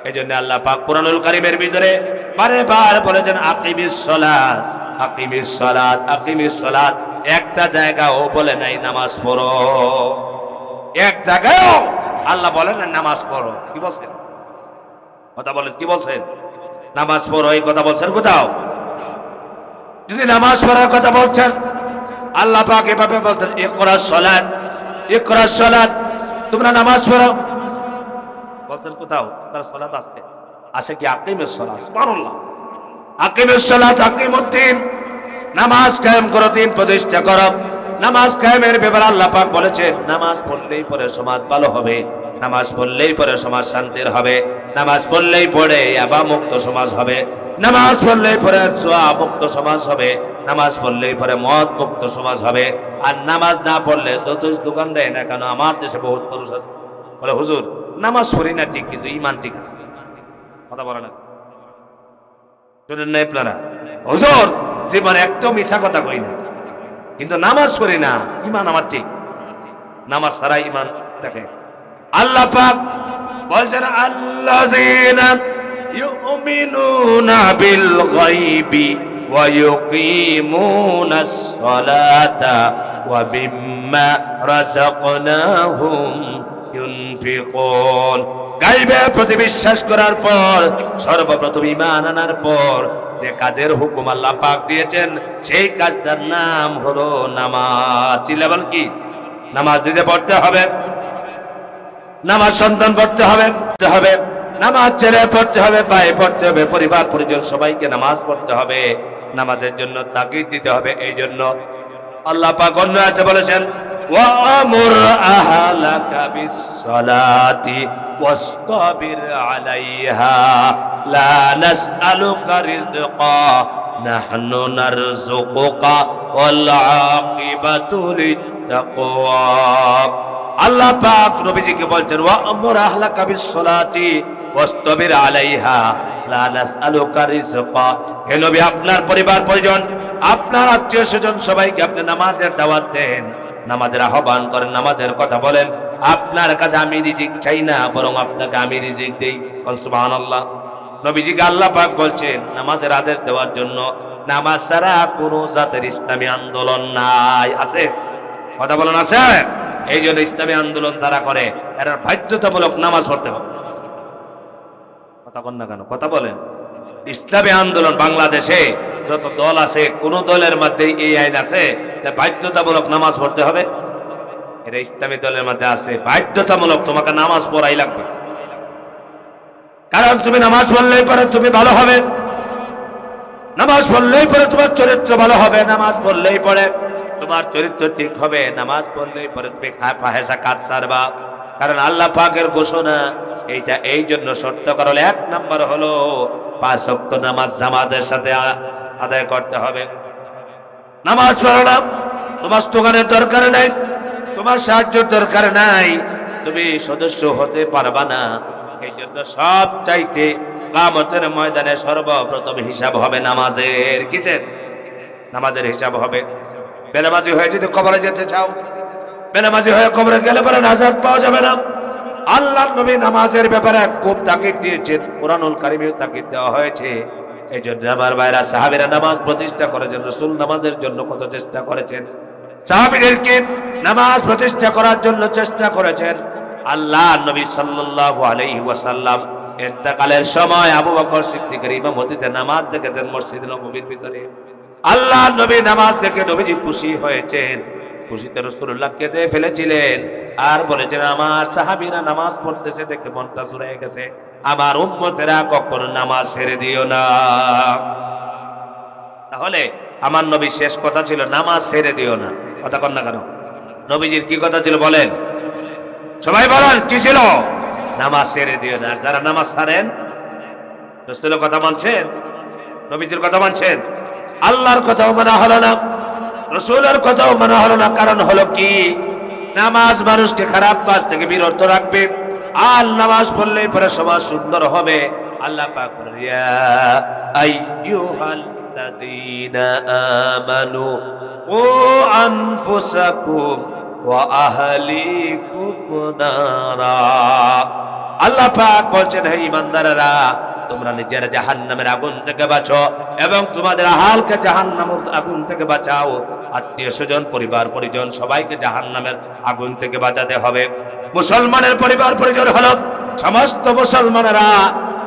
Speaker 3: এই জন্য আল্লাহ পাক কুরআনুল কারীমের ভিতরে বারবার বলেছেন আকিমিস সালাত, আকিমিস সালাত, আকিমিস সালাত। একটা জায়গাও বলে নাই নামাজ পড়ো, এক জায়গায়ও আল্লাহ বলেন না নামাজ পড়ো। কি বলছেন? কথা বলেন, কি বলছেন? নামাজ পড়ো এই কথা বলছেন কোথাও? যদি নামাজ পড়ার কথা বলছেন আল্লাহ পাক এভাবে বলতেন ইকরাস সালাত, ইকরাস সালাত, তোমরা নামাজ পড়ো বলতেন কোথাও? তার সালাত আছে, আছে কি আকিমিস সালাত? সুবহানাল্লাহ। আকিমিস সালাত, আকিমুদ্দিন, নামাজ কায়েম করো, দিন প্রতিষ্ঠা করো। নামাজ কায়েমের ব্যাপারে আল্লাহ পাক বলেছেন নামাজ পড়লেই পরে সমাজ ভালো হবে, নামাজ পড়লেই পরে সমাজ শান্তির হবে, নামাজ পড়লেই পরে আবা মুক্ত সমাজ হবে, নামাজ পড়লেই পরে জুয়া মুক্ত সমাজ হবে, নামাজ পড়লেই পরে মদ মুক্ত সমাজ হবে। আর নামাজ না পড়লে যত দোকান দেয় না কেন, আমার দেশে বহুত মানুষ আছে বলে হুজুর নামাজ পড়ি না ঠিক, কিছু ইমান ঠিক আছে। কথা বলে না, শুনেন না আপনারা? হুজুর জীবনে একটা মিথ্যা কথা কই না, কিন্তু নামাজ পড়ি না, ইমান আমার ঠিক। নামাজ ছাড়া ইমান থাকে। আল্লাহ পাক বলছেন আল্লাযীনা ইউমিনুনা বিল গায়বি ওয়া ইউকিমুনাস সালাতা ওয়া বিম্মা রাযাকনাহুম ইউনফিকুন। গায়বের প্রতি বিশ্বাস করার পর, সর্বপ্রথম ঈমান আনার পর যে কাজের হুকুম আল্লাহ পাক দিয়েছেন সেই কাজটার নাম হলো নামাজ। চিল্লাবেন কি? নামাজ নিজে পড়তে হবে, নামাজ সন্তান পড়তে হবে, নামাজ ছেলে পড়তে হবে, ভাই পড়তে হবে, পরিবার পরিজন সবাইকে নামাজ পড়তে হবে, নামাজের জন্য তাগিদ দিতে হবে। এই জন্য আল্লাহ পাক অন্য আয়াতে বলেছেন ওয়া'মুর আহলাকা বিস-সালাতি ওয়াসতাবির আলাইহা লা নাসআলুকা রিজকা নাহনু নারযুকুকা ওয়াল আকিবাতু লিত-তাকওয়া। আল্লাহ পাক নবীজিকে বলছেন ওয়া'মুর আহলাকা বিস-সালাতি ওয়াসতাবির আলাইহা লা নাসআলুকা রিজকা। হে নবী, আপনার পরিবার পরিজন, আপনার আত্মীয় স্বজন সবাইকে আপনি নামাজের দাওয়াত দেন, নামাজের আহ্বান করেন, নামাজের কথা বলেন। আপনার কাছে আমি রিজিক চাই না, বরং আপনাকে আমি রিজিক দেই। সুবহানাল্লাহ। নবীজিকে আল্লাহ পাক বলছেন নামাজের আদেশ দেওয়ার জন্য। নামাজ ছাড়া কোনো জাতের ইসলামী আন্দোলন নাই। আছে? কথা বলেন, আছে? এই জন্য ইসলামী আন্দোলন যারা করে এরা বাধ্যতামূলক নামাজ পড়তে হবে। কথা বলেন না কেন? কথা বলেন। ইসলামী আন্দোলন বাংলাদেশে যত দল আছে, কোন দলের মধ্যে এই আইন আছে যে বাধ্যতামূলক নামাজ পড়তে হবে? এরা ইসলামী দলের মধ্যে আছে বাধ্যতামূলক তোমাকে নামাজ পড়াই লাগবে। কারণ তুমি নামাজ পড়লেই পরে তুমি ভালো হবে, নামাজ পড়লেই পরে তোমার চরিত্র ভালো হবে, নামাজ পড়লেই পরে তোমার চরিত্র ঠিক হবে, নামাজ পড়লেই পরে তুমি ফাহেসা কাজ ছাড়বা। কারণ আল্লাহ পাকের ঘোষণা এইটা। এই জন্য শর্ত কারণ এক নম্বর হলো 5 ওয়াক্ত নামাজ জামাতের সাথে আদায় করতে হবে। নামাজ পড়ো না, তোমার দোকানের দরকার নাই, তোমার সাহায্যের দরকার নাই, তুমি সদস্য হতে পারবা না। এই জন্য সব চাইতে কিয়ামতের ময়দানে সর্বপ্রথম হিসাব হবে নামাজের। কিসের? নামাজের হিসাব হবে। বেনামাজি হয়ে যদি কবরে যেতে চাও, বেনামাজি হয়ে কবরে গেলে পরে নাজাত পাওয়া যাবে না। আল্লাহর নবী নামাজের ব্যাপারে খুব তাকিদ দিয়েছেন, কুরআনুল কারীমেও তাকিদ দেওয়া হয়েছে। এই জন্য আমার ভাইরা সাহাবীরা নামাজ প্রতিষ্ঠা করার জন্য, রাসূল নামাজের জন্য কত চেষ্টা করেছেন, সাহাবীদেরকে নামাজ প্রতিষ্ঠা করার জন্য চেষ্টা করেছেন। আল্লাহ নবী সাল্লাল্লাহু আলাইহি ওয়াসাল্লাম ইন্তেকালের সময় আবু বকর সিদ্দিকের ইমামতিতে নামাজ দেখেছেন মসজিদে নববীর ভিতরে। আল্লাহ নবী নামাজ দেখে নবীজি খুশি হয়েছেন, খুশিতে রাসূলুল্লাহ কেঁদে ফেলেছিলেন আর বলেছেন, আমার সাহাবীরা নামাজ পড়তেছে দেখে মনটা জুড়ে গেছে, আমার উম্মতেরা কখনো নামাজ ছেড়ে দিও না। তাহলে আমার নবীর শেষ কথা ছিল নামাজ ছেড়ে দিও না। কথা কন না কেন? নবীজির কি কথা ছিল বলেন, সবাই বলেন কি ছিল? নামাজ ছেড়ে দিও না। আর যারা নামাজ ছাড়েন, রাসূলের কথা মানছেন, নবীজির কথা মানছেন, আল্লাহর কথাও মানা হলো না, রাসূলের কথাও মানা হলো না। কারণ হলো কি, নামাজ মানুষকে খারাপ কাজ থেকে বিরত রাখবে, আর নামাজ পড়লেই পরে সমাজ সুন্দর হবে। আল্লাহ পাক বলেন, ইয়া আইয়ুহাল্লাযীনা আমানু ও আনফুসাকুম ওয়া আহলিকুম নারা। আল্লাহ পাক বলছেন, হে ঈমানদারেরা, তোমরা নিজের জাহান্নামের আগুন থেকে বাঁচো এবং তোমাদের আহালকে জাহান্নামের আগুন থেকে বাঁচাও। আত্মীয় স্বজন, পরিবার পরিজন সবাইকে জাহান্নামের আগুন থেকে বাঁচাতে হবে। মুসলমানের পরিবার পরিজন হলো সমস্ত মুসলমানেরা,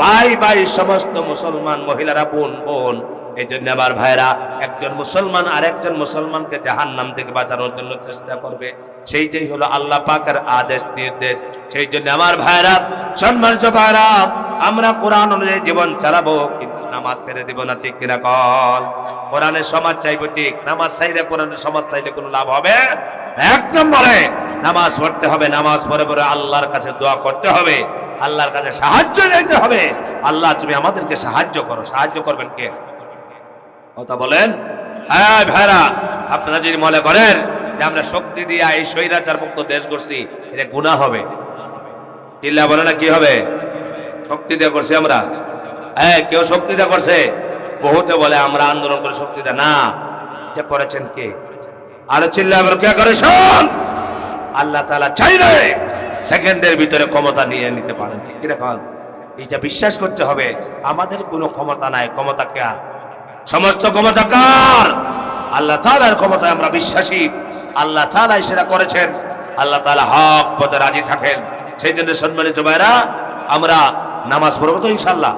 Speaker 3: ভাই ভাই, সমস্ত মুসলমান মহিলারা বোন বোন। এই জন্য আমার ভাইরা, একজন মুসলমান আর একজন মুসলমানকে জাহান্নাম থেকে বাঁচানোর জন্য চেষ্টা করবে, সেইটাই হলো আল্লাহ পাকের আদেশ নির্দেশ। সেই জন্য আমার ভাইরা, সম্মানিত ভাইরা, আমরা কোরআন অনুযায়ী জীবন চালাবো, কিন্তু নামাজ ছেড়ে দিব না। ঠিক কিনা কল? কোরআনের সমাজ চাইবো, ঠিক। নামাজ চাইলে, কোরআনের সমাজ চাইলে কোনো লাভ হবে? এক নম্বরে নামাজ পড়তে হবে, নামাজ পড়ে পড়ে আল্লাহর কাছে দোয়া করতে হবে, আল্লাহর কাছে সাহায্য নিতে হবে। আল্লাহ তুমি আমাদেরকে সাহায্য করো। সাহায্য করবেন কে? কথা বলেন। হ্যাঁ ভাইরা, আপনারা যদি মনে করেন যে আমরা শক্তি দিয়ে এই স্বৈরাচার মুক্ত দেশ করছি, এটা গুনাহ হবে। চিল্লা বলে না, কি হবে? শক্তি দিয়ে করছি আমরা? হ্যাঁ, কেউ শক্তি দিয়ে করছে? বহুতে বলে আমরা আন্দোলন করে শক্তি দিয়ে, না, এটা করেছেন কে? আরো চিল্লা বলে, কে করেছেন? আল্লাহ তাআলা চাইলে সেকেন্ডের ভিতরে ক্ষমতা নিয়ে নিতে পারেন। ঠিক কি দেখুন, এটা বিশ্বাস করতে হবে। আমাদের কোনো ক্ষমতা নাই, ক্ষমতা কার? সমস্ত ক্ষমতা কার? আল্লাহ তাআলার ক্ষমতায় আমরা বিশ্বাসী। আল্লাহ তাআলাই সেটা করেছেন। আল্লাহ তাআলা হক পথে রাজি থাকেন। সেই জন্য সম্মানিত ভাইরা, আমরা নামাজ পড়বো তো ইনশাআল্লাহ।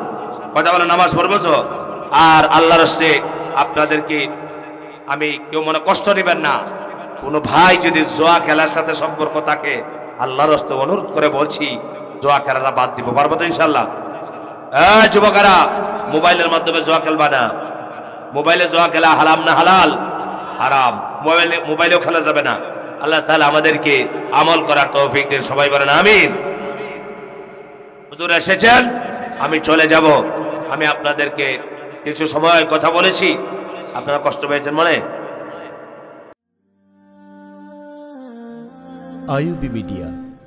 Speaker 3: কথা বলে, নামাজ পড়বো তো? আর আল্লাহর রাস্তে আপনাদেরকে আমি, কেউ মনে কষ্ট নেবেন না, কোনো ভাই যদি জুয়া খেলার সাথে সম্পর্ক থাকে, আল্লাহর রাস্তে অনুরোধ করে বলছি, জুয়া খেলাটা বাদ দিব। পারবো তো ইনশাআল্লাহ? যুবকেরা, মোবাইলের মাধ্যমে জুয়া খেলবা না। মোবাইলে জুয়া খেলা হারাম না হালাল? হারাম। মোবাইলেও খেলা যাবে না। আল্লাহ তাআলা আমাদেরকে আমল করার তৌফিক দিন। সবাই বলেন আমিন। হুজুর এসেছেন, আমি চলে যাব। আমি আপনাদেরকে কিছু সময় কথা বলেছি, আপনারা কষ্ট পেয়েছেন মনে?
Speaker 4: IUB media